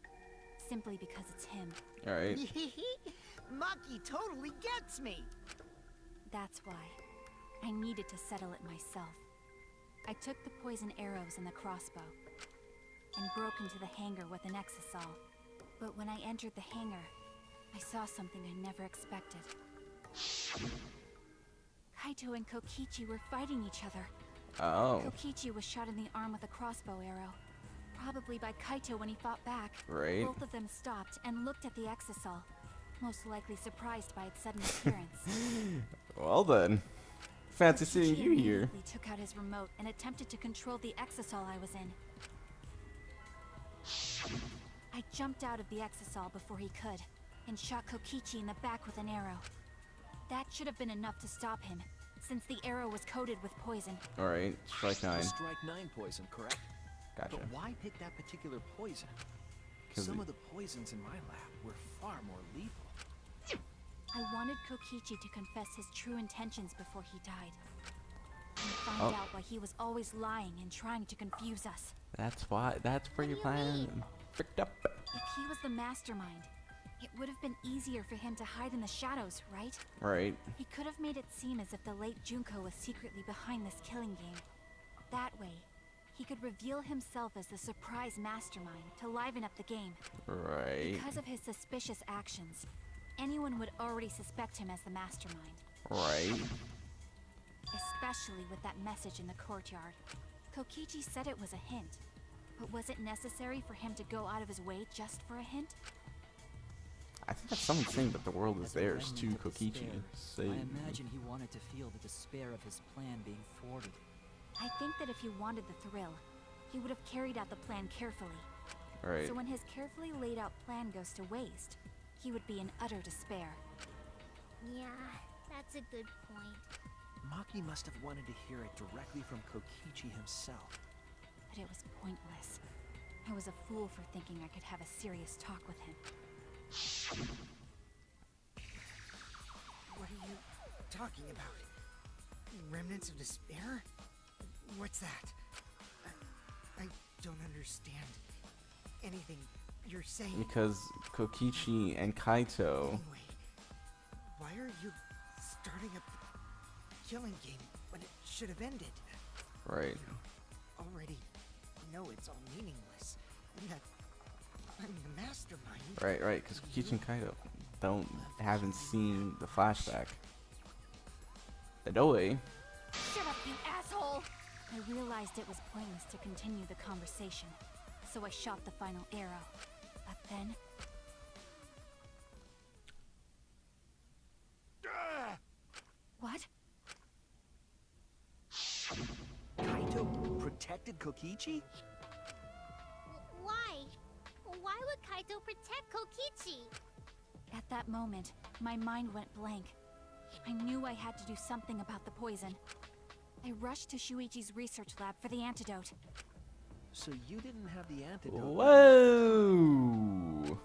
B: simply because it's him.
A: Alright.
I: Maki totally gets me!
B: That's why. I needed to settle it myself. I took the poison arrows and the crossbow, and broke into the hangar with an exisal. But when I entered the hangar, I saw something I never expected. Kaito and Kokichi were fighting each other.
A: Oh.
B: Kokichi was shot in the arm with a crossbow arrow. Probably by Kaito when he fought back.
A: Right.
B: Both of them stopped and looked at the exisal, most likely surprised by its sudden appearance.
A: Well then. Fancy seeing you here.
B: Immediately took out his remote and attempted to control the exisal I was in. I jumped out of the exisal before he could, and shot Kokichi in the back with an arrow. That should have been enough to stop him, since the arrow was coated with poison.
A: Alright, strike 9.
C: Strike 9 poison, correct?
A: Gotcha.
C: But why pick that particular poison? Some of the poisons in my lab were far more lethal.
B: I wanted Kokichi to confess his true intentions before he died. And find out why he was always lying and trying to confuse us.
A: That's why. That's where your plan fricked up.
B: If he was the mastermind, it would have been easier for him to hide in the shadows, right?
A: Right.
B: He could have made it seem as if the late Junko was secretly behind this killing game. That way, he could reveal himself as the surprise mastermind to liven up the game.
A: Right.
B: Because of his suspicious actions, anyone would already suspect him as the mastermind.
A: Right.
B: Especially with that message in the courtyard. Kokichi said it was a hint, but was it necessary for him to go out of his way just for a hint?
A: I think that's someone saying that the world is theirs to Kokichi.
E: I imagine he wanted to feel the despair of his plan being thwarted.
B: I think that if he wanted the thrill, he would have carried out the plan carefully.
A: Right.
B: So when his carefully laid out plan goes to waste, he would be in utter despair.
F: Yeah, that's a good point.
C: Maki must have wanted to hear it directly from Kokichi himself.
B: But it was pointless. I was a fool for thinking I could have a serious talk with him.
I: What are you talking about? Remnants of despair? What's that? I don't understand anything you're saying.
A: Because Kokichi and Kaito.
I: Anyway, why are you starting a killing game when it should have ended?
A: Right.
I: You already know it's all meaningless, and that I'm the mastermind.
A: Right, because Kokichi and Kaito haven't seen the flashback. Adoe.
B: Shut up, you asshole! I realized it was pointless to continue the conversation, so I shot the final arrow. But then... What?
C: Kaito protected Kokichi?
F: Why? Why would Kaito protect Kokichi?
B: At that moment, my mind went blank. I knew I had to do something about the poison. I rushed to Shuichi's research lab for the antidote.
C: So you didn't have the antidote?
A: Whoa!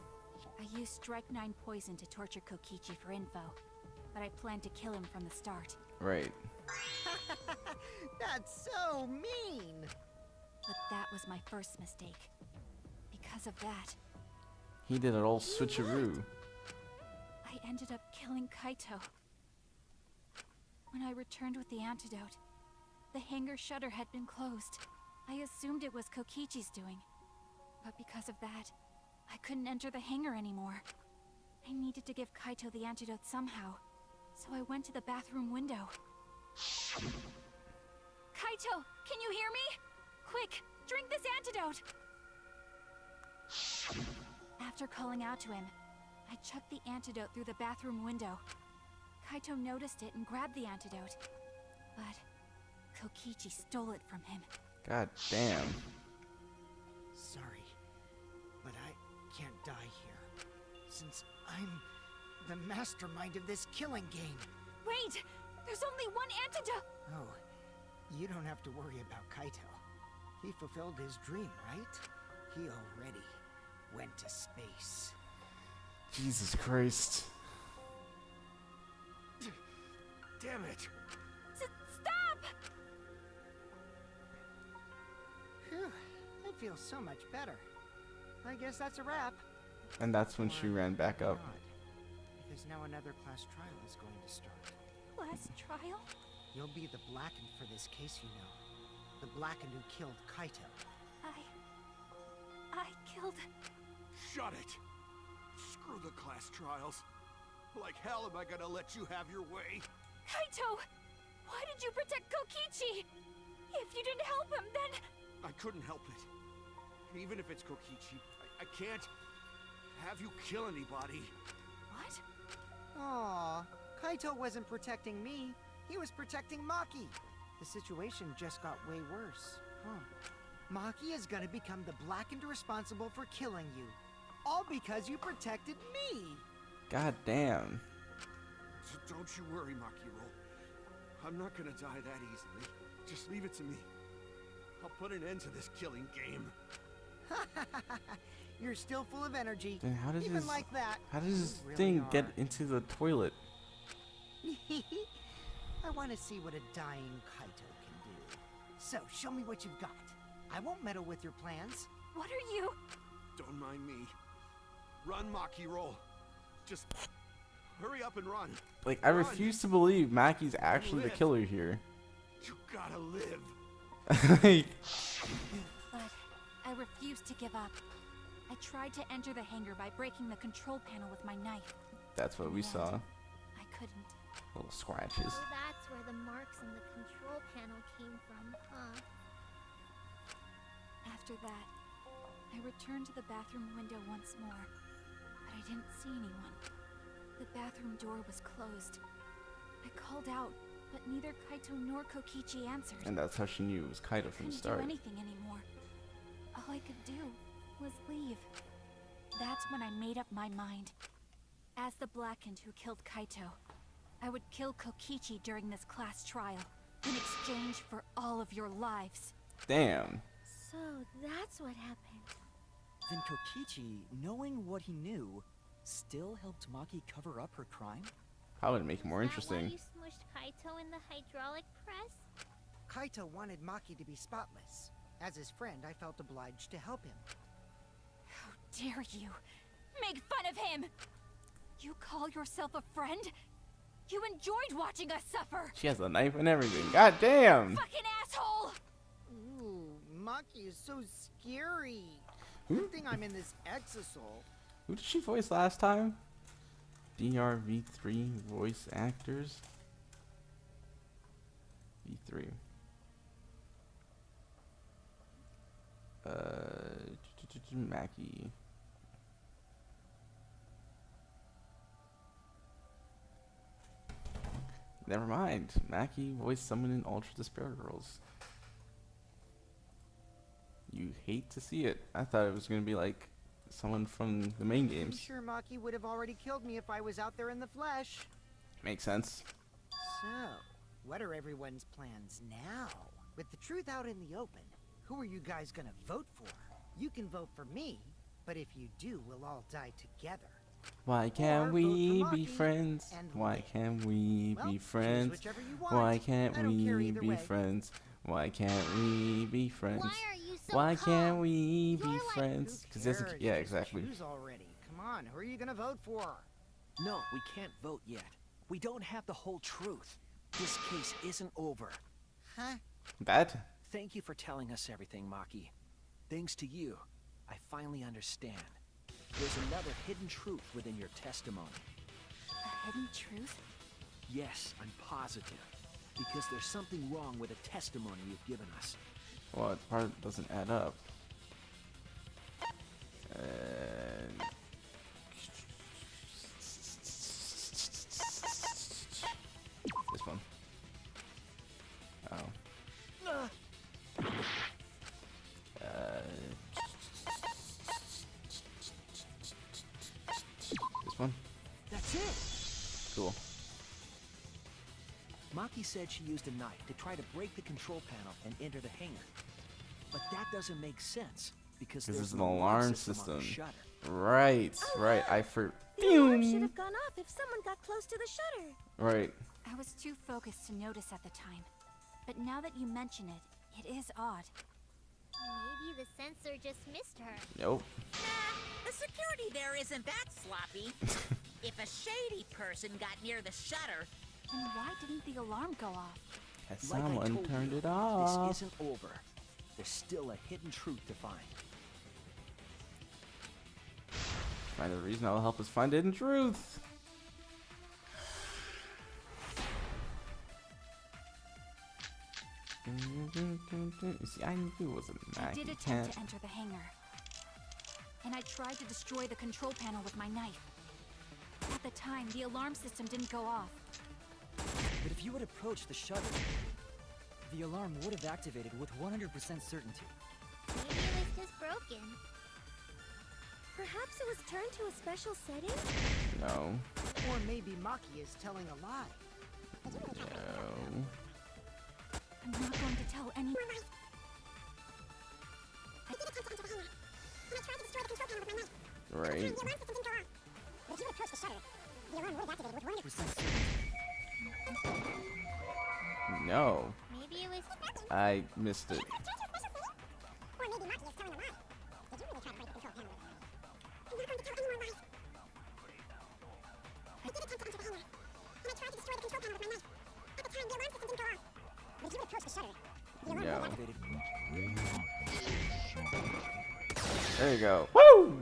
B: I used Strike 9 poison to torture Kokichi for info, but I planned to kill him from the start.
A: Right.
I: That's so mean!
B: But that was my first mistake. Because of that,
A: He did an old switcheroo.
B: I ended up killing Kaito. When I returned with the antidote, the hangar shutter had been closed. I assumed it was Kokichi's doing. But because of that, I couldn't enter the hangar anymore. I needed to give Kaito the antidote somehow, so I went to the bathroom window. Kaito, can you hear me? Quick, drink this antidote! After calling out to him, I chucked the antidote through the bathroom window. Kaito noticed it and grabbed the antidote. But Kokichi stole it from him.
A: God damn.
I: Sorry, but I can't die here, since I'm the mastermind of this killing game.
B: Wait! There's only one antidote!
I: Oh, you don't have to worry about Kaito. He fulfilled his dream, right? He already went to space.
A: Jesus Christ.
H: Damn it!
B: Stop!
I: Phew, I feel so much better. I guess that's a wrap.
A: And that's when she ran back up.
I: Not, because now another class trial is going to start.
B: Class trial?
I: You'll be the Blackened for this case, you know. The Blackened who killed Kaito.
B: I killed...
H: Shut it! Screw the class trials. Like hell am I gonna let you have your way?
B: Kaito! Why did you protect Kokichi? If you didn't help him, then...
H: I couldn't help it. Even if it's Kokichi, I can't have you kill anybody.
B: What?
I: Aw, Kaito wasn't protecting me. He was protecting Maki. The situation just got way worse, huh? Maki is gonna become the Blackened responsible for killing you. All because you protected me!
A: God damn.
H: So don't you worry, Makiro. I'm not gonna die that easily. Just leave it to me. I'll put an end to this killing game.
I: You're still full of energy.
A: Then how does
I: Even
A: this,
I: like that.
A: how does this
I: You really
A: thing get
I: are.
A: into the toilet?
I: I want to see what a dying Kaito can do. So, show me what you've got. I won't meddle with your plans.
B: What are you...
H: Don't mind me. Run, Makiro. Just hurry up and run.
A: Like, I refuse to believe Maki's actually the killer here.
H: You gotta live.
A: Like,
B: But I refused to give up. I tried to enter the hangar by breaking the control panel with my knife.
A: that's what we
B: And
A: saw.
B: I couldn't.
A: Little scratches.
F: So that's where the marks on the control panel came from, huh?
B: After that, I returned to the bathroom window once more, but I didn't see anyone. The bathroom door was closed. I called out, but neither Kaito nor Kokichi answered.
A: And that's how she knew it was Kaito from the
B: Couldn't
A: start.
B: do anything anymore. All I could do was leave. That's when I made up my mind. As the Blackened who killed Kaito, I would kill Kokichi during this class trial in exchange for all of your lives.
A: Damn.
F: So that's what happened.
E: Then Kokichi, knowing what he knew, still helped Maki cover up her crime?
A: How would it make it more
F: Is that why
A: interesting?
F: you smushed Kaito in the hydraulic press?
I: Kaito wanted Maki to be spotless. As his friend, I felt obliged to help him.
B: How dare you make fun of him? You call yourself a friend? You enjoyed watching us suffer.
A: She has a knife and everything. God damn.
B: Fucking asshole!
I: Ooh, Maki is so scary.
A: Who?
I: Good thing I'm in this exisal.
A: Who did she voice last time? DRV3 voice actors. V3. Maki. Never mind. Maki voiced someone in Ultra Despair Girls. You hate to see it. I thought it was gonna be like someone from the main
I: I'm
A: games.
I: sure Maki would have already killed me if I was out there in the flesh.
A: Makes sense.
I: So, what are everyone's plans now? With the truth out in the open, who are you guys gonna vote for? You can vote for me, but if you do, we'll all die together.
A: Why
I: Or
A: can't
I: vote
A: we
I: for
A: be
I: Maki
A: friends?
I: and
A: Why
I: live.
A: can't we
I: Well,
A: be
I: choose
A: friends?
I: whichever you want.
A: Why can't
I: I don't care
A: we
I: either
A: be
I: way.
A: friends? Why can't we be friends?
F: Why are you so
A: Why
F: calm?
A: can't we
F: You're
A: be
F: like-
A: friends?
I: Who
A: Because there's a,
I: cares?
A: yeah,
I: Just
A: exactly.
I: Choose already. Come on, who are you gonna vote for?
C: No, we can't vote yet. We don't have the whole truth. This case isn't over.
I: Huh?
A: That
C: Thank you for telling us everything, Maki. Thanks to you, I finally understand. There's another hidden truth within your testimony.
B: A hidden truth?
C: Yes, I'm positive. Because there's something wrong with the testimony you've given us.
A: Well, part doesn't add up. And this one. Oh. This one.
C: That's it!
A: Cool.
C: Maki said she used a knife to try to break the control panel and enter the hangar. But that doesn't make sense because
A: This
C: there's
A: is an alarm system.
C: on the shutter.
A: Right, right. I
G: The alarm should have gone off if someone got close to the shutter.
A: Right.
B: I was too focused to notice at the time. But now that you mention it, it is odd.
F: Maybe the sensor just missed her.
A: Nope.
D: Nah, the security there isn't that sloppy. If a shady person got near the shutter,
B: Then why didn't the alarm go off?
A: Has
C: Like I
A: someone
C: told
A: turned
C: you,
A: it off?
C: This isn't over. There's still a hidden truth to find.
A: Find the reason that will help us find hidden truth. You see, I knew it was a
B: I
A: Mac.
B: did
A: You
B: attempt
A: can't.
B: to enter the hangar. And I tried to destroy the control panel with my knife. At the time, the alarm system didn't go off.
E: But if you had approached the shutter, the alarm would have activated with 100% certainty.
F: Maybe it was just broken.
G: Perhaps it was turned to a special setting?
A: No.
I: Or maybe Maki is telling a lie.
A: No.
B: I'm not going to tell anyone.
A: Right. No.
F: Maybe it was.
A: I missed it. No. There you go. Woo!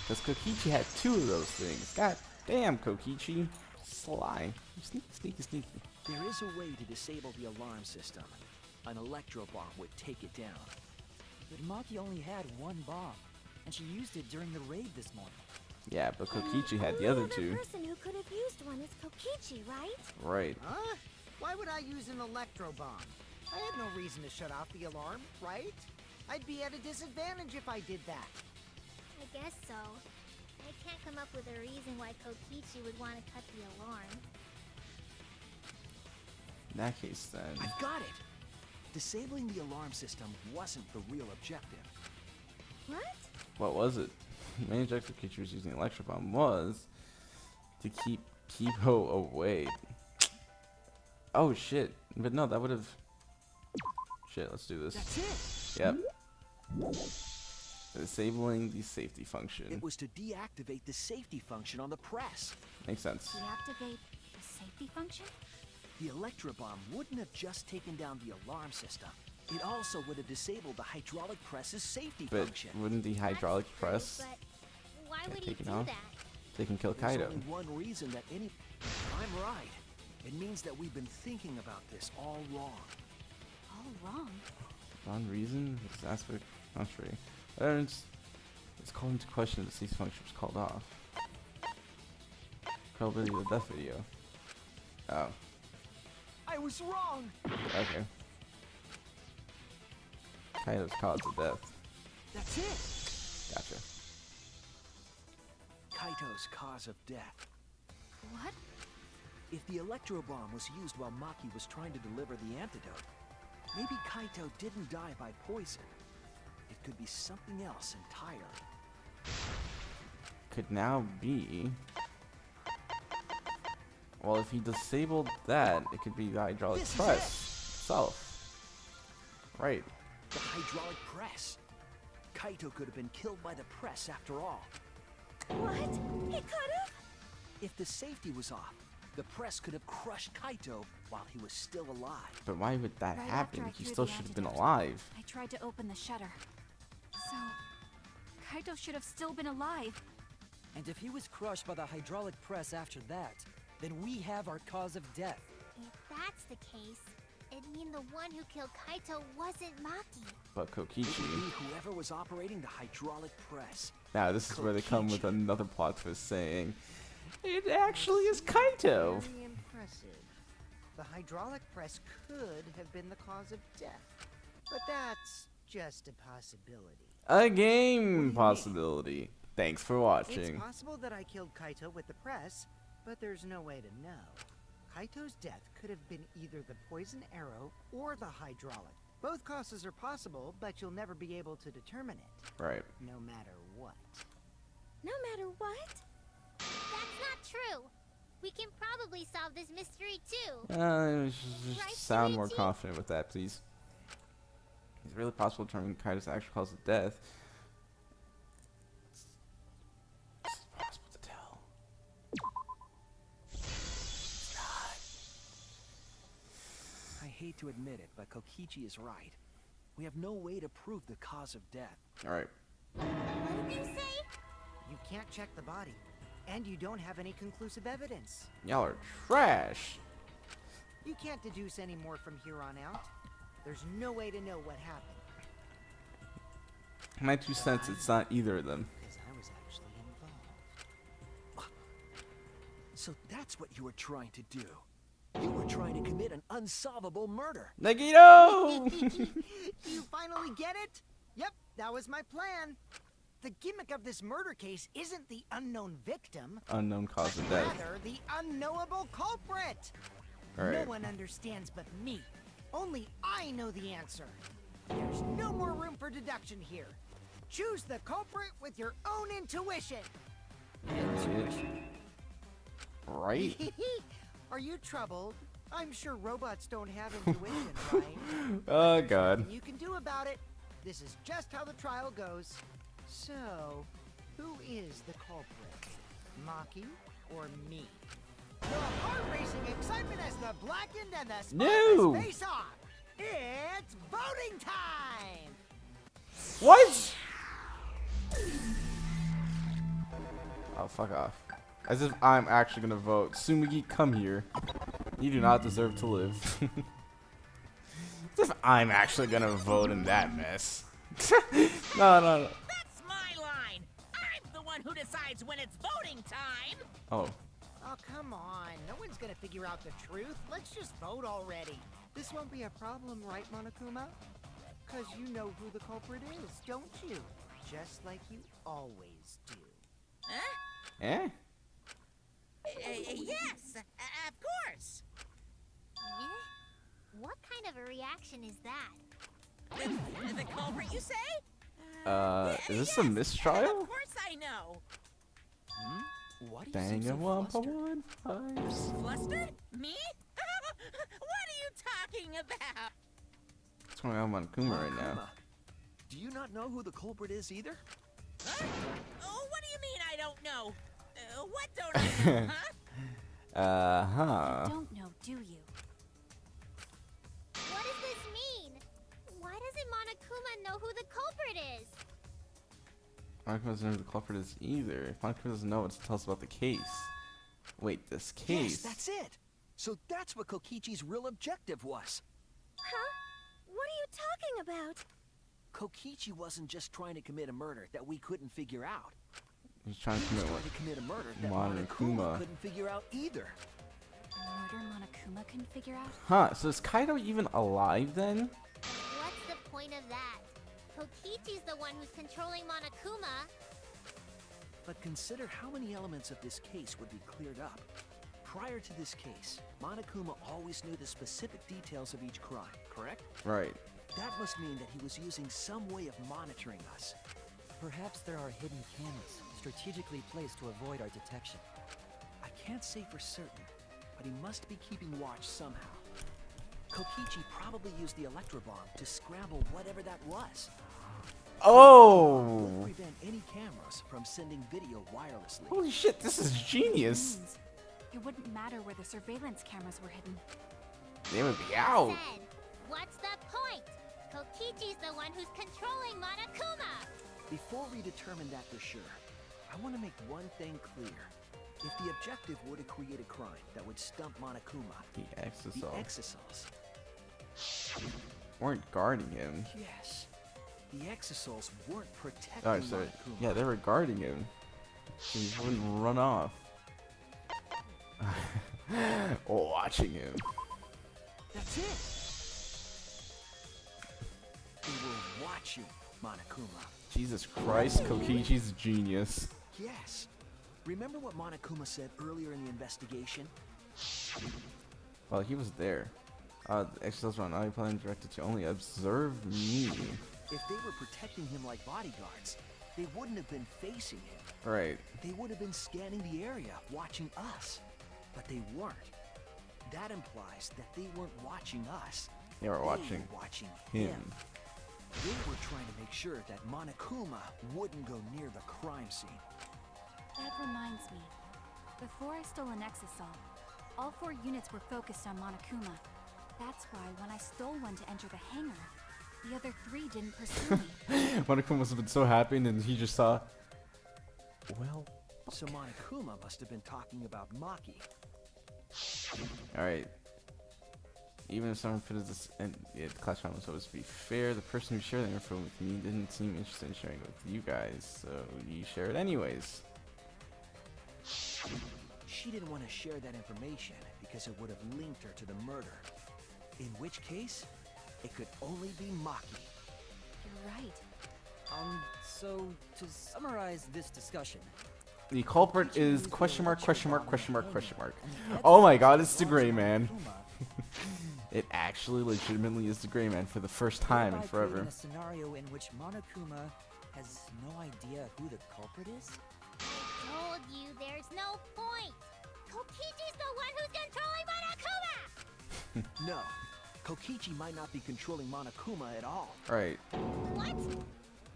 A: Because Kokichi had 2 of those things. God damn, Kokichi. Sly. Sneaky, sneaky, sneaky.
C: There is a way to disable the alarm system. An electro bomb would take it down.
E: But Maki only had one bomb, and she used it during the raid this morning.
A: Yeah, but Kokichi had the
G: Only
A: other 2.
G: person who could have used one is Kokichi, right?
A: Right.
I: Huh? Why would I use an electro bomb? I had no reason to shut off the alarm, right? I'd be at a disadvantage if I did that.
F: I guess so. I can't come up with a reason why Kokichi would want to cut the alarm.
A: In that case, then.
C: I've got it! Disabling the alarm system wasn't the real objective.
G: What?
A: What was it? The main objective Kokichi was using the Electro Bomb was to keep Kibo away. Oh shit. But no, that would have. Shit, let's do this.
C: That's it!
A: Yep. Disabling the safety function.
C: It was to deactivate the safety function on the press.
A: Makes sense.
B: Deactivate the safety function?
C: The electro bomb wouldn't have just taken down the alarm system. It also would have disabled the hydraulic press's safety
A: But
C: function.
A: wouldn't the hydraulic
F: That's true,
A: press
F: But why
A: get
F: would he
A: taken
F: do
A: off?
F: that?
A: They can kill
C: There's
A: Kaido.
C: only one reason that any... I'm right. It means that we've been thinking about this all wrong.
B: All wrong.
A: One reason this aspect contrary. Evidence is called into question if the cease function was called off. Probability of the death video. Oh,
C: I was wrong!
A: okay. Kaido's cause of death.
C: That's it!
A: Gotcha.
C: Kaito's cause of death.
B: What?
C: If the electro bomb was used while Maki was trying to deliver the antidote, maybe Kaito didn't die by poison. It could be something else entirely.
A: Could now be. Well, if he disabled that, it could be the hydraulic
C: This is
A: press
C: it.
A: itself. Right.
C: The hydraulic press. Kaito could have been killed by the press after all.
G: What? He could have?
C: If the safety was off, The press could have crushed Kaito while he was still alive.
A: But why would that
B: Right
A: happen?
B: after I
A: He
B: threw
A: still
B: the
A: should have been
B: antidote,
A: alive.
B: I tried to open the shutter. So, Kaito should have still been alive.
E: And if he was crushed by the hydraulic press after that, then we have our cause of death.
F: If that's the case, it'd mean the one who killed Kaito wasn't Maki.
A: But
C: It would
A: Kokichi.
C: be whoever was operating the hydraulic press.
A: Now this is where they come with
C: Kokichi.
A: another plot twist saying, it actually is Kaito.
I: Very impressive. The hydraulic press could have been the cause of death. But that's just a possibility.
A: A game possibility. Thanks for
I: It's
A: watching.
I: possible that I killed Kaito with the press, but there's no way to know. Kaito's death could have been either the poison arrow or the hydraulic. Both causes are possible, but you'll never be able to determine it,
A: Right.
I: no matter what.
G: No matter what?
F: That's not true. We can probably solve this mystery too.
A: Just
F: Right,
A: sound more
F: Shinichi?
A: confident with that, please. It's really possible to determine Kaito's actual cause of death. It's possible to tell. It's not.
C: I hate to admit it, but Kokichi is right. We have no way to prove the cause of death.
A: Alright.
F: What did you say?
I: You can't check the body, and you don't have any conclusive evidence.
A: Y'all are trash.
I: You can't deduce any more from here on out. There's no way to know what happened,
A: My 2 cents, it's not either of them.
I: because I was actually involved.
C: So that's what you were trying to do. You were trying to commit an unsolvable murder.
A: Nagito!
I: Do you finally get it? Yep, that was my plan. The gimmick of this murder case isn't the unknown victim,
A: Unknown cause
I: but
A: of death.
I: rather the unknowable culprit. No
A: Alright.
I: one understands but me. Only I know the answer. There's no more room for deduction here. Choose the culprit with your own intuition.
A: Right?
I: Are you troubled? I'm sure robots don't have intuition, right?
A: Oh god.
I: Nothing you can do about it. This is just how the trial goes. So, who is the culprit? Maki or me? The heart-racing excitement as the blackened and the
A: No!
I: spotless face off. It's voting time!
A: What? Oh, fuck off. As if I'm actually gonna vote. Tsumugi, come here. You do not deserve to live. As if I'm actually gonna vote in that mess. No.
D: That's my line. I'm the one who decides when it's voting time.
A: Oh.
I: Oh, come on. No one's gonna figure out the truth. Let's just vote already. This won't be a problem, right, Monokuma? Because you know who the culprit is, don't you? Just like you always do.
D: Huh?
A: Eh?
D: Yes, of course.
F: Yeah? What kind of a reaction is that?
D: The culprit, you say?
A: Is this a
D: Yes,
A: mistrial?
D: Of course I know.
C: Why do you
A: Dang
C: seem
A: it,
C: so
A: Wampa
C: flustered?
A: 1 5.
D: Flustered? Me? What are you talking about?
A: What's going on with Monokuma right now?
C: Monokuma, do you not know who the culprit is either?
D: Huh? Oh, what do you mean I don't know? What don't I know, huh?
B: Don't know, do you?
F: What does this mean? Why doesn't Monokuma know who the culprit is?
A: Monokuma doesn't know who the culprit is either. If Monokuma doesn't know, it's to tell us about the case. Wait, this
C: Yes,
A: case?
C: that's it. So that's what Kokichi's real objective was.
G: Huh? What are you talking about?
C: Kokichi wasn't just trying to commit a murder that we couldn't figure out.
A: He's trying to
C: He was
A: commit
C: trying to commit a murder that
A: Monokuma.
C: Monokuma couldn't figure out either.
B: A murder Monokuma can figure out?
A: Huh, so is Kaido even alive then?
F: What's the point of that? Kokichi's the one who's controlling Monokuma.
C: But consider how many elements of this case would be cleared up. Prior to this case, Monokuma always knew the specific details of each crime, correct?
A: Right.
C: That must mean that he was using some way of monitoring us.
E: Perhaps there are hidden cameras, strategically placed to avoid our detection.
C: I can't say for certain, but he must be keeping watch somehow. Kokichi probably used the Electrobomb to scramble whatever that was.
A: Oh!
C: Would prevent any cameras from sending video wirelessly.
A: Holy shit, this is genius.
B: it wouldn't matter where the surveillance cameras were hidden.
A: They would be out.
F: Said, what's the point? Kokichi's the one who's controlling Monokuma!
C: Before we determine that for sure, I want to make one thing clear. If the objective were to create a crime that would stump Monokuma,
A: The
C: the
A: Exisal
C: Exisals.
A: weren't guarding him.
C: Yes. The Exisals weren't protecting
A: Oh, sorry.
C: Monokuma.
A: Yeah, they were guarding him. So he wouldn't run off. Watching him.
C: That's it. They were watching Monokuma.
A: Jesus Christ, Kokichi's a genius.
C: Yes. Remember what Monokuma said earlier in the investigation?
A: Well, he was there. The Exisals were on autopilot directed to only observe me.
C: If they were protecting him like bodyguards, they wouldn't have been facing him.
A: Right.
C: They would have been scanning the area, watching us. But they weren't. That implies that they weren't watching us.
A: They were watching
C: him.
A: him.
C: They were trying to make sure that Monokuma wouldn't go near the crime scene.
B: That reminds me. Before I stole an Exisal, all 4 units were focused on Monokuma. That's why when I stole one to enter the hangar, the other 3 didn't pursue me.
A: Monokuma must have been so happy, and then he just saw. Well.
C: So Monokuma must have been talking about Maki.
A: Alright. Even if someone put this in the class round was supposed to be fair, the person who shared the info with me didn't seem interested in sharing it with you guys, so you share it anyways.
C: She didn't want to share that information because it would have linked her to the murder. In which case, it could only be Maki.
B: You're right.
E: So to summarize this discussion,
A: The culprit is question mark, question mark, question mark, question mark. Oh my god, it's the Gray Man. It actually legitimately is the Gray Man for the first time in forever.
E: A scenario in which Monokuma has no idea who the culprit is?
F: I told you there's no point! Kokichi's the one who's controlling Monokuma!
C: No, Kokichi might not be controlling Monokuma at all.
A: Right.
F: What?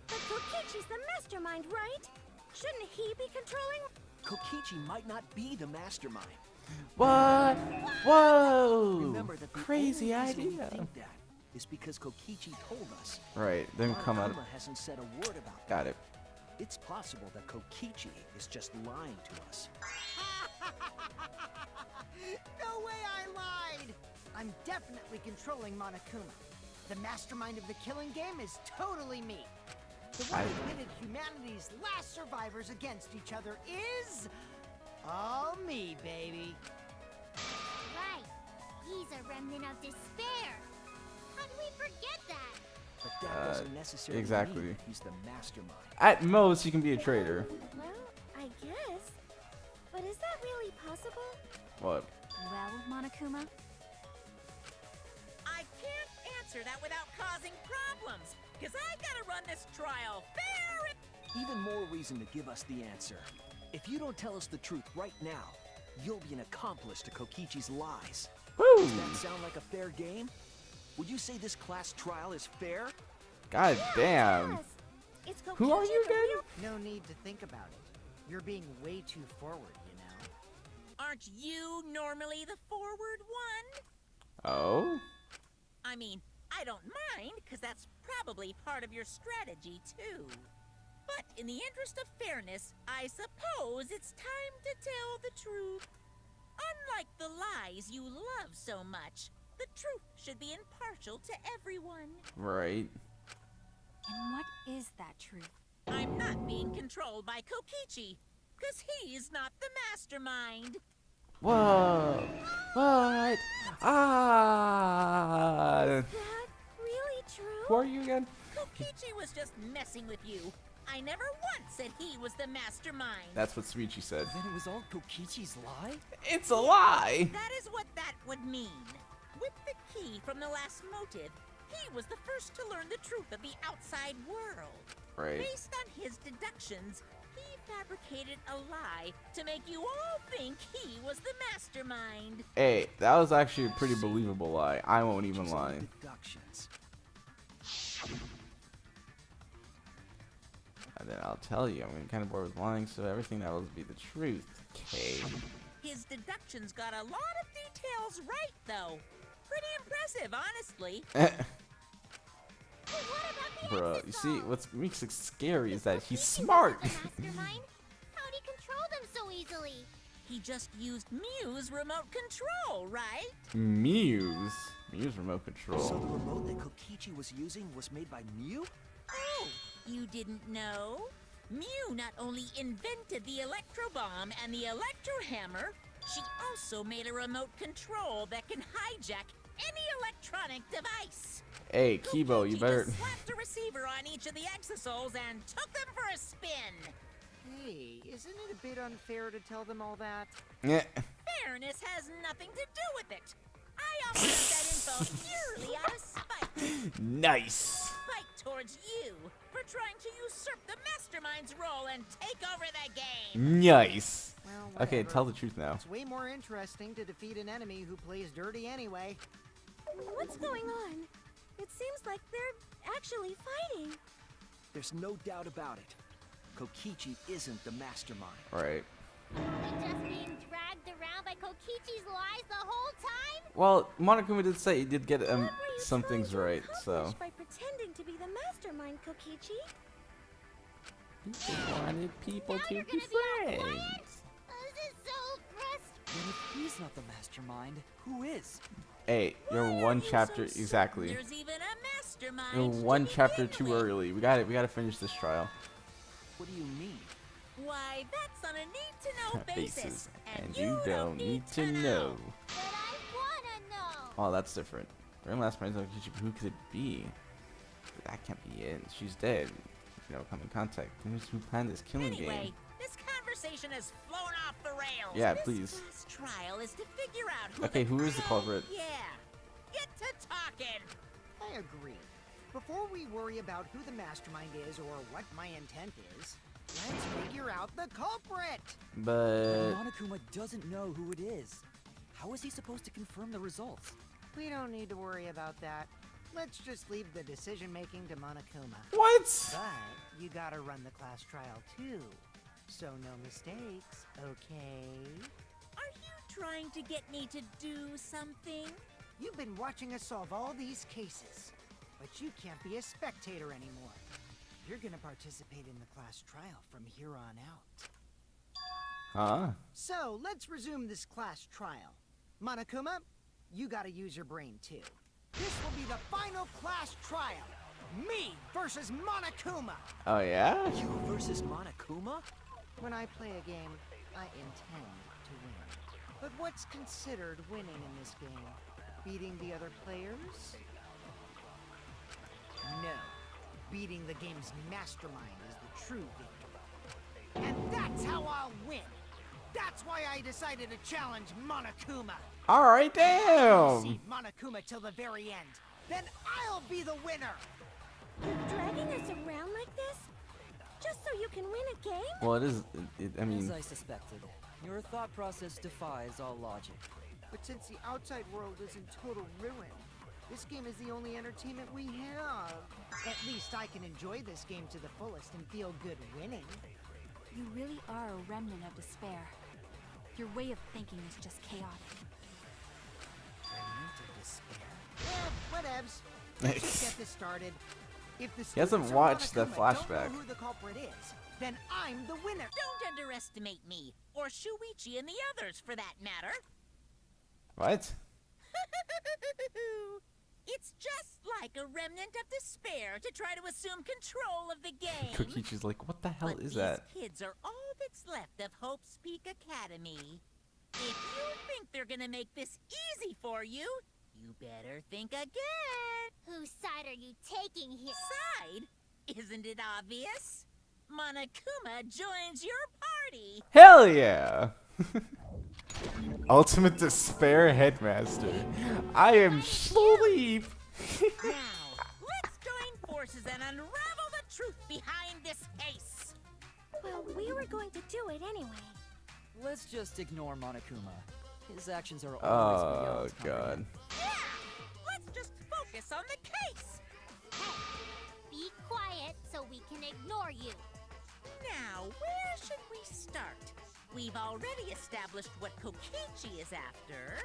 G: But Kokichi's the mastermind, right? Shouldn't he be controlling?
C: Kokichi might not be the mastermind.
A: What? Whoa!
C: Remember that the
A: Crazy
C: only reason we
A: idea.
C: think that is because Kokichi told us.
A: Right, then come out of.
C: Monokuma hasn't said a word about
A: Got it.
C: It's possible that Kokichi is just lying to us.
I: No way I lied! I'm definitely controlling Monokuma. The mastermind of the killing game is totally me. The one who pitted humanity's last survivors against each other is... all me, baby.
F: Right. He's a remnant of despair. How do we forget that?
C: But that doesn't necessarily
A: exactly.
C: mean he's the mastermind.
A: At most, he can be a traitor.
G: Well, I guess. But is that really possible?
A: What?
B: Well, Monokuma,
D: I can't answer that without causing problems, because I gotta run this trial fair and...
C: Even more reason to give us the answer. If you don't tell us the truth right now, you'll be an accomplice to Kokichi's lies.
A: Woo!
C: Does that sound like a fair game? Would you say this class trial is fair?
A: God damn.
G: Yes. It's
A: Who are
G: Kokichi
A: you
G: the
A: again?
G: real-
I: No need to think about it. You're being way too forward, you know.
D: Aren't you normally the forward one?
A: Oh?
D: I mean, I don't mind, because that's probably part of your strategy, too. But in the interest of fairness, I suppose it's time to tell the truth. Unlike the lies you love so much, the truth should be impartial to everyone.
A: Right.
B: and what is that truth?
D: I'm not being controlled by Kokichi, because he's not the mastermind.
A: Whoa. What? Ah.
G: Is that really true?
A: Who are you again?
D: Kokichi was just messing with you. I never once said he was the mastermind.
A: That's what Suichi said.
E: Then it was all Kokichi's lie?
A: It's a lie.
D: That is what that would mean. With the key from the last motive, he was the first to learn the truth of the outside world.
A: Right.
D: Based on his deductions, he fabricated a lie to make you all think he was the mastermind.
A: Hey, that was actually a pretty believable lie. I won't even lie.
C: Deductions.
A: And then I'll tell you, I'm kind of bored with lying, so everything that will be the truth. Okay.
D: His deductions got a lot of details right, though. Pretty impressive, honestly.
A: Bruh, you see, what makes it scary is that he's smart.
F: Mastermind? How'd he control them so easily?
D: He just used Mew's remote control, right?
A: Mew's remote
C: So
A: control.
C: the remote that Kokichi was using was made by Mew?
D: Oh, you didn't know? Mew not only invented the Electro Bomb and the Electro Hammer, she also made a remote control that can hijack any electronic device.
A: Hey, Kibo, you
D: Kokichi
A: better.
D: just slapped a receiver on each of the exosols and took them for a spin.
I: Hey, isn't it a bit unfair to tell them all that?
A: Yeah.
D: Fairness has nothing to do with it. I offered up that info purely out of spite.
A: Nice.
D: Spite towards you for trying to usurp the mastermind's role and take over the game.
A: Nice.
I: Well,
A: Okay,
I: whatever.
A: tell the truth now.
I: It's way more interesting to defeat an enemy who plays dirty anyway.
G: What's going on? It seems like they're actually fighting.
C: There's no doubt about it. Kokichi isn't the mastermind.
A: Right.
F: Were we just being dragged around by Kokichi's lies the whole time?
A: Well, Monokuma did say he did get
G: What were you
A: some
G: trying
A: things
G: to
A: right, so.
G: accomplish by pretending to be the mastermind, Kokichi?
A: He wanted people
F: Now
A: to
F: you're
A: be
F: gonna be all quiet?
A: friends.
F: This is so frustrating.
E: And if he's not the mastermind, who is?
A: Hey, you're
D: Why are
A: one
D: you so
A: chapter
D: certain
A: exactly.
D: There's even a mastermind.
A: You're
D: to
A: one chapter
D: begin
A: too
D: with.
A: early. We gotta finish this trial.
C: What do you mean?
D: Why, that's on a need-to-know basis,
A: and you don't need to know.
F: But I wanna know.
A: Oh, that's different. During last Mastermind, who could it be? That can't be it. She's dead. You know, come in contact. Who planned this killing
D: Anyway,
A: game?
D: this conversation has flown off the rails.
A: Yeah,
D: this
A: please.
D: Last trial is to figure out who.
A: Okay,
D: the
A: who is the culprit?
D: Yeah, get to talking.
I: I agree. Before we worry about who the mastermind is or what my intent is, let's figure out the culprit!
A: But
E: Monokuma doesn't know who it is. How is he supposed to confirm the results?
I: We don't need to worry about that. Let's just leave the decision-making to Monokuma.
A: what?
I: But you gotta run the class trial too. So no mistakes, okay?
D: Are you trying to get me to do something?
I: You've been watching us solve all these cases, but you can't be a spectator anymore. You're gonna participate in the class trial from here on out.
A: Huh?
I: So, let's resume this class trial. Monokuma, you gotta use your brain too. This will be the final class trial. Me versus Monokuma.
A: Oh yeah?
C: You versus Monokuma?
I: When I play a game, I intend to win. But what's considered winning in this game? Beating the other players? No. Beating the game's mastermind is the true victory. And that's how I'll win. That's why I decided to challenge Monokuma.
A: All right, damn.
I: See Monokuma till the very end. Then I'll be the winner.
G: You're dragging us around like this? Just so you can win a game?
A: Well, it is. I mean,
E: As I suspected, your thought process defies all logic.
I: But since the outside world is in total ruin, this game is the only entertainment we have. At least I can enjoy this game to the fullest and feel good winning.
B: You really are a remnant of despair. Your way of thinking is just chaotic.
I: Remnant of despair. Well, whatevs. Let's just get this started. If the
A: He hasn't
I: students or
A: watched the
I: Monokuma
A: flashback.
I: don't know who the culprit is, then I'm the winner.
D: Don't underestimate me, or Shuichi and the others, for that matter.
A: what?
D: It's just like a remnant of despair to try to assume control of the game.
A: Kokichi's like, what the hell
D: But
A: is
D: these
A: that?
D: kids are all that's left of Hope's Peak Academy. If you think they're gonna make this easy for you, you better think again.
F: Whose side are you taking here?
D: Side? Isn't it obvious? Monokuma joins your party.
A: Hell yeah! Ultimate Despair Headmaster. I am sleep.
D: Now, let's join forces and unravel the truth behind this case.
G: Well, we were going to do it anyway.
E: Let's just ignore Monokuma. His actions are always
A: Oh
E: beyond
A: god.
D: Yeah, let's just focus on the case.
F: Hey, be quiet so we can ignore you.
D: Now, where should we start? We've already established what Kokichi is after.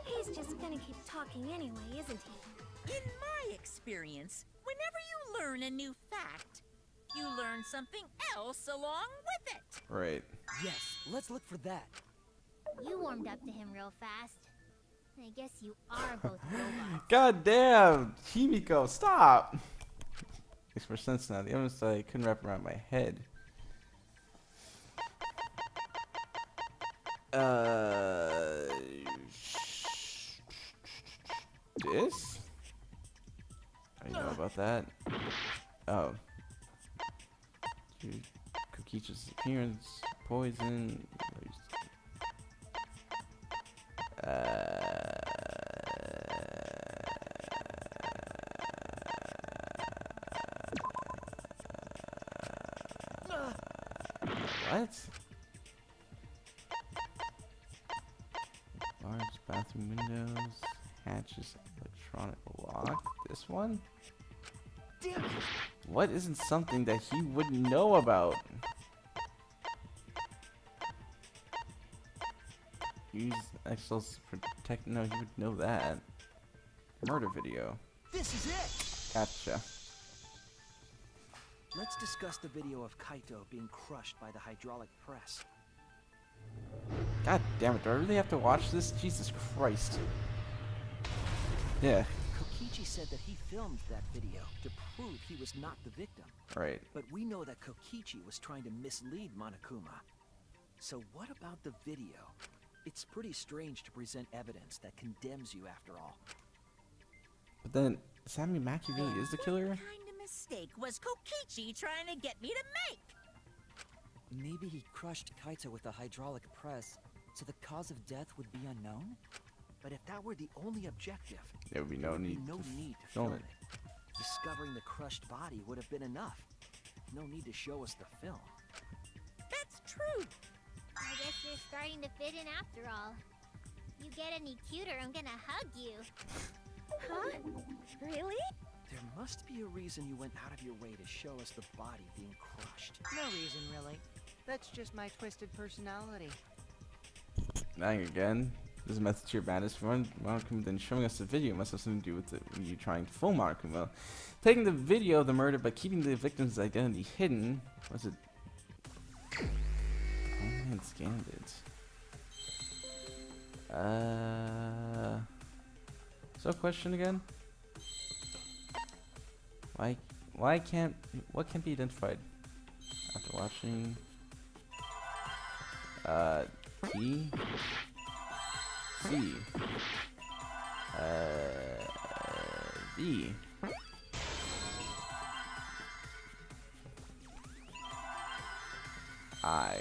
G: He's just gonna keep talking anyway, isn't he?
D: In my experience, whenever you learn a new fact, you learn something else along with it.
A: Right.
E: Yes, let's look for that.
F: You warmed up to him real fast. I guess you are both robots.
A: God damn, Himiko, stop. Makes more sense now. The evidence I couldn't wrap around my head. This? I know about that. Oh. Dude, Kokichi's appearance, poison. What? Large bathroom windows, hatches, electronic lock. This one?
I: Damn it!
A: What isn't something that he wouldn't know about? Use Excel's protect. No, he would know that. Murder video.
C: This is it!
A: Gotcha.
C: Let's discuss the video of Kaito being crushed by the hydraulic press.
A: God damn it, do I really have to watch this? Jesus Christ. Yeah.
C: Kokichi said that he filmed that video to prove he was not the victim.
A: Right.
C: But we know that Kokichi was trying to mislead Monokuma. So what about the video? It's pretty strange to present evidence that condemns you after all.
A: But then, does that mean Maki really is the killer?
D: What kind of mistake was Kokichi trying to get me to make?
E: Maybe he crushed Kaito with a hydraulic press, so the cause of death would be unknown?
C: But if that were the only objective,
A: There would be no need
C: no
A: to
C: need to
A: film
C: film
A: it.
C: it. Discovering the crushed body would have been enough. No need to show us the film.
D: That's true.
F: I guess you're starting to fit in after all. You get any cuter, I'm gonna hug you.
G: Huh? Really?
C: There must be a reason you went out of your way to show us the body being crushed.
I: No reason, really. That's just my twisted personality.
A: Dying again. This is a method to your madness. For Monokuma, then showing us the video must have something to do with you trying to fool Monokuma. Taking the video of the murder but keeping the victim's identity hidden. Was it? Oh man, scanned it. So question again? Why can't what can't be identified? After watching T C B I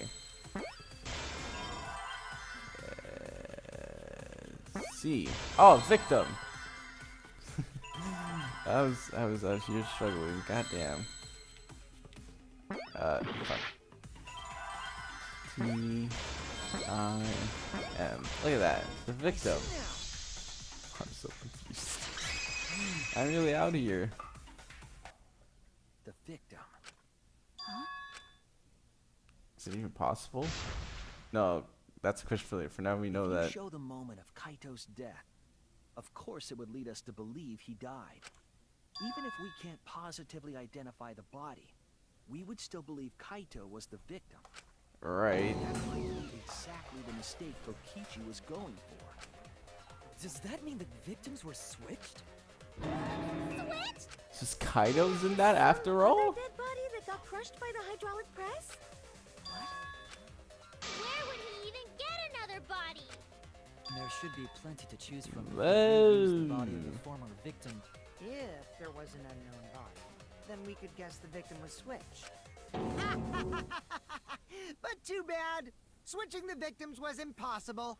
A: C. Oh, victim. I was here struggling. Goddamn. Fuck. T I M. Look at that. The victim. I'm so confused. I'm really out of here.
C: The victim.
A: Is it even possible? No, that's a question for now. We know
C: If you
A: that.
C: show the moment of Kaito's death, of course it would lead us to believe he died. Even if we can't positively identify the body, we would still believe Kaito was the victim.
A: Right.
C: That might be exactly the mistake Kokichi was going for.
E: Does that mean the victims were switched?
F: Switch?
A: Just Kaido's in that after all?
G: That dead body that got crushed by the hydraulic press?
F: Where would he even get another body?
E: There should be plenty to choose from. If we reuse the body of the
A: Whoa.
E: former victim.
I: If there was an unknown body, then we could guess the victim was switched. But too bad! Switching the victims was impossible.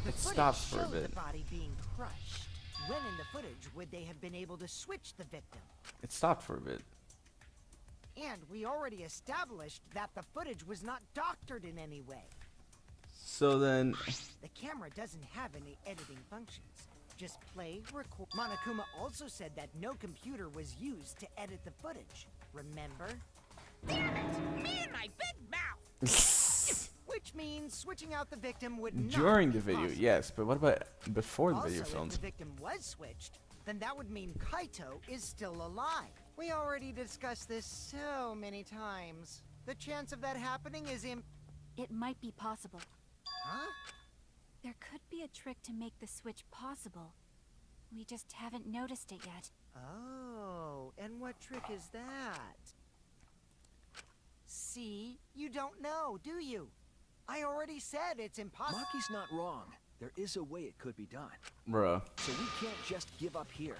I: The
A: It
I: footage
A: stops for a
I: showed
A: bit.
I: the body being crushed. When in the footage would they have been able to switch the victim?
A: It stopped for a bit.
I: And we already established that the footage was not doctored in any way.
A: So then,
I: The camera doesn't have any editing functions. Just play, record. Monokuma also said that no computer was used to edit the footage. Remember?
D: Damn it! Me and my big mouth!
I: Which means switching out the victim would not
A: During
I: be
A: the video,
I: possible.
A: yes, but what about before the video
I: Also,
A: filmed?
I: if the victim was switched, then that would mean Kaito is still alive. We already discussed this so many times. The chance of that happening is
B: It might be possible.
I: Huh?
B: There could be a trick to make the switch possible. We just haven't noticed it yet.
I: Oh, and what trick is that? See? You don't know, do you? I already said it's impossible.
C: Maki's not wrong. There is a way it could be done.
A: Bruh.
C: So we can't just give up here.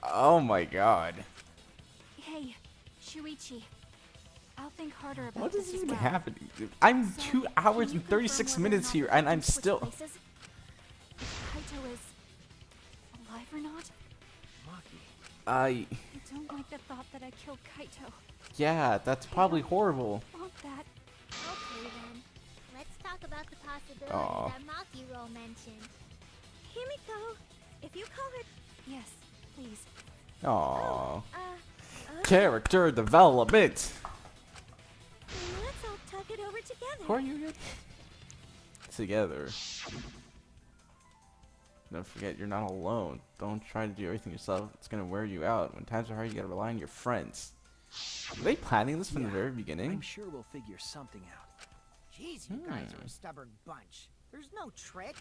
A: Oh my god.
B: Hey, Shuichi. I'll think harder about
A: What
B: this
A: is
B: as
A: even
B: well.
A: happening? I'm
B: So,
A: 2 hours
B: can you
A: and 36
B: confirm whether or
A: minutes
B: not
A: here
B: we
A: and
B: can
A: I'm
B: switch
A: still...
B: places? If Kaito is alive or not?
C: Maki.
A: I
B: don't like the thought that I killed Kaito.
A: Yeah, that's probably horrible.
B: I want that.
F: Okay then. Let's talk about the possibility
A: Aw.
F: that Makiro mentioned.
G: Himiko, if you call her...
B: Yes, please.
A: Aww.
G: Okay.
A: Character development.
G: Let's all talk it over together.
A: Who are you again? Together. Don't forget, you're not alone. Don't try to do everything yourself. It's gonna wear you out. When times are hard, you gotta rely on your friends. Were they planning this from the very beginning?
C: I'm sure we'll figure something out.
I: Jeez, you guys are a stubborn bunch. There's no trick.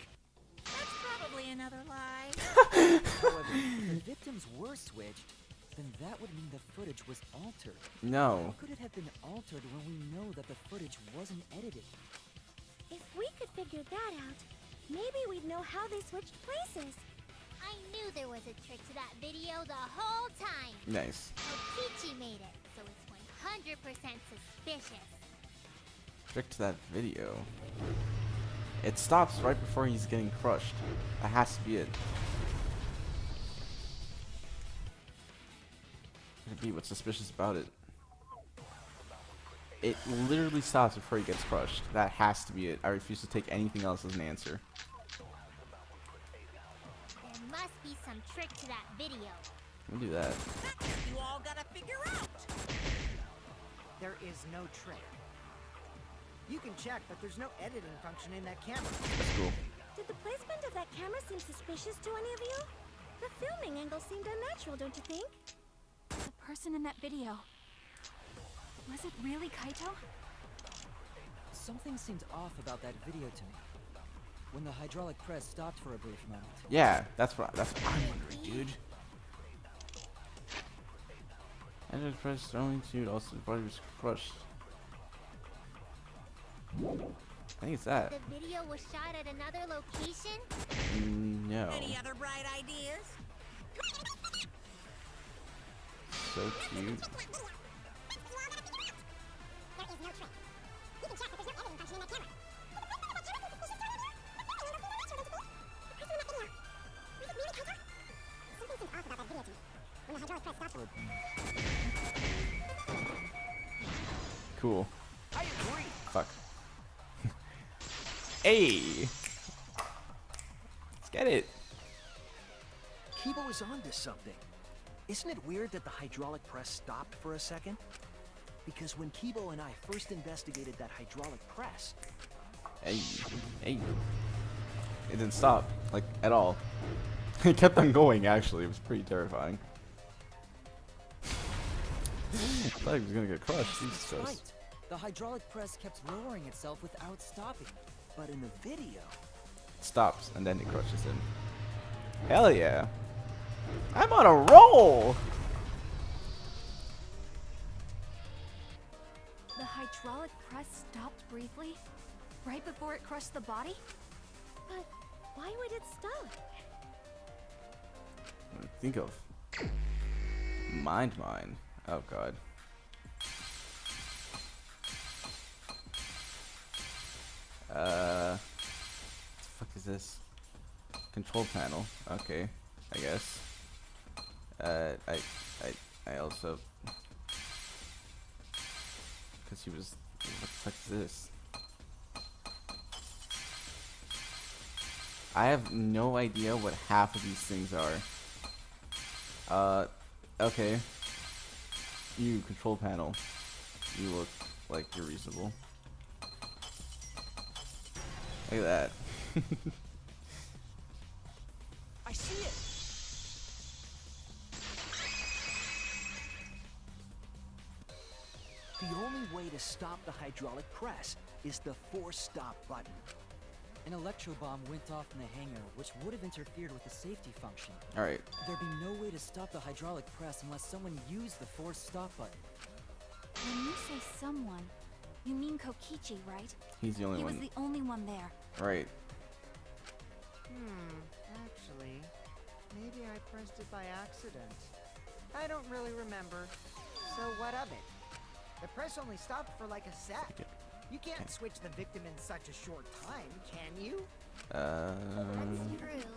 D: That's probably another lie.
E: However, if the victims were switched, then that would mean the footage was altered.
A: No.
E: How could it have been altered when we know that the footage wasn't edited?
G: If we could figure that out, maybe we'd know how they switched places.
F: I knew there was a trick to that video the whole time.
A: Nice.
F: Kokichi made it, so it's 100% suspicious.
A: Trick to that video. It stops right before he's getting crushed. That has to be it. Could it be what's suspicious about it? It literally stops before he gets crushed. That has to be it. I refuse to take anything else as an answer.
F: There must be some trick to that video.
A: Let me do that.
D: That's what you all gotta figure out.
I: There is no trick. You can check, but there's no editing function in that camera.
A: That's cool.
G: Did the placement of that camera seem suspicious to any of you? The filming angle seemed unnatural, don't you think?
B: The person in that video. Was it really Kaito?
E: Something seemed off about that video to me. When the hydraulic press stopped for a brief moment.
A: Yeah, that's what I'm wondering, dude. I just pressed only to also the body was crushed. I think it's that.
F: The video was shot at another location?
A: No.
D: Any other bright ideas?
A: So cute. Cool.
C: I agree.
A: Fuck. Hey! Let's get it.
C: Kibo is onto something. Isn't it weird that the hydraulic press stopped for a second? Because when Kibo and I first investigated that hydraulic press,
A: Hey. Hey. It didn't stop. Like, at all. It kept on going, actually. It was pretty terrifying. I thought he was gonna get crushed. Jesus
E: That's
A: Christ.
E: right. The hydraulic press kept lowering itself without stopping.
C: but in the video,
A: It stops, and then it crushes him. Hell yeah. I'm on a roll!
B: The hydraulic press stopped briefly, right before it crushed the body?
G: But why would it stop?
A: Think of Mind Mine. Oh god. What the fuck is this? Control panel. Okay, I guess. I also, because he was. What the fuck is this? I have no idea what half of these things are. Okay. You, control panel. You look like you're reasonable. Look at that.
C: I see it! The only way to stop the hydraulic press is the force stop button.
E: An electro bomb went off in the hangar, which would have interfered with the safety function.
A: Alright.
E: There'd be no way to stop the hydraulic press unless someone used the force stop button.
B: When you say someone, you mean Kokichi, right?
A: He's the only
B: He
A: one.
B: was the only one there.
A: Right.
I: Actually, maybe I pressed it by accident. I don't really remember. So what of it? The press only stopped for like a sec. You can't switch the victim in such a short time, can you?
F: That's true.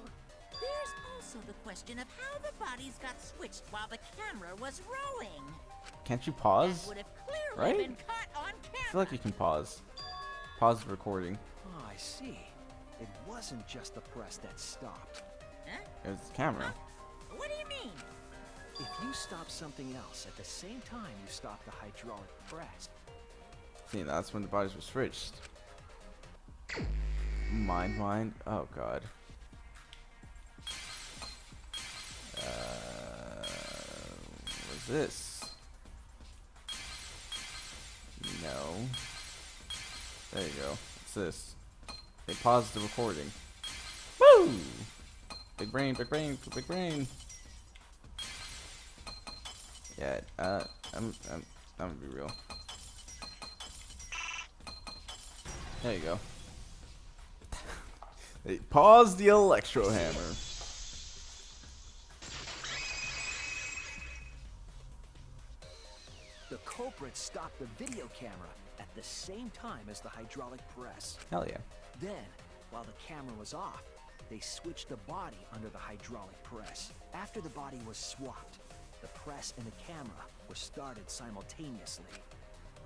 D: There's also the question of how the bodies got switched while the camera was rolling.
A: Can't you
D: That
A: pause?
D: would have clearly
A: Right?
D: been caught on
A: I
D: camera.
A: feel like you can pause. Pause the recording.
C: Oh, I see. It wasn't just the press that stopped.
D: Huh?
A: It was the camera.
D: What do you mean?
C: If you stop something else at the same time you stop the hydraulic press,
A: See, that's when the bodies were switched. Mind. Oh god. What's this? No. There you go. What's this? They paused the recording. Woo! Big brain, big brain, big brain. Yeah, I'm gonna be real. There you go. They paused the electro hammer.
C: the culprit stopped the video camera at the same time as the hydraulic press.
A: Hell yeah.
C: Then, while the camera was off, they switched the body under the hydraulic press. After the body was swapped, the press and the camera were started simultaneously.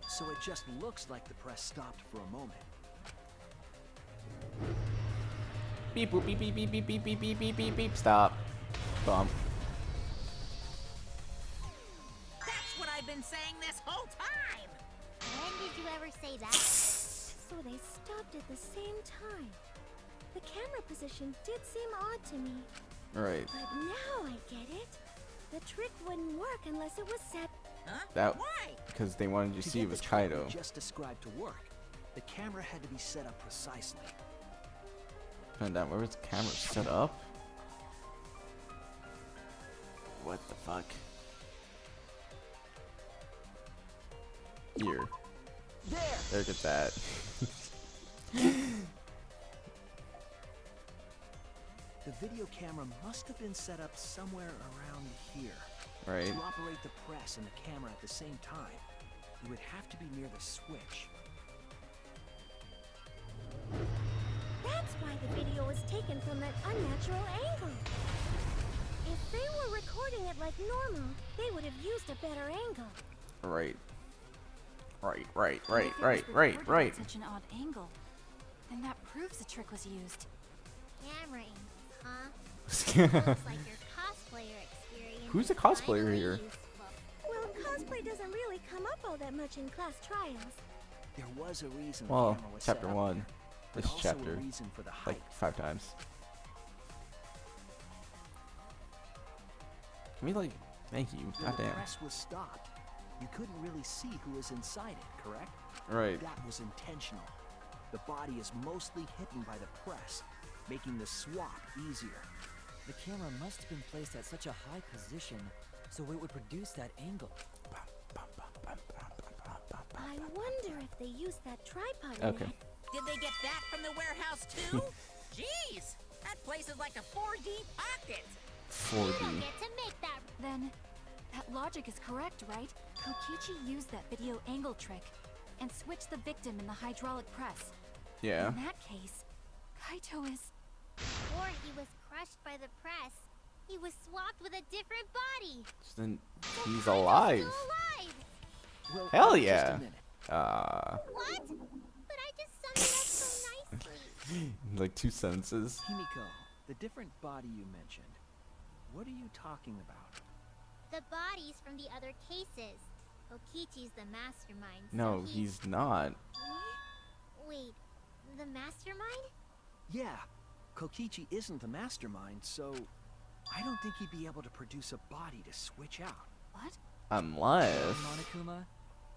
C: So it just looks like the press stopped for a moment.
A: Beep boop beep beep beep beep beep beep beep beep beep beep. Stop. Bump.
D: That's what I've been saying this whole time.
F: When did you ever say that?
G: So they stopped at the same time. The camera position did seem odd to me.
A: Right.
G: But now I get it. The trick wouldn't work unless it was set.
D: Huh?
A: That
D: Why?
A: because they wanted you to
C: To
A: see
C: get
A: it was
C: the trick we
A: Kaido.
C: just described to work, the camera had to be set up precisely.
A: And that where was the camera set up? What the fuck? Here.
C: There!
A: Look at that.
C: The video camera must have been set up somewhere around here.
A: Right.
C: To operate the press and the camera at the same time, it would have to be near the switch.
G: That's why the video was taken from that unnatural angle. If they were recording it like normal, they would have used a better angle.
A: Right. Right.
B: If it was recorded at Such an odd angle. Then that proves the trick was used.
F: Camera angles, huh? Looks like your cosplayer experience.
A: Who's a
F: is
A: cosplayer
F: finally
A: here?
F: useful.
G: Well, cosplay doesn't really come up all that much in class trials.
C: There was a reason
A: Well,
C: the camera was set
A: chapter
C: up
A: 1.
C: there, but
A: This
C: also
A: chapter.
C: a reason for the height.
A: Like 5 times. Can we like thank you.
C: When the
A: Goddamn.
C: press was stopped, you couldn't really see who was inside it, correct?
A: Right.
C: That was intentional. The body is mostly hidden by the press, making the swap easier.
E: The camera must have been placed at such a high position, so it would produce that angle.
G: I wonder if they used that tripod.
A: Okay.
G: in it.
D: Did they get that from the warehouse too? Jeez, that place is like a 4D pocket.
F: You don't
A: 4D.
F: get to make that.
B: Then, that logic is correct, right? Kokichi used that video angle trick and switched the victim in the hydraulic press.
A: Yeah.
B: In that case, Kaito is...
F: Or he was crushed by the press. He was swapped with a different body.
A: Then
F: So
A: he's
F: Kaito's
A: alive.
F: Still alive.
C: Well,
A: Hell
C: just
A: yeah.
C: a minute.
F: What? But I just summed it up so nicely.
A: Like 2 sentences.
C: Himiko, the different body you mentioned, what are you talking about?
F: The bodies from the other cases. Kokichi's the mastermind. So
A: No, he's not.
F: Wait, the mastermind?
C: Yeah, Kokichi isn't the mastermind, so I don't think he'd be able to produce a body to switch out.
B: What?
A: Unless...
E: Monokuma,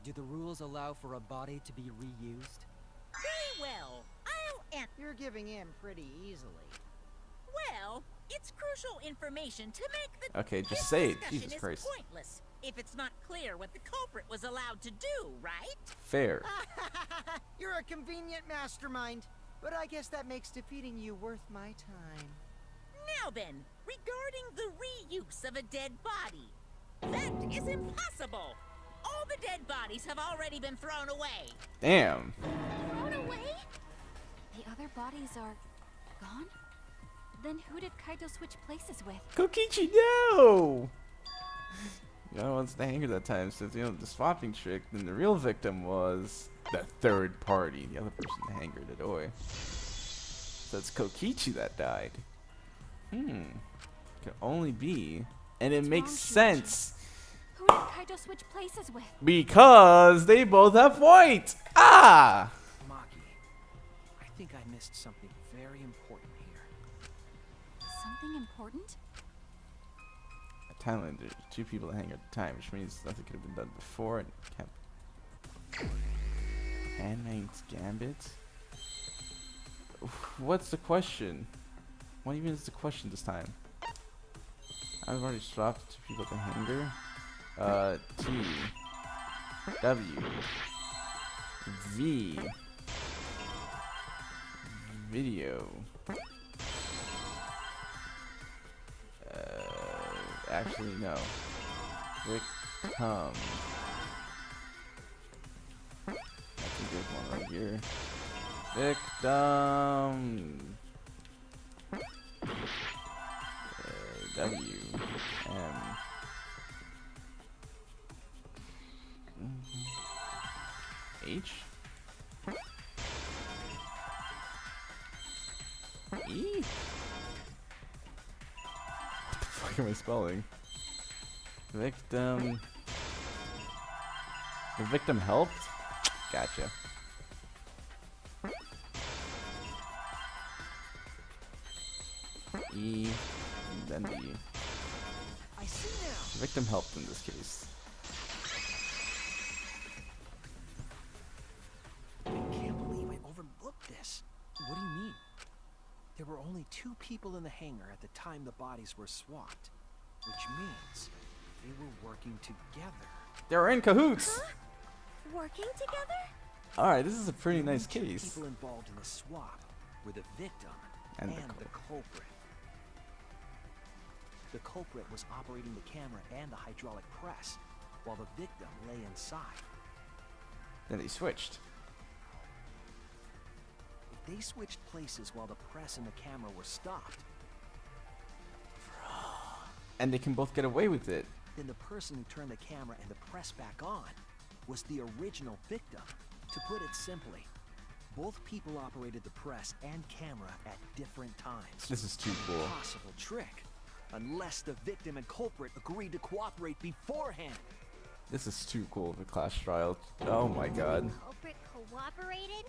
E: do the rules allow for a body to be reused?
D: Very well. I'll answer.
I: You're giving in pretty easily.
D: Well, it's crucial information to make the
A: Okay, just
D: this
A: say it.
D: discussion
A: Jesus
D: is
A: Christ.
D: pointless if it's not clear what the culprit was allowed to do, right?
A: Fair.
I: You're a convenient mastermind, but I guess that makes defeating you worth my time.
D: Now then, regarding the reuse of a dead body. That is impossible! All the dead bodies have already been thrown away.
A: Damn.
B: Thrown away? The other bodies are gone? Then who did Kaito switch places with?
A: Kokichi, no! You know, once the hanger that time, since you know the swapping trick, then the real victim was the third party, the other person hangered it away. So it's Kokichi that died. Could only be, and it makes sense
B: Who did Kaito switch places with?
A: because they both have white. Ah!
C: Maki, I think I missed something very important here.
B: Something important?
A: A timeline, there's 2 people that hang at the time, which means nothing could have been done before and kept. Handmaid's Gambit? What's the question? What even is the question this time? I've already swapped 2 people at the hanger. T. W. V. Video. Actually, no. Victim. I think there's one right here. Victim. W. M. H. E. What the fuck am I spelling? Victim. The victim helped? Gotcha. E. And then D.
C: I see now.
A: The victim helped in this case.
C: I can't believe I overlooked this.
E: What do you mean?
C: There were only 2 people in the hangar at the time the bodies were swapped, which means they were working together.
A: They're in cahoots!
G: Working together?
A: Alright, this is a pretty nice
C: The 2
A: case.
C: people involved in the swap were the victim
A: And
C: and,
A: the
C: the culprit. The culprit was operating the camera and the hydraulic press, while the victim lay inside.
A: Then they switched.
C: If they switched places while the press and the camera were stopped,
A: And they can both get away with it.
C: then the person who turned the camera and the press back on was the original victim. To put it simply, both people operated the press and camera at different times.
A: This is too cool.
C: Possible trick, unless the victim and culprit agreed to cooperate beforehand.
A: This is too cool of a class trial. Oh my god.
F: Culprit cooperated?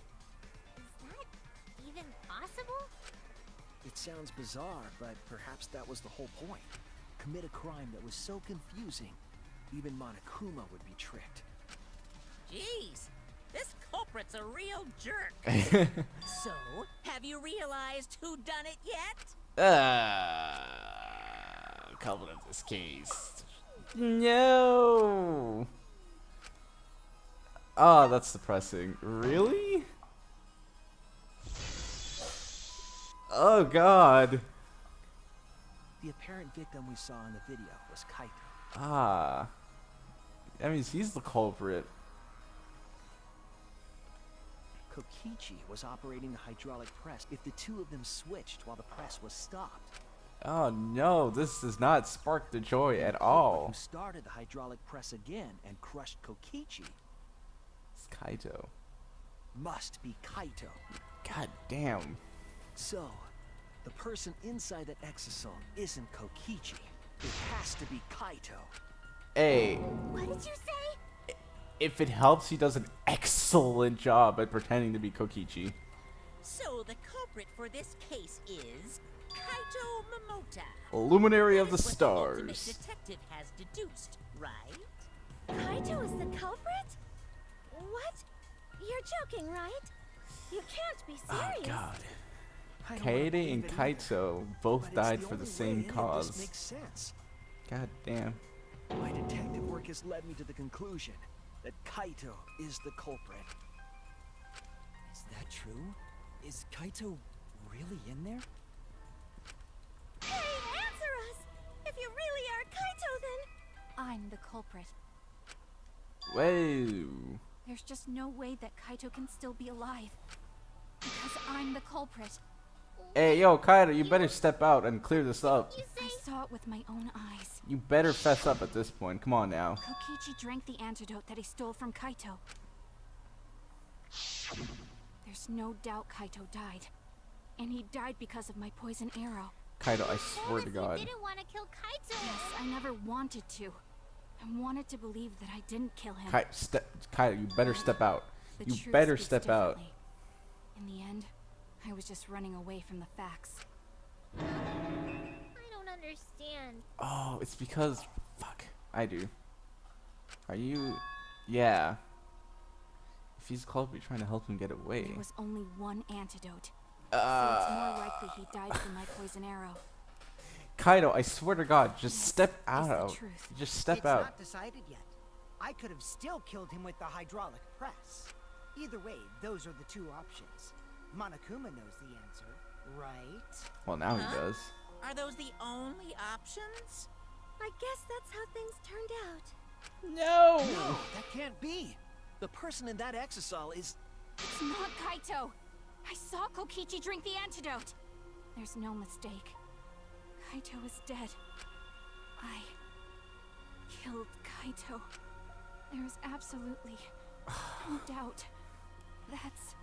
F: Is that even possible?
C: It sounds bizarre, but perhaps that was the whole point. Commit a crime that was so confusing, even Monokuma would be tricked.
D: Jeez, this culprit's a real jerk. So, have you realized who done it yet?
A: Culprit of this case. No. Oh, that's depressing. Really? Oh god.
C: The apparent victim we saw in the video was Kaito.
A: Ah. That means he's the culprit.
C: Kokichi was operating the hydraulic press if the 2 of them switched while the press was stopped.
A: Oh no, this does not spark the joy at
C: Who
A: all.
C: started the hydraulic press again and crushed Kokichi
A: It's Kaito.
C: must be Kaito.
A: God damn.
C: So, the person inside that exisal isn't Kokichi. It has to be Kaito.
A: Hey,
G: What did you say?
A: if it helps, he does an excellent job at pretending to be Kokichi.
D: So the culprit for this case is Kaito Momota.
A: Luminary of the
D: That is what the ultimate
A: stars.
D: detective has deduced, right?
G: Kaito is the culprit? What? You're joking, right? You can't be
A: Oh
G: serious.
A: god.
C: I don't wanna
A: Kaede
C: believe
A: and
C: it either,
A: Kaito both
C: but it's
A: died
C: the
A: for the
C: only
A: same
C: way any of
A: cause.
C: This makes sense.
A: God damn.
C: My detective work has led me to the conclusion that Kaito is the culprit.
E: Is that true? Is Kaito really in there?
G: Hey, answer us! If you really are Kaito, then...
B: I'm the culprit.
A: Whoa.
B: There's just no way that Kaito can still be alive. Because I'm the culprit.
A: Hey, yo, Kaito, you better step out and clear this up.
G: You say...
B: I saw it with my own eyes.
A: You better fess up at this point. Come on now.
B: Kokichi drank the antidote that he stole from Kaito. There's no doubt Kaito died. And he died because of my poison arrow.
A: Kaito, I swear to
F: You
A: God.
F: didn't want to kill Kaito.
B: Yes, I never wanted to. I wanted to believe that I didn't kill him.
A: Kaito, you better step out.
B: The
A: You
B: truth
A: better
B: speaks
A: step out.
B: differently. In the end, I was just running away from the facts.
F: I don't understand.
A: Oh, it's because... Fuck. I do. Are you... Yeah. If he's culprit, you're trying to help him get away.
B: There was only one antidote. So it's more likely he died from my poison arrow.
A: Kaito, I swear to God, just
B: This
A: step
B: is the
A: out.
B: truth.
A: Just step
I: It's
A: out.
I: not decided yet. I could have still killed him with the hydraulic press. Either way, those are the two options. Monokuma knows the answer, right?
A: Well, now he
D: Huh?
A: does.
D: Are those the only options?
G: I guess that's how things turned out.
A: No!
C: No, that can't be. The person in that exisal is...
B: It's not Kaito! I saw Kokichi drink the antidote! There's no mistake. Kaito is dead. I killed Kaito. There is absolutely no doubt. That's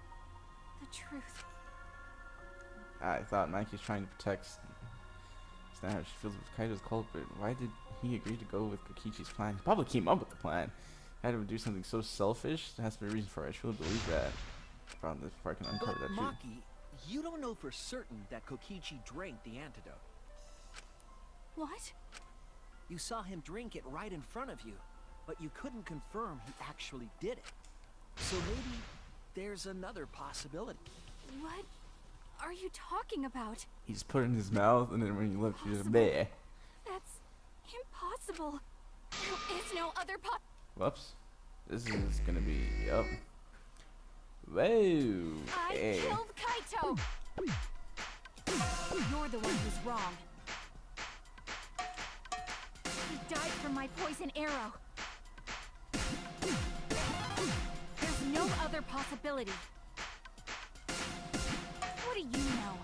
B: the truth.
A: I thought Mikey's trying to protect Stan how she feels with Kaito's culprit. Why did he agree to go with Kokichi's plan? He probably came up with the plan. Had him do something so selfish. There has to be a reason for it. I truly believe that. Found this before I can uncover
C: But
A: that truth.
C: Maki, you don't know for certain that Kokichi drank the antidote.
B: What?
C: You saw him drink it right in front of you, but you couldn't confirm he actually did it. So maybe there's another possibility.
B: What are you talking about?
A: He just put it in his mouth, and then when you look, you just
B: Impossible.
A: bleh.
B: That's impossible. There is no other
A: Whoops. This is gonna be yup. Whoa.
B: I
A: Hey.
B: killed Kaito! You're the one who's wrong. He died from my poison arrow. There's no other possibility. What do you know?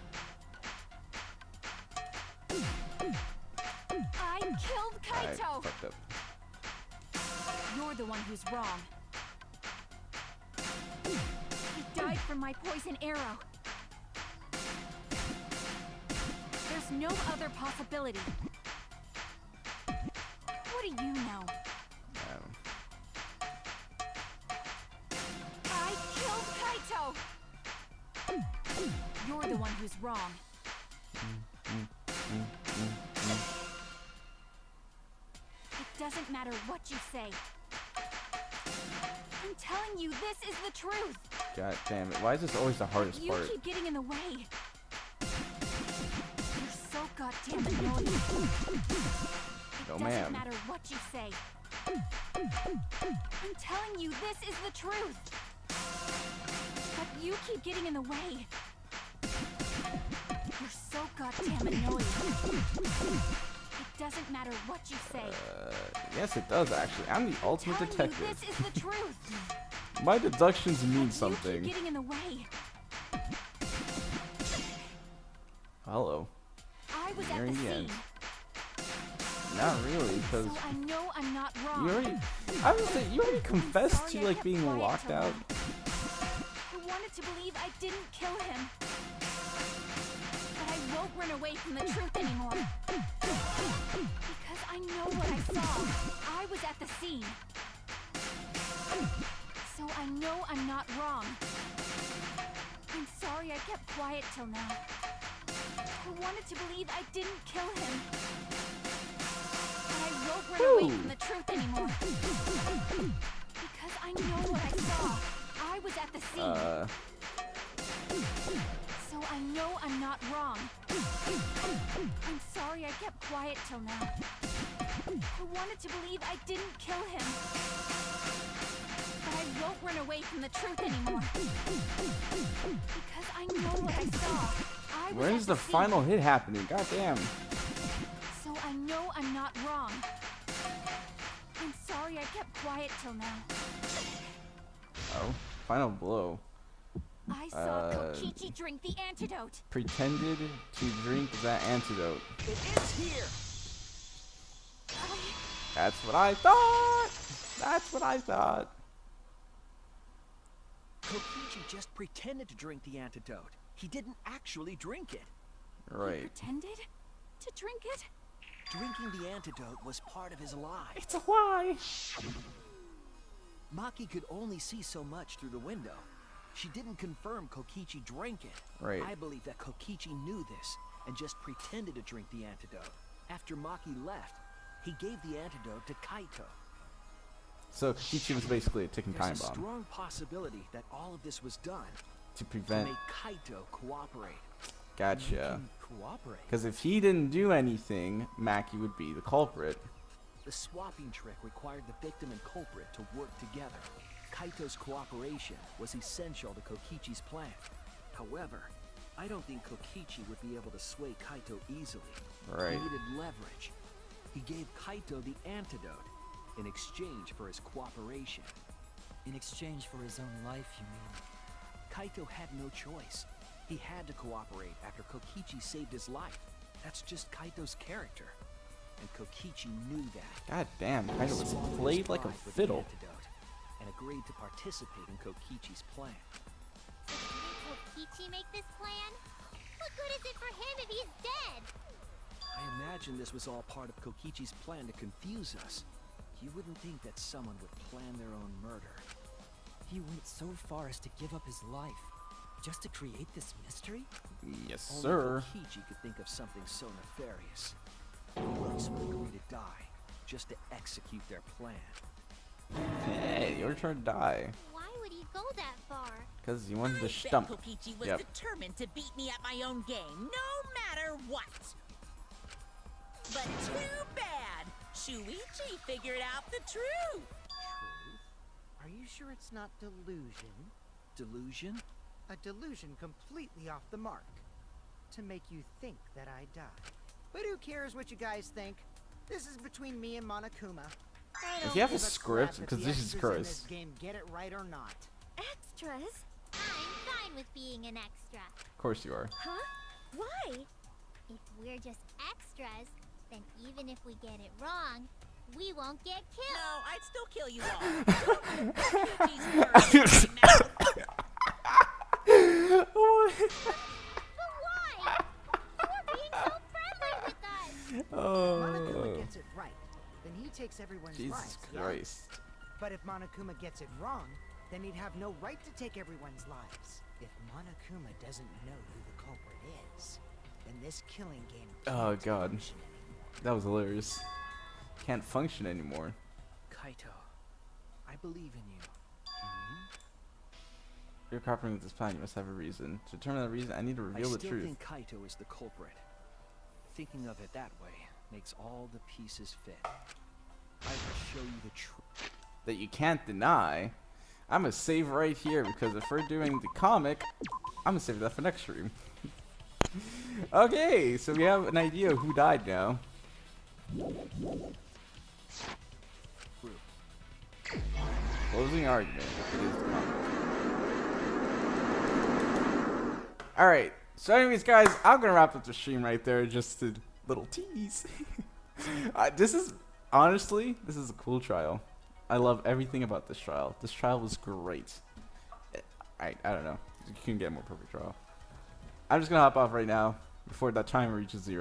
B: I killed
A: I
B: Kaito!
A: fucked up.
B: You're the one who's wrong. He died from my poison arrow. There's no other possibility. What do you know? I killed Kaito! You're the one who's wrong. It doesn't matter what you say. I'm telling you, this is the truth.
A: God damn it. Why is this always the hardest
B: You
A: part?
B: keep getting in the way. You're so goddamn annoying. It
A: No,
B: doesn't
A: ma'am.
B: matter what you say. I'm telling you, this is the truth. But you keep getting in the way. You're so goddamn annoying. It doesn't matter what you say.
A: Yes, it does actually. I'm the ultimate
B: Telling you,
A: detective.
B: this is the truth.
A: My deductions mean
B: But
A: something.
B: You keep getting in the way.
A: Hello.
B: I was at
A: Nearing
B: the
A: the
B: scene.
A: end. Not really, because
B: So I know I'm not wrong.
A: you already. I would say you already confessed
B: sorry
A: to
B: I
A: like
B: kept
A: being
B: quiet
A: locked
B: so
A: out.
B: long. I wanted to believe I didn't kill him. won't run away from the truth anymore. Because I know what I saw. I was at the scene. So I know I'm not wrong. I'm sorry I kept quiet till now. I wanted to believe I didn't kill him. But I won't run away from the truth anymore. Because I know what I saw. I was at the scene. So I know I'm not wrong. I'm sorry I kept quiet till now. I wanted to believe I didn't kill him. But I won't run away from the truth anymore. Because I know what I saw.
A: Where's the final hit happening? God damn.
B: So I know I'm not wrong. I'm sorry I kept quiet till now.
A: Oh, final blow.
B: I saw Kokichi drink the antidote.
A: Pretended to drink that antidote.
C: It is here!
A: That's what I thought! That's what I thought.
C: Kokichi just pretended to drink the antidote. He didn't actually drink it.
B: He
A: Right.
B: pretended to drink it?
C: Drinking the antidote was part of his lie.
A: It's a lie.
C: Maki could only see so much through the window. She didn't confirm Kokichi drank it.
A: Right.
C: I believe that Kokichi knew this and just pretended to drink the antidote. After Maki left, he gave the antidote to Kaito.
A: So Kokichi was basically a ticking time
C: There's a
A: bomb
C: strong possibility that all of this was done
A: to
C: to
A: prevent.
C: make Kaito cooperate.
A: Gotcha.
C: Cooperate?
A: Because if he didn't do anything, Maki would be the culprit.
C: The swapping trick required the victim and culprit to work together. Kaito's cooperation was essential to Kokichi's plan. However, I don't think Kokichi would be able to sway Kaito easily.
A: Right.
C: He needed leverage. He gave Kaito the antidote in exchange for his cooperation.
E: In exchange for his own life, you mean?
C: Kaito had no choice. He had to cooperate after Kokichi saved his life. That's just Kaito's character. And Kokichi knew that.
A: God damn,
C: He
A: Kaito was
C: swallowed his
A: played like a
C: pride with the
A: fiddle.
C: antidote and agreed to participate in Kokichi's plan.
F: So didn't Kokichi make this plan? What good is it for him if he's dead?
C: I imagine this was all part of Kokichi's plan to confuse us. You wouldn't think that someone would plan their own murder.
E: He went so far as to give up his life, just to create this mystery?
A: Yes,
C: Only
A: sir.
C: Kokichi could think of something so nefarious. Who else would agree to die just to execute their plan?
A: Hey, you're trying to die.
F: Why would he go that far?
A: Because you wanted to
D: I bet
A: stump.
D: Kokichi was
A: Yep.
D: determined to beat me at my own game, no matter what. But too bad. Shuichi figured out the truth.
I: Truth? Are you sure it's not delusion?
C: Delusion?
I: A delusion completely off the mark. To make you think that I died. But who cares what you guys think? This is between me and Monokuma. I don't
A: you have
I: give
A: a
I: crap
A: script?
I: if
A: Because
I: the
A: Jesus
I: extras in
A: Christ.
I: this game get it right or not.
G: Extras?
F: I'm fine with being an extra.
A: Of course you are.
G: Huh? Why?
F: If we're just extras, then even if we get it wrong, we won't get killed.
D: No, I'd still kill you all. Don't put Kokichi's words in my mouth.
F: But why? You were being so friendly with us.
I: Monokuma
A: Oh,
I: gets it right, then he takes everyone's
A: Jesus
I: lives. yeah?
A: Christ.
I: But if Monokuma gets it wrong, then he'd have no right to take everyone's lives. If Monokuma doesn't know who the culprit is, then this killing game
A: Oh,
I: can't
A: God.
I: function anymore.
A: That was hilarious. Can't function anymore.
C: Kaito, I believe in you.
A: If you're cooperating with this plan, you must have a reason. To determine that reason, I need to
C: I
A: reveal the
C: still
A: truth.
C: think Kaito is the culprit. Thinking of it that way makes all the pieces fit. I will show you the truth.
A: That you can't deny. I'm gonna save right here because if we're doing the comic, I'm gonna save that for next stream. Okay, so we have an idea of who died now. Closing argument. It is the comic. Alright, so anyways guys, I'm gonna wrap up the stream right there, just a little tease. This is, honestly, this is a cool trial. I love everything about this trial. This trial was great. I don't know. You couldn't get a more perfect trial. I'm just gonna hop off right now. before that timer reaches 0.